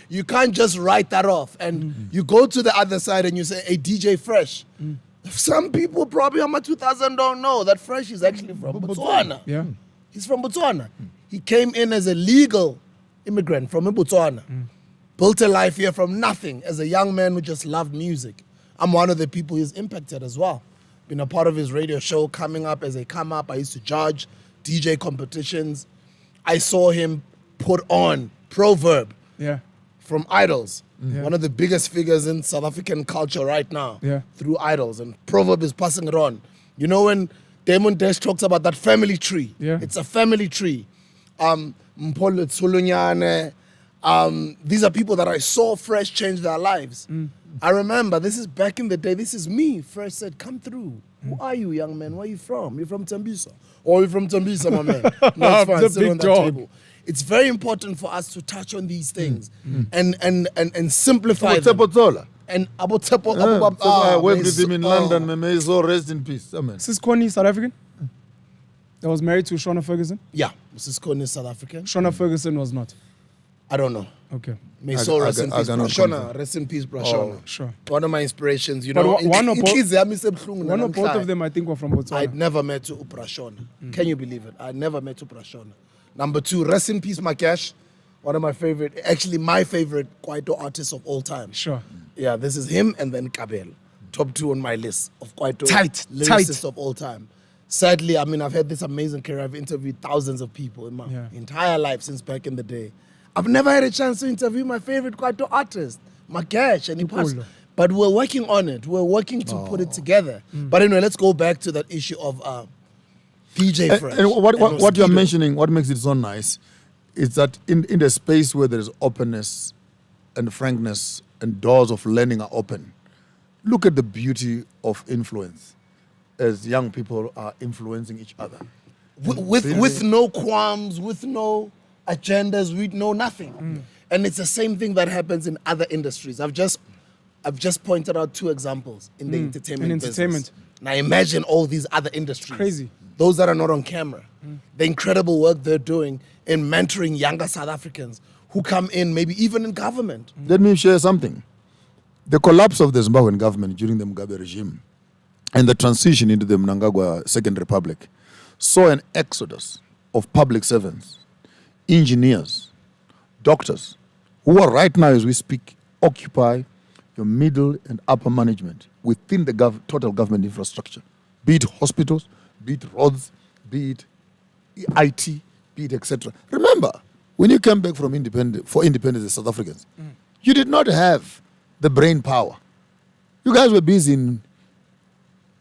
you can't just write that off. And you go to the other side and you say, hey, DJ Fresh. Some people probably on my 2000 don't know that Fresh is actually from Botswana. Yeah. He's from Botswana. He came in as a legal immigrant from Botswana. Built a life here from nothing as a young man who just loved music. I'm one of the people he's impacted as well. Been a part of his radio show, coming up as a come up. I used to judge DJ competitions. I saw him put on Proverb Yeah. from Idols, Yeah. one of the biggest figures in South African culture right now, Yeah. through Idols. And Proverb is passing it on. You know when Damon Dash talks about that family tree? Yeah. It's a family tree. Mpolo Tsulunyane, these are people that I saw fresh change their lives. I remember, this is back in the day, this is me. Fresh said, come through. Who are you, young man? Where are you from? You're from Tembisa. Oh, you're from Tembisa, my man. No, it's fine. The Sit big on that dog. table. It's very important for us to touch on these things and simplify them. Tsepo And Abu Tepo, I worked with him in London. May his soul rest in peace. Amen. Is this Connie South African? That was married to Shona Ferguson? Yeah, Mrs. Kone is South African. Shona Ferguson was not. I don't know. Okay. May soul rest in peace, cannot Brashona. confirm. Rest in peace, Brashona. Sure. One of my inspirations, you But know. one or One both of them, I think, were from Botswana. I'd never met Uprashona. Can you believe it? I never met Uprashona. Number 2, rest in peace, Makash. One of my favorite, actually my favorite Kwaito artists of all time. Sure. Yeah, this is him and then Kabel. Top 2 on my list of Kwaito Tight. lyricists of all time. Sadly, I mean, I've had this amazing career. I've interviewed thousands of people in my entire life since back in the day. I've never had a chance to interview my favorite Kwaito artist, Makash, and he passed. But we're working on it. We're working to put it together. But anyway, let's go back to that issue of PJ Fresh. And what you're Mosquito. mentioning, what makes it so nice, is that in the space where there is openness and frankness and doors of learning are open, look at the beauty of influence as young people are influencing each other. With no qualms, with no agendas, with no nothing. And it's the same thing that happens in other industries. I've just pointed out 2 examples in the entertainment business. Now imagine all these other industries. Crazy. Those that are not on camera. The incredible work they're doing in mentoring younger South Africans who come in, maybe even in government. Let me share something. The collapse of the Zimbabwean government during the Mugabe regime and the transition into the Mnangagwa Second Republic saw an exodus of public servants, engineers, doctors, who are right now, as we speak, occupy your middle and upper management within the total government infrastructure, be it hospitals, be it roads, be it IT, be it etc. Remember, when you came back from independence as South Africans, you did not have the brain power. You guys were busy in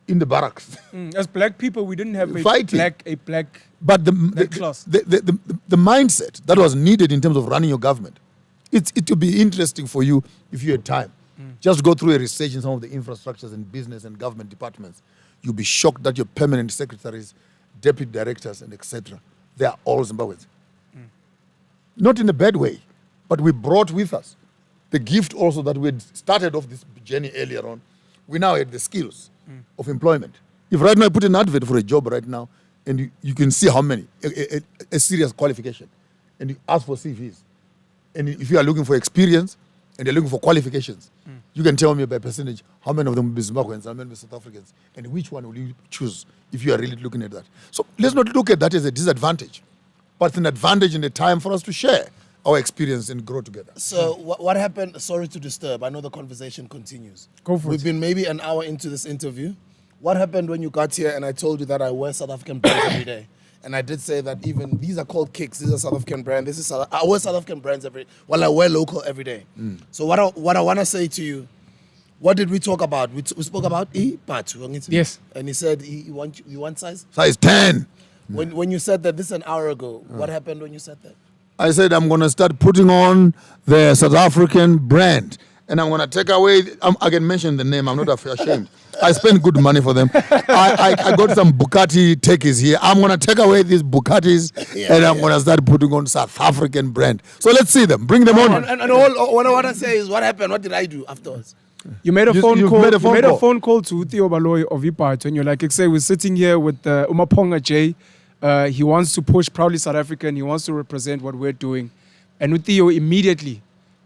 the barracks. As black people, we didn't have Fighting. a black. But the class. the mindset that was needed in terms of running your government, it would be interesting for you if you had time. Just go through a research in some of the infrastructures and business and government departments. You'll be shocked that your permanent secretaries, deputy directors, and etc., they are all Zimbabweans. Not in a bad way, but we brought with us the gift also that we had started off this journey earlier on. We now had the skills of employment. If right now I put an advert for a job right now, and you can see how many, a serious qualification, and you ask for CVs. And if you are looking for experience and you're looking for qualifications, you can tell me by percentage how many of them will be Zimbabweans, how many will be South Africans, and which one will you choose if you are really looking at that. So let's not look at that as a disadvantage, but it's an advantage and a time for us to share our experience and grow together. So what happened? Sorry to disturb. I know the conversation continues. Go for it. We've been maybe an hour into this interview. What happened when you got here and I told you that I wear South African brands every day? And I did say that even these are called kicks. These are South African brands. I wear South African brands I wear local every day. So what I want to say to you, what did we talk about? We spoke about Patu. Yes. And he said you want size? Size 10. When you said that this an hour ago, what happened when you said that? I said I'm going to start putting on the South African brand. And I'm going to take away, I can mention the name, I'm not ashamed. I spend good money for them. I got some Bugatti techies here. I'm going to take away these Bugattis and I'm going to start putting on South African brand. So let's see them. Bring them on. And all what I want to say is what happened? What did I do afterwards? You made a You phone call. made a phone you made call. a phone call to Theo Baloy of Ipat, and you're like, say, we're sitting here with MAPONGA J. He wants to push Proudly South African. He wants to represent what we're doing. And Theo immediately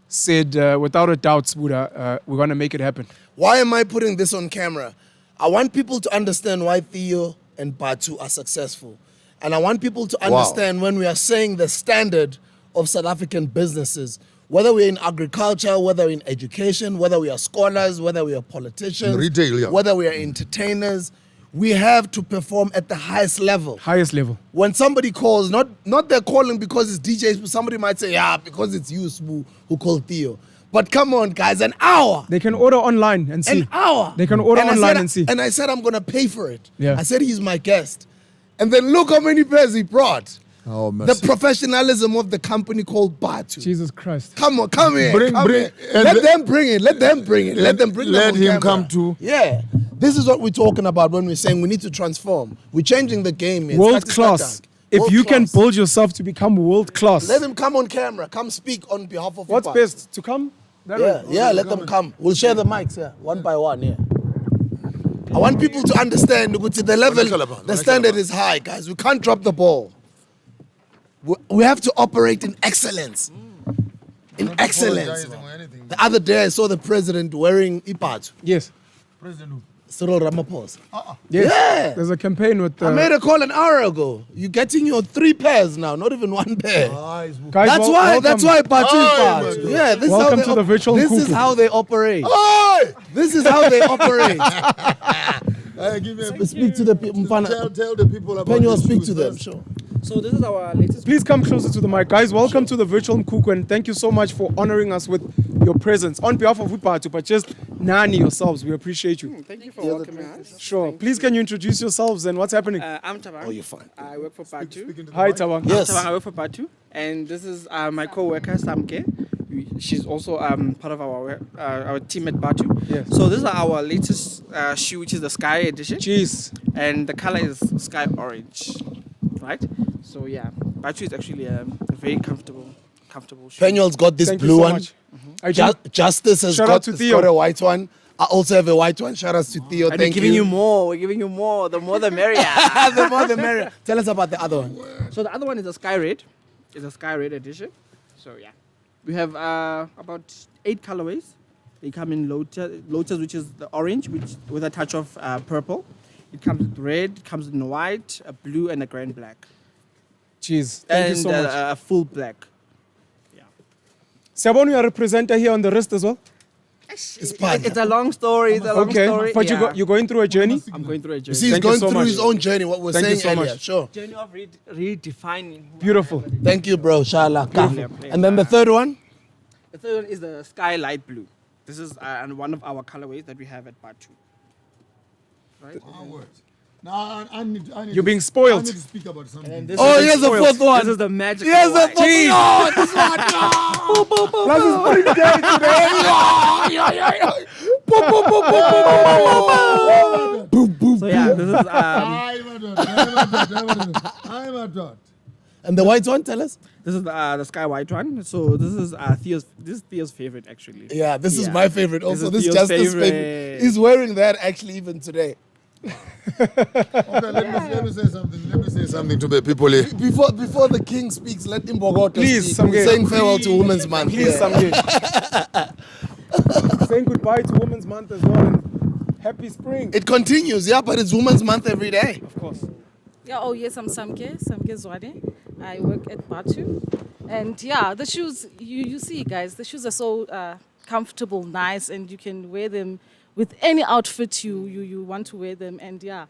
said, without a doubt, Buddha, we're going to make it happen. Why am I putting this on camera? I want people to understand why Theo and Batu are successful. And I want people to understand when we are saying the standard of South African businesses, whether we're in agriculture, whether we're in education, whether we are scholars, whether we are politicians, Retail, yeah. whether we are entertainers, we have to perform at the highest level. Highest level. When somebody calls, not they're calling because it's DJs, somebody might say, yeah, because it's you, Sbu, who called Theo. But come on, guys, an hour. They can order online and see. An hour. They can order And I online said- and see. And I said, I'm going to pay for it. Yeah. I said, he's my guest. And then look how many pairs he brought. Oh, The mercy. professionalism of the company called Batu. Jesus Christ. Come on, come here. Bring- come bring- here. and Let the- them bring it. Let them bring it. Let them bring let them on him camera. come too. Yeah. This is what we're talking about when we're saying we need to transform. We're changing the game. It's World Tati class. Stadak. If World you can class. build yourself to become world class, Let him come on camera. Come speak on behalf of what's Ipa. best? To come? That Yeah, way? yeah, let them come. We'll share the mics, yeah, one by one, yeah. I want people to understand that the level, the standard is high, guys. We can't drop the ball. We have to operate in excellence. In excellence. The other day, I saw the president wearing ipat. Yes. Cyril Ramaphosa. Yes. Yeah. There's a campaign with. I made a call an hour ago. You're getting your 3 pairs now, not even 1 pair. guys, That's why. That's why Patu is part. Yeah. This is how Welcome they to the virtual This cuckoo. is how they operate. Oi! This is how they operate. Give me a, Speak to the people. tell the people about Penuel, these speak shoes to them. first. Sure. So this is our latest. Please come closer to the mic. Guys, welcome to the virtual Mkuku, and thank you so much for honoring us with your presence. On behalf of Upatu, but just Nani yourselves, we appreciate you. Thank you for welcoming us. Sure. Please can you introduce yourselves and what's happening? I'm Tabang. Oh, you're fine. I work for Batu. Hi, Tawang. Yes. Tabang, I work for Batu, and this is my co-worker Samke. She's also part of our team at Batu. Yes. So this is our latest shoe, which is the Sky Edition, Jeez. and the color is Sky Orange, right? So yeah, Batu is actually a very comfortable shoe. Penuel's got this Thank you blue so one. much. I do. Justice has Shout out got, to has Theo. got a white one. I also have a white one. Shout out to Theo. And Thank we're giving you more. We're giving you more. The more the merrier. The more the merrier. Tell us about the other one. So the other one is a Sky Red. It's a Sky Red edition. So yeah, we have about 8 colorways. They come in Lotus, which is the orange, which with a touch of purple. It comes with red, it comes in white, a blue, and a grand black. Jeez. Thank and you so much. a full black. Yeah. Sabon, you are a presenter here on the wrist as well? It's fun. It's a long story. It's a long Okay. story. But yeah. you're going through a journey? I'm going through a journey. See, he's Thank you going so through much. his own journey, what we're Thank you saying so earlier. much. Sure. Journey of redefining. Beautiful. Thank you, bro. Shala. Pleasure. And then the third one? The third one is the Sky Light Blue. This is one of our colorways that we have at Batu. Right? Now, I need You're being I spoiled. need to speak about something. And this Oh, is here's the spoiled. fourth one. This is the magic. Here's the white. fourth one. Oh, this one. Plus is putting down today. So yeah, this is I'm a dot. And the white one, tell us. this is the Sky White one. So this is Theo's favorite actually. Yeah, this is Yeah. my favorite. This Also, is this Theo's Justice favorite. favorite. He's wearing that actually even today. Okay, let me say something. Let me say something to the people here. Before the king speaks, let him Bogoto Please, speak. We're Samge. saying farewell to Women's Month. Please, Yeah. Samge. Saying goodbye to Women's Month as well. And happy spring. It continues, yeah, but it's Women's Month every day. Of course. Yeah, oh yes, I'm Samke Zwade. I work at Batu. And yeah, the shoes, you see guys, the shoes are so comfortable, nice, and you can wear them with any outfit you want to wear them. And yeah,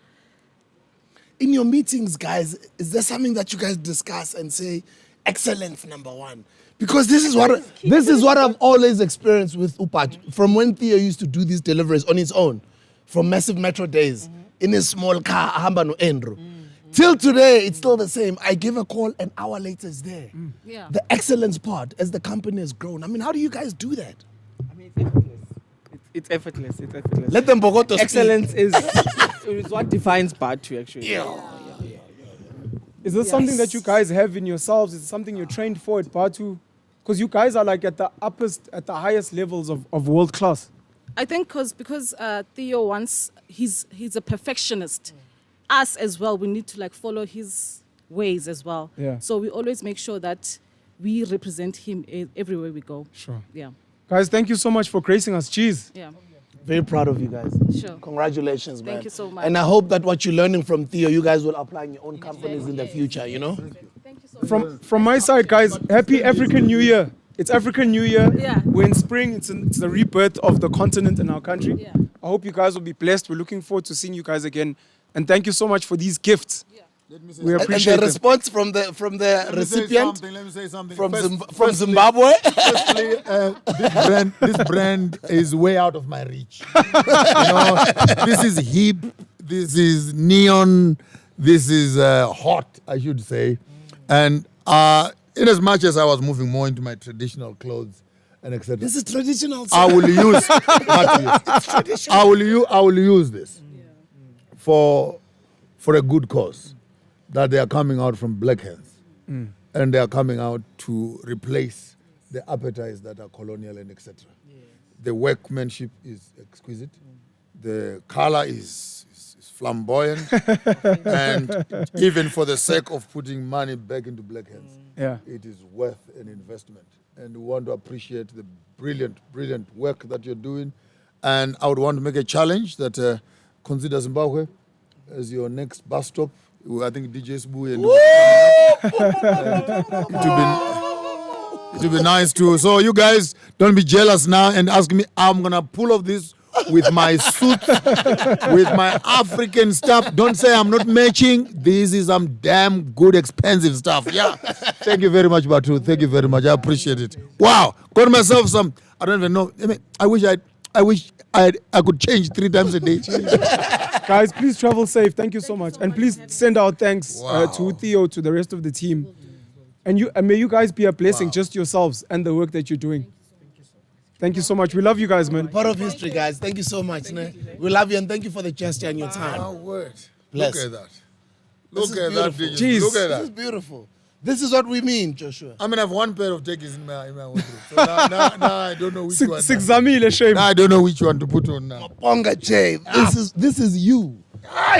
In your meetings, guys, is there something that you guys discuss and say, excellence number one? Because this is what I've always experienced with Upat. From when Theo used to do these deliveries on his own, from massive metro days, in his small car, Ahamba no Endro. Till today, it's still the same. I give a call, an hour later it's there. yeah. The excellence part, as the company has grown. I mean, how do you guys do that? I mean, it's effortless. It's effortless. It's effortless. Let them Bogoto speak. Excellence is what defines Batu actually. Is this something that you guys have in yourselves? Is it something you're trained for at Batu? Because you guys are like at the highest levels of world class. I think because Theo wants, he's a perfectionist. Us as well, we need to like follow his ways as well. Yeah. So we always make sure that we represent him everywhere we go. Sure. Yeah, Guys, thank you so much for gracing us. Cheers. yeah, Very proud of you guys. sure. Congratulations, man. Thank you so much. And I hope that what you're learning from Theo, you guys will apply in your own companies in the future, you know? Thank you so much. From my side, guys, happy African New Year. It's African New Year. Yeah. We're in spring. It's the rebirth of the continent in our country. Yeah. I hope you guys will be blessed. We're looking forward to seeing you guys again And thank you so much for these gifts. We And appreciate the them. response from the recipient Let me say something. from Firstly, Zimbabwe. Firstly, this brand is way out of my reach. This is hip, this is neon, this is hot, I should say. And in as much as I was moving more into my traditional clothes and etc., This is traditional. I will use I will use this for a good cause. That they are coming out from black hands, and they are coming out to replace the appetites that are colonial and etc. The workmanship is exquisite. The color is flamboyant, and even for the sake of putting money back into black hands, it is worth an investment. And we want to appreciate the brilliant work that you're doing. And I would want to make a challenge that consider Zimbabwe as your next bus stop. I think DJ Sbu and it will be nice too. So you guys don't be jealous now and ask me. I'm gonna pull off this with my suit, with my African stuff. Don't say I'm not matching. This is some damn good expensive stuff. Yeah. Thank you very much, Batu. Thank you very much. I appreciate it. Wow. Got myself some. I don't even know. I wish I could change 3 times a day. Guys, please travel safe. Thank you so much. And please send our thanks to Theo, to the rest of the team. And may you guys be a blessing just yourselves and the work that you're doing. Thank you so much. We love you guys, man. Part of history, guys. Thank you so much. Ne? We love you and thank you for the gesture and your time. Oh, word. Bless. Look at that. This Look is at that. beautiful. DJ. Jeez. Look at This is that. beautiful. This is what we mean, Joshua. I mean, I have one pair of techies in my wardrobe. So now I don't know which one. Sixzamile, shame. Now I don't know which one to put on now. MAPONGA J. This is you.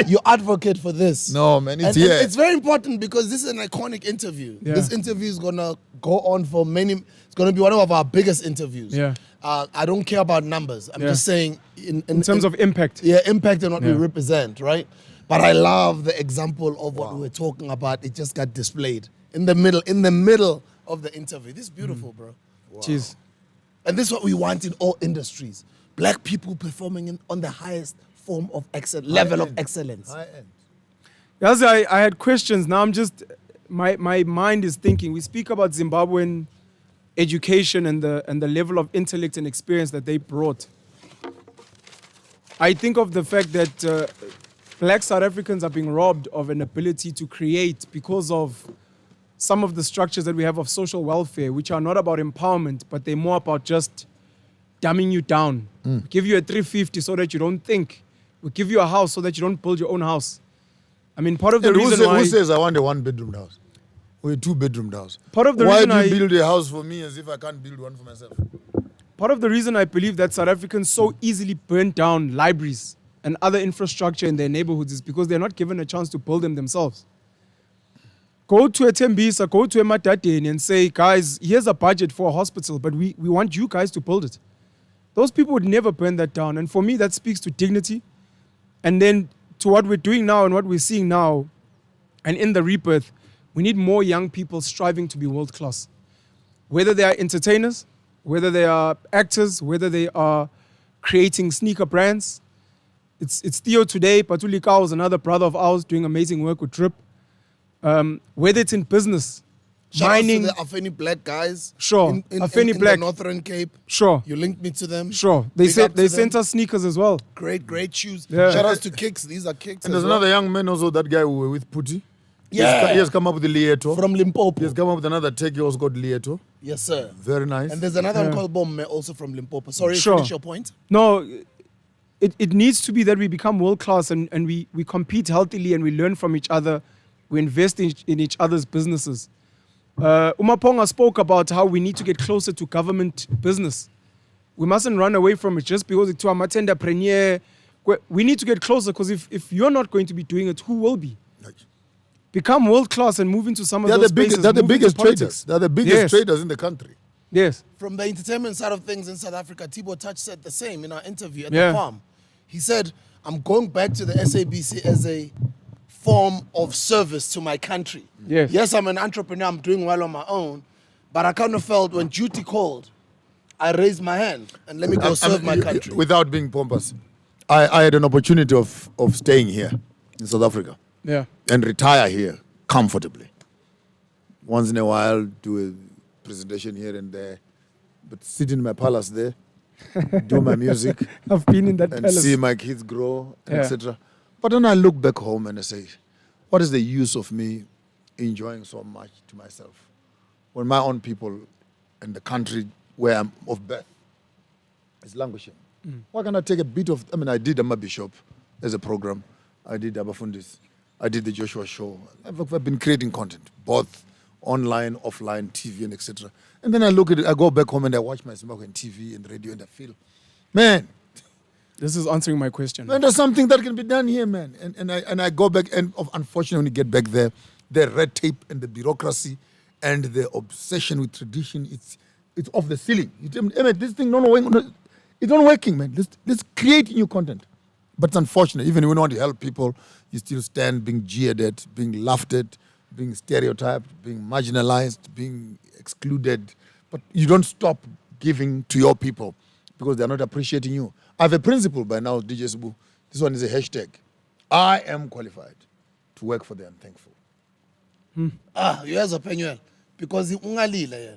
You advocate for this. No, man, it's And here. it's very important because this is an iconic interview. Yeah. This interview is gonna go on for many. It's gonna be one of our biggest interviews. Yeah. I don't care about numbers. I'm Yeah. just saying In terms of impact. yeah, impact and what we Yeah. represent, right? But I love the example of what we were talking about. It just got displayed in the middle of the interview. This is beautiful, bro. Cheers. And this is what we want in all industries. Black people performing on the highest form of level of excellence. High end. Yes, I had questions. Now I'm just, my mind is thinking. We speak about Zimbabwean education and the level of intellect and experience that they brought. I think of the fact that black South Africans are being robbed of an ability to create because of some of the structures that we have of social welfare, which are not about empowerment, but they're more about just dumbing you down. Give you a 350 so that you don't think. We give you a house so that you don't build your own house. I mean, part of the And reason why... who says I want a 1-bedroom house? Or a 2-bedroom house? Part of the Why reason do you I- build a house for me as if I can't build one for myself? Part of the reason I believe that South Africans so easily burn down libraries and other infrastructure in their neighborhoods is because they're not given a chance to build them themselves. Go to a Tembisa, go to a Matadeni and say, guys, here's a budget for a hospital, but we want you guys to build it. Those people would never burn that down. And for me, that speaks to dignity. And then to what we're doing now and what we're seeing now, and in the rebirth, we need more young people striving to be world class. Whether they are entertainers, whether they are actors, whether they are creating sneaker brands. It's Theo today, Patuli Kao is another brother of ours doing amazing work with Drip. Whether it's in business, Shout mining, out to the Afeni Black guys. Sure. In Afeni Black. the Northern Cape. sure, You linked me to them. sure. They Big up to them. sent us sneakers as well. Great shoes. Yeah. Shout out to Kicks. These are Kicks. And as there's well. another young man also, that guy who were with Putti. Yeah. He has come up with the Lieto. From Limpopo. He has come up with another tech also called Lieto. Yes, sir. Very nice. And there's another Yeah. one called Bomme, also from Limpopo. Sorry, Sure. finish your point. No, it needs to be that we become world class and we compete healthily and we learn from each other. We invest in each other's businesses. MAPONGA spoke about how we need to get closer to government business. We mustn't run away from it just because it's to a matendapreneur. We need to get closer because if you're not going to be doing it, who will be? Become world class and move into some of They're those the biggest, spaces. they're the move into biggest politics. traders. They're the biggest Yes. traders in the country. Yes. From the entertainment side of things in South Africa, Thibaut Touch said the same in our interview at Yeah. the farm. He said, I'm going back to the SABC as a form of service to my country. Yes. Yes, I'm an entrepreneur, I'm doing well on my own, but I kind of felt when duty called, I raised my hand and let me go serve my country. Without being pompous, I had an opportunity of staying here in South Africa Yeah. and retire here comfortably. Once in a while, do a presentation here and there, but sit in my palace there, do my music, I've been in that and palace. see my kids grow, Yeah. etc. But then I look back home and I say, what is the use of me enjoying so much to myself when my own people and the country where I'm of birth is languishing? Why can't I take a bit of, I did Amma Bishop as a program. I did Abafundis. I did the Joshua Show. I've been creating content, both online, offline, TV, and etc. And then I look at it, I go back home and I watch my Zimbabwean TV and radio and I feel, man, This is answering my question. man, there's something that can be done here, man. And I go back, and unfortunately, when you get back there, the red tape and the bureaucracy and the obsession with tradition, it's off the ceiling. You tell me, hey, man, this thing, it's not working, man. Let's create new content. But it's unfortunate, even when you want to help people, you still stand being jeered at, being laughed at, being stereotyped, being marginalized, being excluded. But you don't stop giving to your people because they're not appreciating you. I have a principle by now, DJ Subu. This one is a hashtag. I am qualified to work for the unthankful. You has a PENUEL because he ungalile yena.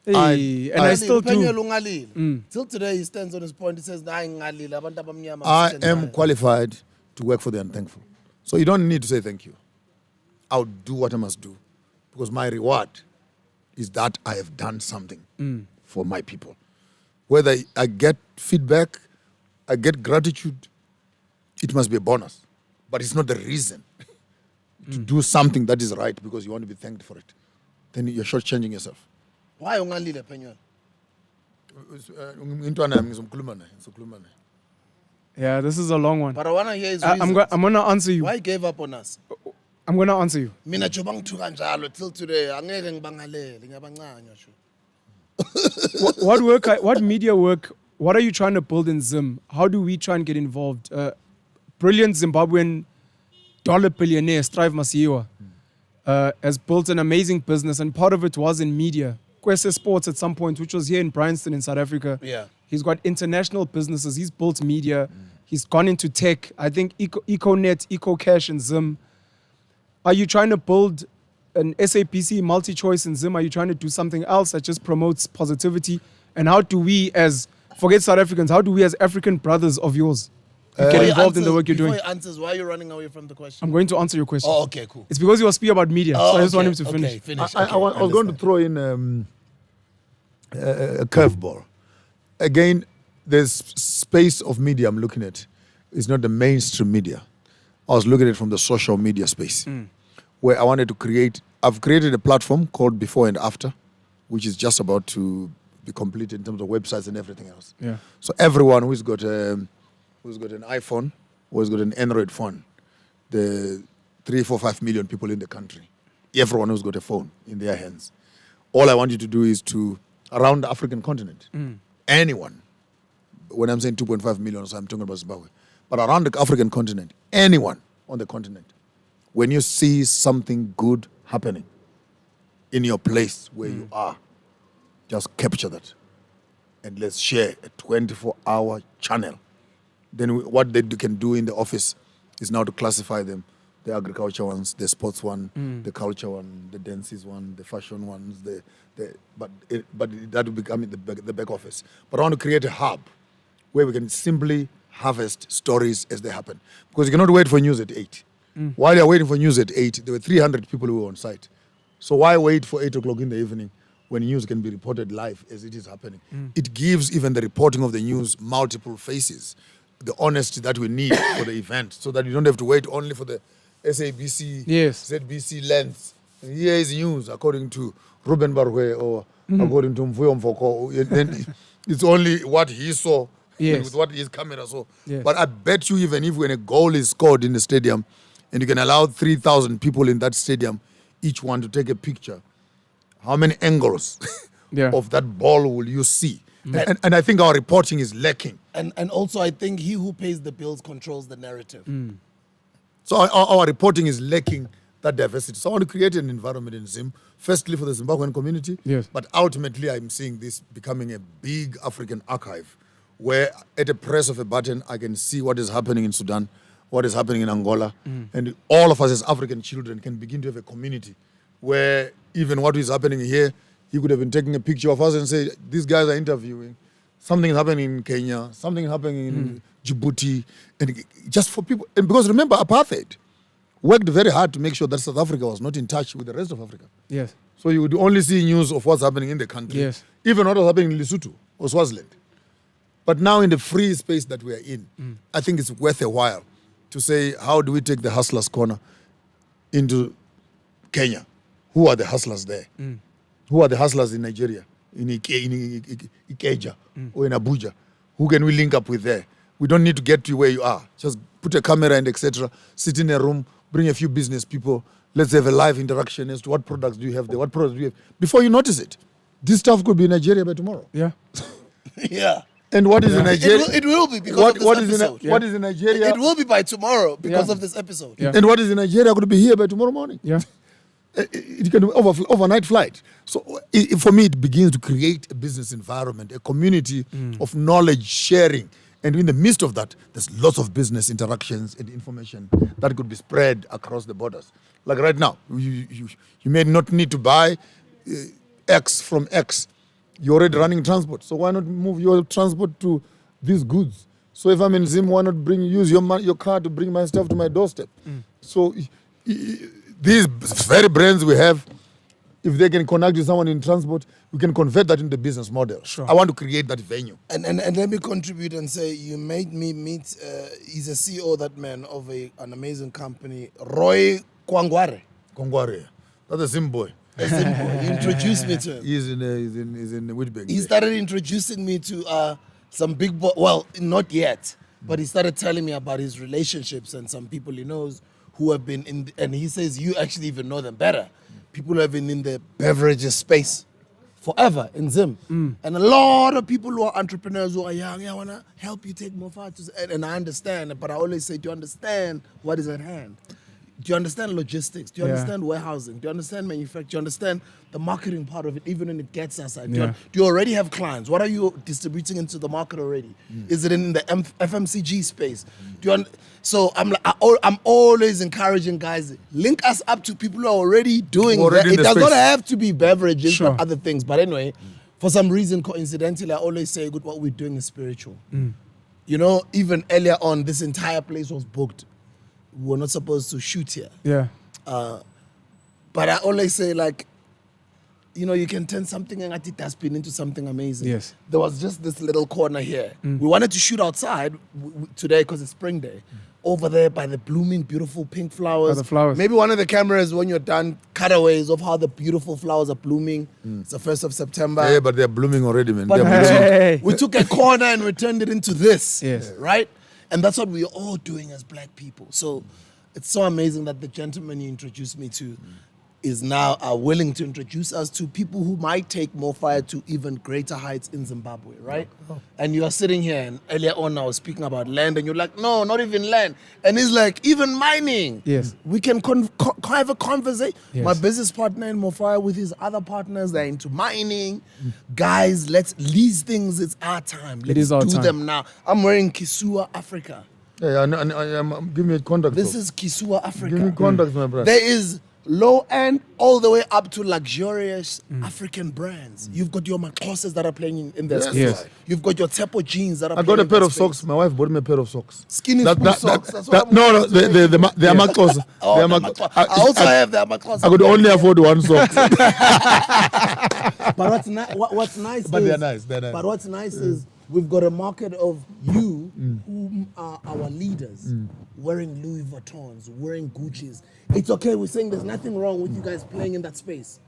Hey, and I still PENUEL do. ungalile. Till today he stands on his point. He says, "Nah, ngalile abantu abamnyama." I am qualified to work for the unthankful. So you don't need to say thank you. I'll do what I must do because my reward is that I have done something for my people. Whether I get feedback, I get gratitude, it must be a bonus. But it's not the reason to do something that is right because you want to be thanked for it. Then you're shortchanging yourself. Why ungalile PENUEL? Intwana yami ngizokhuluma naye. Yeah, this is a long one. But I want to hear his reasons. I'm gonna answer you. Why he gave up on us? I'm gonna answer you. Mina njoba ngithuka njalo till today angeke ngibangalele ngiyabancanya sho. What media work, what are you trying to build in Zim? How do we try and get involved? Brilliant Zimbabwean dollar billionaire, Strive Masiyiwa, has built an amazing business, and part of it was in media. Kwese Sports at some point, which was here in Bryanston in South Africa. Yeah. He's got international businesses. He's built media. He's gone into tech. I think EcoNet, EcoCash in Zim. Are you trying to build an SAPC multi-choice in Zim? Are you trying to do something else that just promotes positivity? And how do we, forget South Africans, how do we as African brothers of yours get involved in the work you're doing? Before he answers, why are you running away from the question? I'm going to answer your question. Oh, okay, cool. It's because you were speaking about media, so I just want him to finish. Okay, finish. I was going to throw in a curveball. Again, there's space of media I'm looking at. It's not the mainstream media. I was looking at it from the social media space, where I wanted to create. I've created a platform called Before and After, which is just about to be completed in terms of websites and everything else. Yeah. So everyone who's got an iPhone or who's got an Android phone, the 3, 4, 5 million people in the country, everyone who's got a phone in their hands. All I want you to do is to, around the African continent, anyone, when I'm saying 2.5 million, so I'm talking about Zimbabwe, but around the African continent, anyone on the continent, when you see something good happening in your place where you are, just capture that and let's share a 24-hour channel. Then what they can do in the office is now to classify them. The agriculture ones, the sports one, the culture one, the dances one, the fashion ones, but that will become the back office. But I want to create a hub where we can simply harvest stories as they happen. Because you cannot wait for news at 8. While you're waiting for news at 8, there were 300 people who were on site. So why wait for 8 o'clock in the evening when news can be reported live as it is happening? It gives even the reporting of the news multiple faces, the honesty that we need for the event, so that you don't have to wait only for the SABC, Yes. ZBC lens. And here is news according to Ruben Barwe or according to Mvuyo Mfoko. Then it's only what he saw Yes. and with what his camera saw. Yes. But I bet you even if when a goal is scored in the stadium and you can allow 3,000 people in that stadium, each one to take a picture, how many angles of that ball will you see? And I think our reporting is lacking. And also, I think he who pays the bills controls the narrative. So our reporting is lacking that diversity. So I want to create an environment in Zim, firstly for the Zimbabwean community, Yes. but ultimately I'm seeing this becoming a big African archive where at the press of a button I can see what is happening in Sudan, what is happening in Angola. And all of us as African children can begin to have a community where even what is happening here, he could have been taking a picture of us and say, these guys are interviewing. Something is happening in Kenya, something is happening in Djibouti. And just for people, and because remember, apartheid worked very hard to make sure that South Africa was not in touch with the rest of Africa. Yes. So you would only see news of what's happening in the country. Yes. Even what was happening in Lesotho or Swaziland. But now in the free space that we are in, I think it's worth a while to say, how do we take the Hustlers Corner into Kenya? Who are the hustlers there? Who are the hustlers in Nigeria, in Ikeja or in Abuja? Who can we link up with there? We don't need to get to where you are. Just put a camera and etc. Sit in a room, bring a few business people. Let's have a live interaction as to what products do you have there, what products do you have. Before you notice it, this stuff could be in Nigeria by tomorrow. Yeah. Yeah. And what is in Nigeria? It will be because of this episode. What is in Nigeria? It will be by tomorrow because Yeah. of this episode. Yeah. And what is in Nigeria could be here by tomorrow morning. Yeah. It can be overnight flight. So for me, it begins to create a business environment, a community of knowledge sharing. And in the midst of that, there's lots of business interactions and information that could be spread across the borders. Like right now, you may not need to buy X from X. You're already running transport. So why not move your transport to these goods? So if I'm in Zim, why not use your car to bring my stuff to my doorstep? So these very brands we have, if they can connect with someone in transport, we can convert that into business model. Sure. I want to create that venue. And let me contribute and say you made me meet. He's a CEO, that man, of an amazing company, Roy Kwangware. Kongware. That's a Zim boy. He introduced me to him. He's in Witbank. He started introducing me to some big well, not yet, but he started telling me about his relationships and some people he knows who have been in, and he says you actually even know them better. People who have been in the beverages space forever in Zim. And a lot of people who are entrepreneurs who are young, I want to help you take more photos. And I understand, but I always say, do you understand what is at hand? Do you understand logistics? Do you Yeah. understand warehousing? Do you understand manufacturing? Do you understand the marketing part of it, even when it gets outside? Yeah. Do you already have clients? What are you distributing into the market already? Is it in the FMCG space? So I'm always encouraging guys, link us up to people who are already doing Already that. in It the does not space. have to be beverages, Sure. but other things. But anyway, for some reason, coincidentally, I always say, good, what we're doing is spiritual. You know, even earlier on, this entire place was booked. We were not supposed to shoot here. Yeah. But I always say, like, you know, you can turn something and it has been into something amazing. Yes. There was just this little corner here. We wanted to shoot outside today because it's spring day. Over there by the blooming, beautiful pink flowers. By the flowers. Maybe one of the cameras, when you're done, cutaways of how the beautiful flowers are blooming. It's the 1st of September. Yeah, but they're blooming already, man. But They're we blooming. Hey. we took a corner and we turned it into this. Yes. Right? And that's what we're all doing as black people. So it's so amazing that the gentleman you introduced me to is now willing to introduce us to people who might take more fire to even greater heights in Zimbabwe, right? And you are sitting here, and earlier on I was speaking about land, and you're like, no, not even land. And he's like, even mining. Yes. We can have a conversation. Yes. My business partner in Mofire with his other partners, they're into mining. Guys, these things, it's our time. Let's is our do time. them now. I'm wearing Kisua Africa. Yeah, give me a contact. This bro. is Kisua Africa. Give me contacts, my brother. There is low end all the way up to luxurious African brands. You've got your Maclosses that are playing in their space. Yes. You've got your Tepo jeans that are I playing got a in pair their of space. socks. My wife bought me a pair of socks. Skinny spoon socks. That's what I'm no, going to they are Maclos. Oh, They are the Mac- Maclos. I also have the Maclosses. I could only afford one sock. But what's nice But is, they're nice, they're nice. But what's nice is we've got a market of you whom are our leaders wearing Louis Vuittons, wearing Gucci's. It's okay. We're saying there's nothing wrong with you guys playing in that space.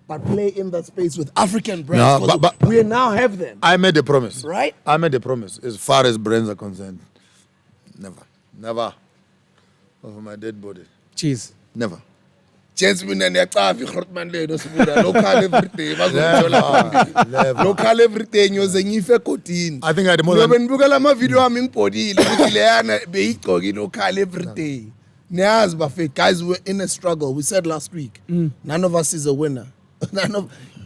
But play in that space with African brands. No, 'cause but- we now have them. I made a promise. Right? I made a promise. As far as brands are concerned, never. Over my dead body. Cheese. Never. Gents, mina niyacafa iGrootman le nosibula local everyday bazongithola phambili. Never. Local everyday ngiyoze ngife egodini. I think I had more Ngiyobe than nibukela ama-video ami ngibhodile ukuthi leyana beyigcoke local everyday. Niyazi bafethu, guys, we're in a struggle. We said last week, none of us is a winner.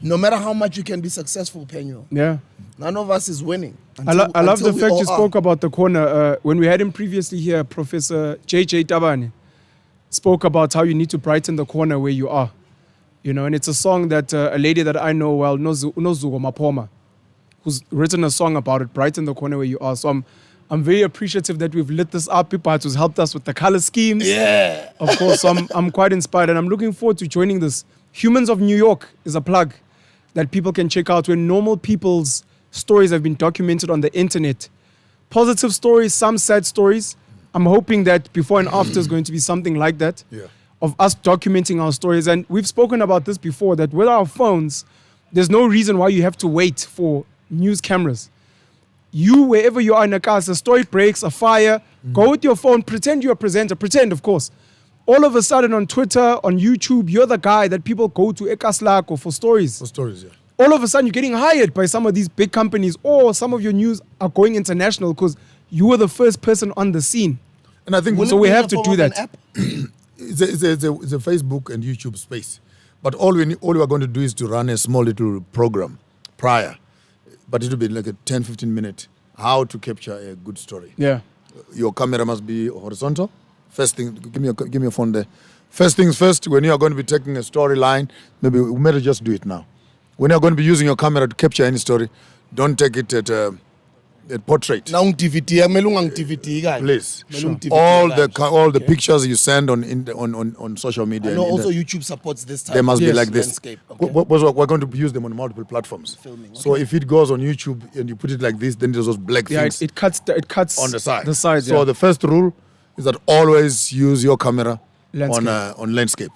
No matter how much you can be successful, PENUEL, Yeah. None of us is winning. I love the until we fact all you spoke about the corner. When we had him previously here, Professor J.J. Tabane spoke about how you need to brighten the corner where you are. You know, and it's a song that a lady that I know well, Unozugo MAPONGA, who's written a song about it, brighten the corner where you are. So I'm very appreciative that we've lit this up. People who's helped us with the color schemes. Yeah. Of course, so I'm quite inspired and I'm looking forward to joining this. Humans of New York is a plug that people can check out where normal people's stories have been documented on the internet. Positive stories, some sad stories. I'm hoping that before and after is going to be something like that. Yeah. Of us documenting our stories. And we've spoken about this before, that with our phones, there's no reason why you have to wait for news cameras. You, wherever you are in a car, a story breaks, a fire, go with your phone, pretend you're a presenter, pretend, of course. All of a sudden on Twitter, on YouTube, you're the guy that people go to Ekaslako for stories. For stories, yeah. All of a sudden, you're getting hired by some of these big companies, or some of your news are going international because you were the first person on the scene. And I think So we have to do that. it's a Facebook and YouTube space. But all we are going to do is to run a small little program prior. But it will be like a 10-15 minute how to capture a good story. Yeah. Your camera must be horizontal. First thing, give me your phone there. First things first, when you are going to be taking a storyline, maybe we better just do it now. When you are going to be using your camera to capture any story, don't take it at portrait. Now DVD, guys. Please. Sure. All the pictures you send on social media. I know also YouTube supports this type. They must be Yes. like this. Landscape. Okay. We're going to use them on multiple platforms. Filming, So if it goes on YouTube and you put it like this, then there's those black Yeah, things it cuts on the side. The side, So yeah. the first rule is that always use your camera Landscape. on landscape.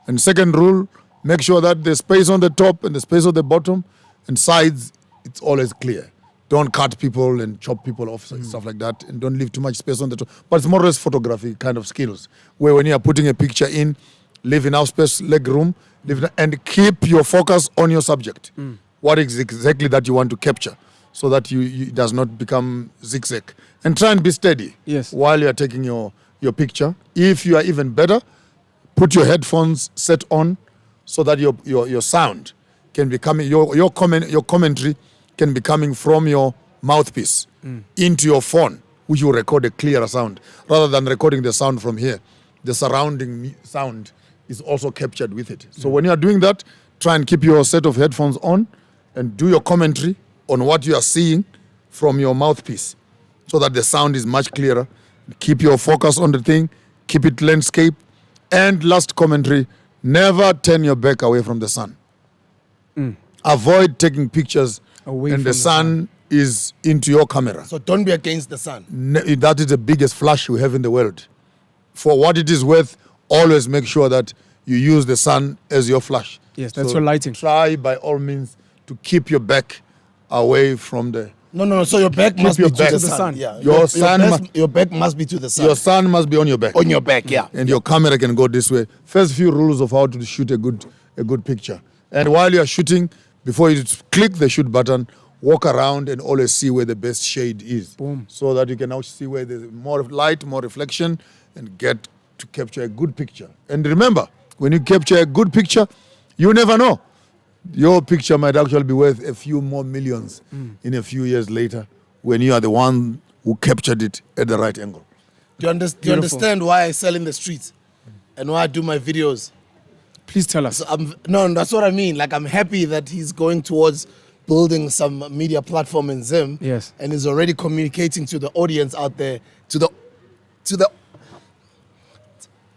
And second rule, make sure that the space on the top and the space on the bottom and sides, it's always clear. Don't cut people and chop people off, stuff like that. And don't leave too much space on the top. But it's more or less photography kind of skills, where when you are putting a picture in, leave enough space, leg room, and keep your focus on your subject. What is exactly that you want to capture, so that it does not become zigzag. And try and be steady while you are taking your picture. If you are even better, put your headphones set on so that your sound can be coming, your commentary can be coming from your mouthpiece into your phone, which will record a clearer sound. Rather than recording the sound from here, the surrounding sound is also captured with it. So when you are doing that, try and keep your set of headphones on and do your commentary on what you are seeing from your mouthpiece so that the sound is much clearer. Keep your focus on the thing, keep it landscape. And last commentary, never turn your back away from the sun. Avoid taking pictures Away and from the the sun is into your camera. So don't be against the sun. That is the biggest flash we have in the world. For what it is worth, always make sure that you use the sun as your flash. Yes, that's your lighting. Try by all means to keep your back away from the... No. So your back must be your to back the to the sun. sun. Yeah. Your Your back must be to the sun. Your sun must be on your back. On your back, yeah. And your camera can go this way. First few rules of how to shoot a good picture. And while you are shooting, before you click the shoot button, walk around and always see where the best shade is. Boom. So that you can now see where there's more light, more reflection, and get to capture a good picture. And remember, when you capture a good picture, you never know. Your picture might actually be worth a few more millions in a few years later when you are the one who captured it at the right angle. Do you understand why I sell in the streets and why I do my videos? Please tell us. So no, that's what I mean. Like, I'm happy that he's going towards building some media platform in Zim. Yes. And is already communicating to the audience out there, to the.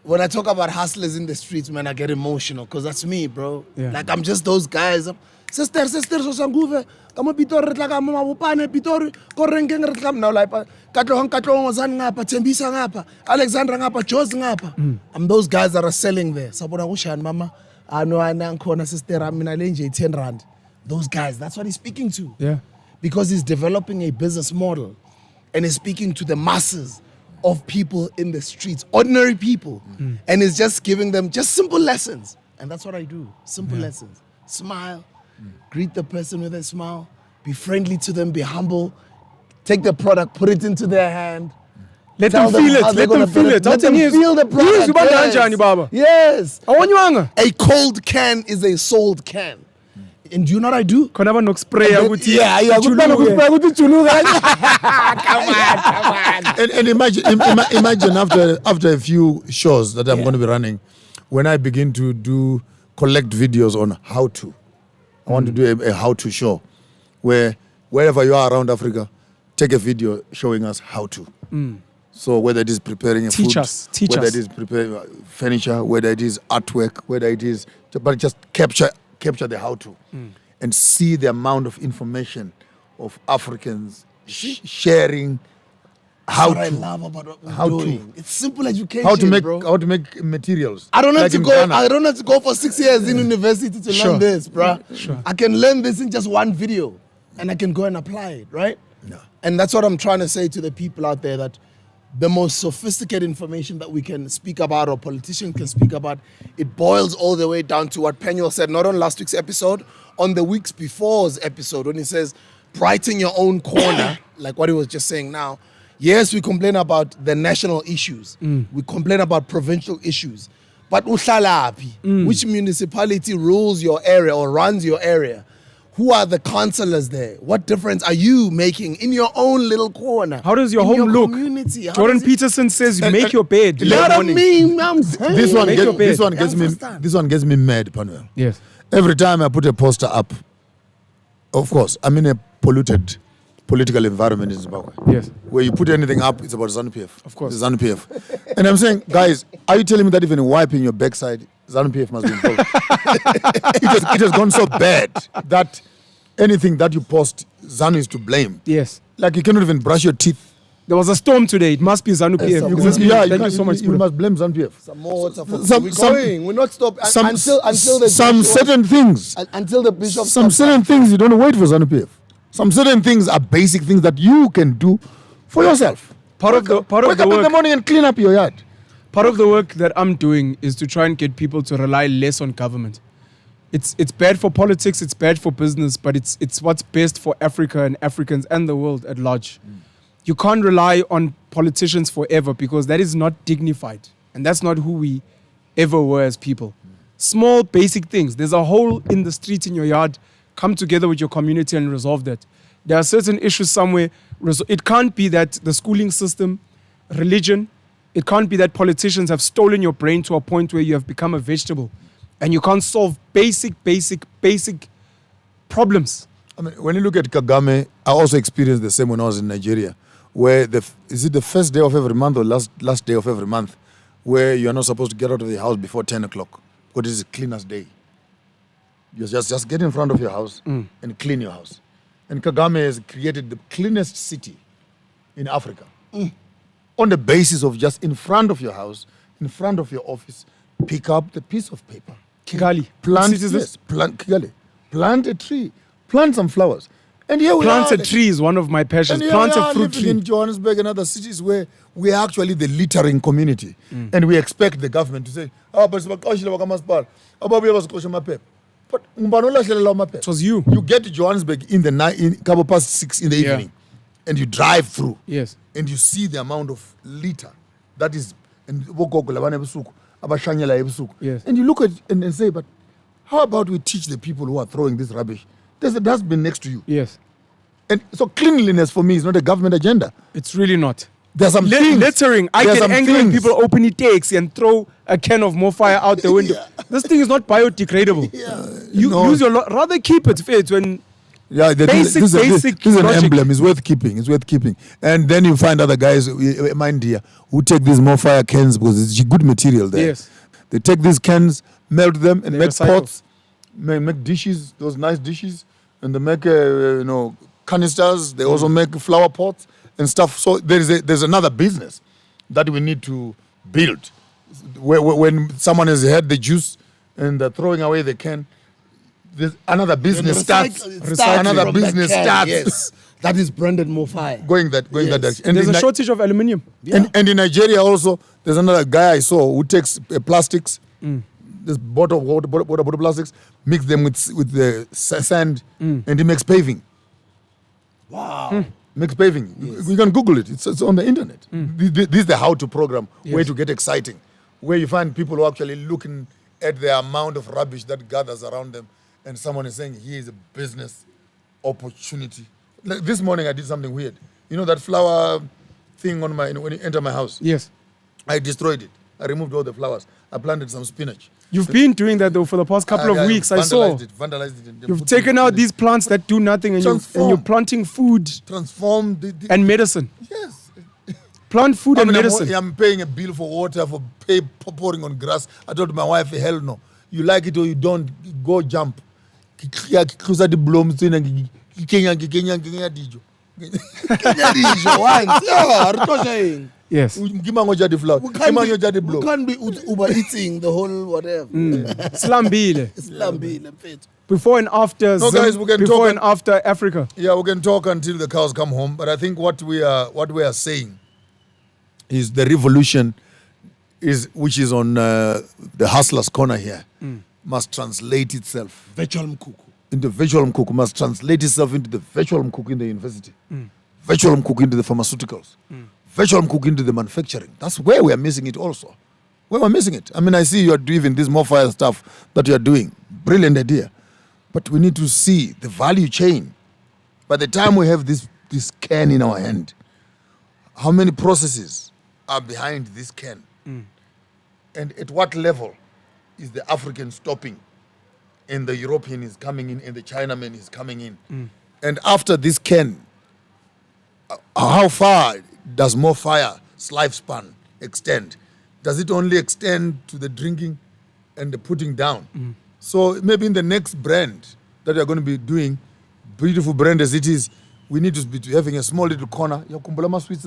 When I talk about hustlers in the streets, man, I get emotional because that's me, bro. Yeah. Like, I'm just those guys. Sister, sosanguve. Kama Pitori retlaka mama bupane Pitori ko renkeng retlam now like katlohang ngozan ngapa Tembisa ngapa Alexandra ngapa Jos ngapa. I'm those guys that are selling there. Sabona kushan mama ano ana khona sister mina lenje 10 rand. Those guys, that's what he's speaking to. Yeah. Because he's developing a business model and he's speaking to the masses of people in the streets, ordinary people. And he's just giving them just simple lessons. And that's what I do. Simple lessons. Smile. Greet the person with a smile. Be friendly to them. Be humble. Take the product, put it into their hand. Let Tell them feel how it. they're Let them gonna feel it. Let them feel the product. Yes. Yes. Awanyanga. A cold can is a sold can. And do you know what I do? Khona banokuspray ukuthi Yeah, ijuluke. And imagine after a few shows that I'm going to be running, when I begin to collect videos on how to. I want to do a how-to show where wherever you are around Africa, take a video showing us how to. So whether it is preparing Teach food, us. whether it is preparing furniture, whether it is artwork, whether it is, but just capture the how to and see the amount of information of Africans sharing how What I to. love about what we're How to. doing. It's simple education, How to make materials. I don't have Like to in go. Ghana. I don't have to go for 6 years in university to Sure. learn this, bruh. Sure. I can learn this in just one video, and I can go and apply it, right? No. And that's what I'm trying to say to the people out there, that the most sophisticated information that we can speak about or politicians can speak about, it boils all the way down to what PENUEL said, not on last week's episode, on the weeks before's episode, when he says, brighten your own corner, like what he was just saying now. Yes, we complain about the national issues. We complain about provincial issues. But uhlalapi, which municipality rules your area or runs your area? Who are the councillors there? What difference are you making in your own little corner? How does your in home look? Community? How Jordan does it- Peterson says you make your bed. in the What I morning. mean, I'm saying. This one Make your bed. this one gets me mad, Panuel. Yes. Every time I put a poster up, of course, I'm in a polluted political environment in Zimbabwe. Yes. Where you put anything up, it's about ZANU-PF. Of course. It's ZANU-PF. And I'm saying, guys, are you telling me that even wiping your backside, ZANU-PF must be involved? it has gone so bad that anything that you post, ZANU is to blame. Yes. Like you cannot even brush your teeth. There was a storm today. It must be ZANU-PF. some You more. must be- Yeah, Thank you can't- so much. You Bruno. must blame ZANU-PF. Some more water for Some- we're some- going. We're not stopping Some, until the some bishop- certain things. until the bishop Some stops. certain things you don't wait for ZANU-PF. Some certain things are basic things that you can do for yourself. Part of the Wake up in the work. morning and clean up your yard. Part of the work that I'm doing is to try and get people to rely less on government. It's bad for politics, it's bad for business, but it's what's best for Africa and Africans and the world at large. You can't rely on politicians forever because that is not dignified. And that's not who we ever were as people. Small basic things. There's a hole in the street in your yard. Come together with your community and resolve that. There are certain issues somewhere. It can't be that the schooling system, religion, it can't be that politicians have stolen your brain to a point where you have become a vegetable and you can't solve basic problems. I mean, when you look at Kagame, I also experienced the same when I was in Nigeria, where is it the first day of every month or last day of every month, where you are not supposed to get out of the house before 10 o'clock, because it's the cleanest day. You just get in front of your house and clean your house. And Kagame has created the cleanest city in Africa on the basis of just in front of your house, in front of your office, pick up the piece of paper. Kigali. Plant, What city is this? yes, plant a tree, plant some flowers. And here we Plant are. a tree is one of my passions. And here Plant we a are fruit living tree. in Johannesburg and other cities where we are actually the littering community. And we expect the government to say, but It was you. You get to Johannesburg in couple past 6 in the Yeah. evening, and you drive through, Yes. and you see the amount of litter that is, and Yes. and you look at it and say, but how about we teach the people who are throwing this rubbish? There's a dustbin next to you. Yes. And so cleanliness for me is not a government agenda. It's really not. There's some things. Littering. I There's get some angry when things. people openly takes and throw a can of more fire out the window. This thing is not biodegradable. You No. use rather keep it fit when Yeah, Basic this is an logic. emblem. It's worth keeping. It's worth keeping. And then you find other guys, mind here, who take these more fire cans because it's good material there. Yes. They take these cans, melt them, and They make recycle. pots, make dishes, those nice dishes, and they make canisters. They also make flower pots and stuff. So there's another business that we need to build. When someone has had the juice and they're throwing away the can, there's another business starts. Another from business that can, starts. Yes, that is branded more fire. Going that Yes. direction. And there's in a shortage of aluminium. and in Nigeria also, there's another guy I saw who takes plastics, this bottle plastics, mix them with the sand, and he makes paving. Wow. Makes paving. You can Google it. It's on the internet. This is the how-to program, where Yes. to get exciting, where you find people who are actually looking at the amount of rubbish that gathers around them and someone is saying, here is a business opportunity. Like this morning, I did something weird. You know that flower thing on when you enter my house? Yes. I destroyed it. I removed all the flowers. I planted some spinach. You've been doing that though for the past couple of weeks. I saw. Vandalized it. And You've put taken some out spinach. these plants that do nothing and you're planting food Transform and medicine. yes. Plant food and medicine. I'm paying a bill for water, for pouring on grass. I told my wife, hell no. You like it or you don't, go jump. Yes. We can't be Uber eating the whole whatever. Slambile. Slambile, mfethu. Before and after No, guys, we can before talk and after Africa. Yeah, we can talk until the cows come home. But I think what we are saying is the revolution which is on the Hustler's Corner here must translate itself Virtual Mkuku. into virtual Mkuku, must translate itself into the virtual Mkuku in the university, virtual Mkuku into the pharmaceuticals, virtual Mkuku into the manufacturing. That's where we are missing it also. Where we're missing it. I mean, I see you are doing this more fire stuff that you are doing. Brilliant idea. But we need to see the value chain. By the time we have this can in our hand, how many processes are behind this can? And at what level is the African stopping and the European is coming in and the Chinaman is coming in? And after this can, how far does more fire's lifespan extend? Does it only extend to the drinking and the putting down? So maybe in the next brand that we are going to be doing, beautiful brand as it is, we need to be having a small little corner. Yeah, quotations.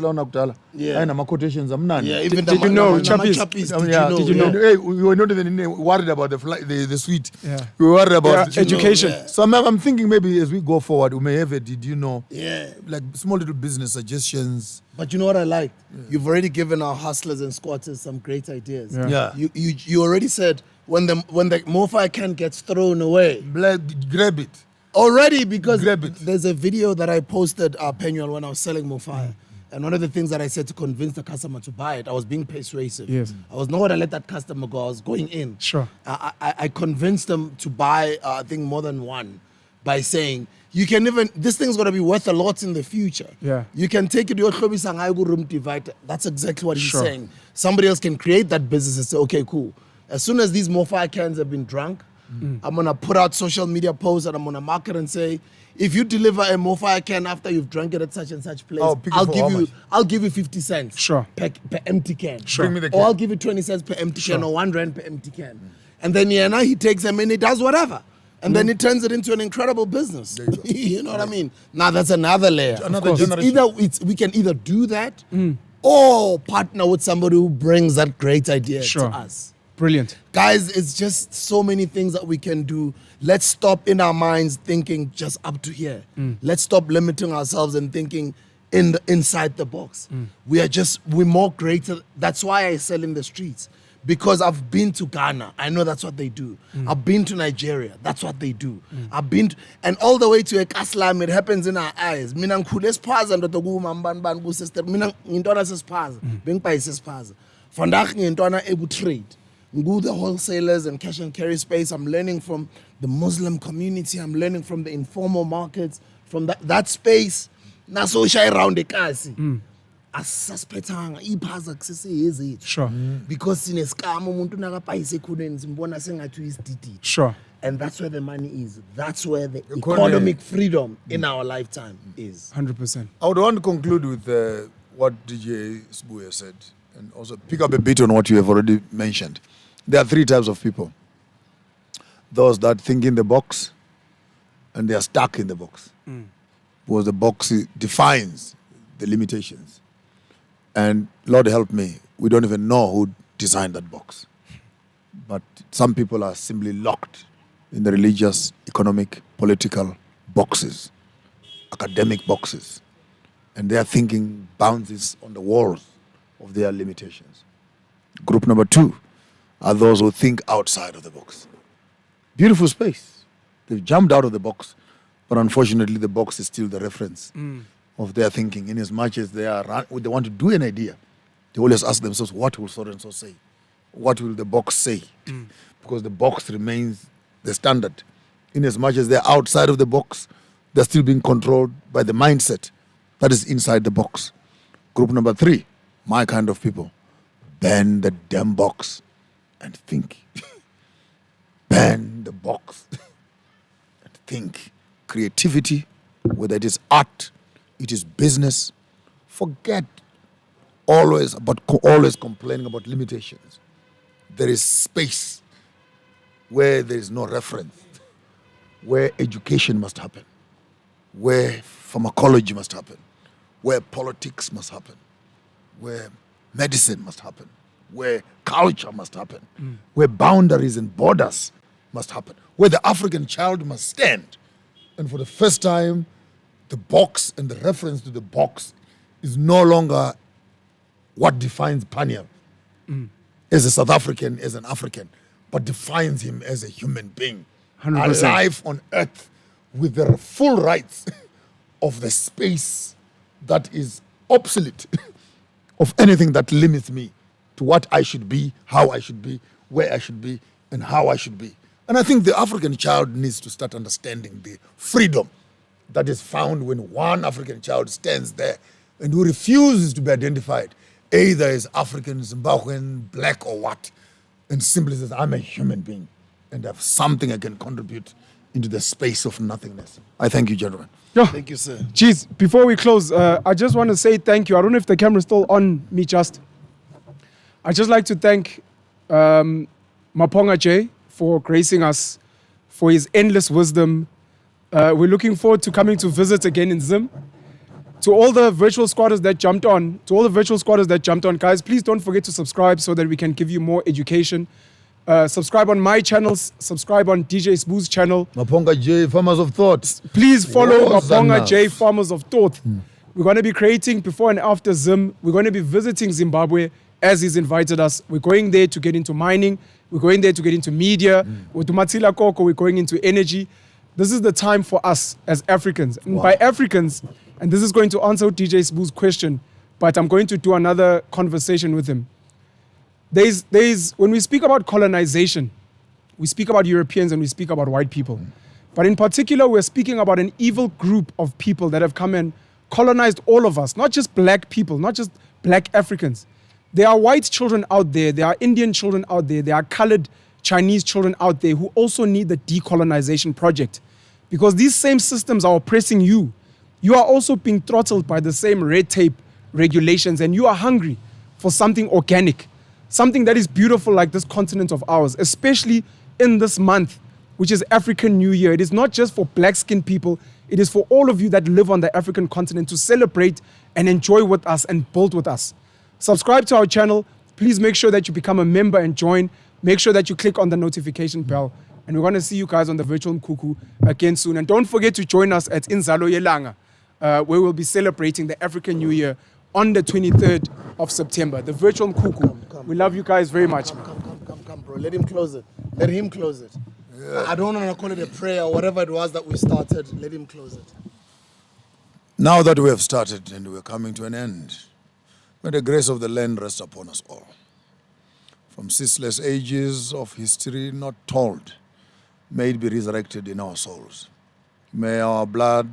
Yeah, even Did you know, Chappies? Did you know? Hey, we were not even worried about the sweet. Yeah. We were worried about education. Yeah. So I'm thinking maybe as we go forward, we may have a did you know? Yeah. Like small little business suggestions. But you know what I like? You've already given our hustlers and squatters some great ideas. Yeah. You already said when the MoFi can gets thrown away. Grab it. Already, because Grab it. there's a video that I posted PENUEL when I was selling MoFi. And one of the things that I said to convince the customer to buy it, I was being persuasive. Yes. I was not going to let that customer go. I was going in. Sure. I convinced them to buy, I think, more than one by saying, you can even, this thing's going to be worth a lot in the future. Yeah. You can take it, your room divide. That's exactly what he's Sure. saying. Somebody else can create that business and say, okay, cool. As soon as these MoFi cans have been drunk, I'm going to put out social media posts and I'm going to market and say, if you deliver a MoFi can after you've drunk it at such and such place, Oh, pick it for how I'll give you 50 cents Sure. per empty can. Bring me the Or can. I'll give you 20 cents per empty can or R1 per empty can. And then he takes them and he does whatever. And then he turns it into an incredible business. You know what I mean? Now that's another layer. Another It's generation. we can either do that or partner with somebody who brings that great idea Sure. to us. Brilliant. Guys, it's just so many things that we can do. Let's stop in our minds thinking just up to here. Let's stop limiting ourselves and thinking inside the box. We're more greater. That's why I sell in the streets. Because I've been to Ghana. I know that's what they do. I've been to Nigeria. That's what they do. I've been and all the way to Ekaslam, it happens in our eyes. Mina ngikhule espaza ndoda kumambanibani kusister. Mina ngintwana sespaza. Bengiphayi sespaza. Vandag ngintwana ebu-trade. Go the wholesalers and cash and carry space. I'm learning from the Muslim community. I'm learning from the informal markets, from that space. Naso shy around the kasi. Asasipethanga iphaza kuseseyezi. Sure. Because sine scam umuntu nakapayise khoneni simbona sengathi uyisididi. Sure. And that's where the money is. That's where the economic freedom in our lifetime is. 100%. I would want to conclude with what DJ Sbuya said and also pick up a bit on what you have already mentioned. There are three types of people. Those that think in the box and they are stuck in the box. Because the box defines the limitations. And Lord help me, we don't even know who designed that box. But some people are simply locked in the religious, economic, political boxes, academic boxes. And they are thinking boundaries on the walls of their limitations. Group number two are those who think outside of the box. Beautiful space. They've jumped out of the box, but unfortunately the box is still the reference of their thinking. In as much as they want to do an idea, they always ask themselves, what will so-and-so say? What will the box say? Because the box remains the standard in as much as they're outside of the box, they're still being controlled by the mindset that is inside the box. Group number 3, my kind of people, ban the damn box and think. Ban the box and think. Creativity, whether it is art, it is business, forget always complaining about limitations. There is space where there is no reference, where education must happen, where pharmacology must happen, where politics must happen, where medicine must happen, where culture must happen, where boundaries and borders must happen, where the African child must stand. And for the first time, the box and the reference to the box is no longer what defines Paniel as a South African, as an African, but defines him as a human being, 100%. alive on earth with the full rights of the space that is obsolete of anything that limits me to what I should be, how I should be, where I should be, and how I should be. And I think the African child needs to start understanding the freedom that is found when one African child stands there and who refuses to be identified either as African, Zimbabwean, black or what, and simply says, I'm a human being and have something I can contribute into the space of nothingness. I thank you, gentlemen. Thank you, sir. Geez, before we close, I just want to say thank you. I don't know if the camera's still on me, just. I'd just like to thank Maponga J for gracing us, for his endless wisdom. We're looking forward to coming to visit again in Zim. To all the virtual squatters that jumped on, guys, please don't forget to subscribe so that we can give you more education. Subscribe on my channels, subscribe on DJ Spoo's channel. Maponga J, Farmers of Thought. Please follow What's Maponga enough? J, Farmers of Thought. We're going to be creating before and after Zim. We're going to be visiting Zimbabwe as he's invited us. We're going there to get into mining. We're going there to get into media. With Matsila Koko, we're going into energy. This is the time for us as Africans. And by Africans, and this is going to answer DJ Spoo's question, but I'm going to do another conversation with him. When we speak about colonization, we speak about Europeans and we speak about white people. But in particular, we're speaking about an evil group of people that have come and colonized all of us, not just black people, not just black Africans. There are white children out there, there are Indian children out there, there are colored Chinese children out there who also need the decolonization project. Because these same systems are oppressing you. You are also being throttled by the same red tape regulations, and you are hungry for something organic, something that is beautiful like this continent of ours, especially in this month, which is African New Year. It is not just for black-skinned people, it is for all of you that live on the African continent to celebrate and enjoy with us and build with us. Subscribe to our channel. Please make sure that you become a member and join. Make sure that you click on the notification bell. And we're going to see you guys on the virtual Mkuku again soon. And don't forget to join us at Inzalo Yelanga, where we'll be celebrating the African New Year on the 23rd of September, the virtual Mkuku. Come. We love you guys very much. Come, bro. Let him close it. Let him close it. I don't want to call it a prayer or whatever it was that we started. Let him close it. Now that we have started and we're coming to an end, may the grace of the land rest upon us all. From ceaseless ages of history not told, may it be resurrected in our souls. May our blood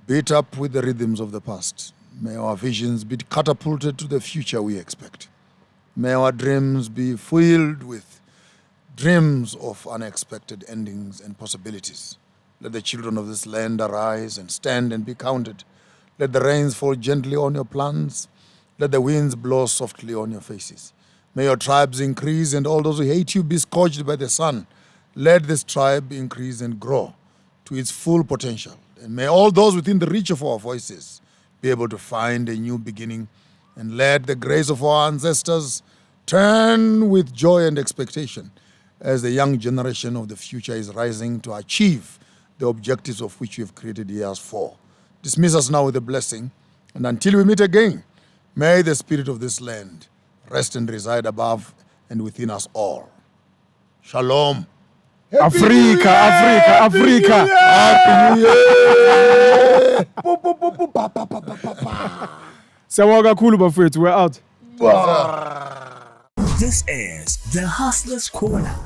beat up with the rhythms of the past. May our visions be catapulted to the future we expect. May our dreams be filled with dreams of unexpected endings and possibilities. Let the children of this land arise and stand and be counted. Let the rains fall gently on your plants. Let the winds blow softly on your faces. May your tribes increase and all those who hate you be scorched by the sun. Let this tribe increase and grow to its full potential. And may all those within the reach of our voices be able to find a new beginning. And let the grace of our ancestors turn with joy and expectation as the young generation of the future is rising to achieve the objectives of which you have created years for. Dismiss us now with a blessing. And until we meet again, may the spirit of this land rest and reside above and within us all. Shalom. Africa, Africa, Africa. Happy New Year. Siyabonga kakhulu bafowethu, we're out. This is the Hustler's Corner.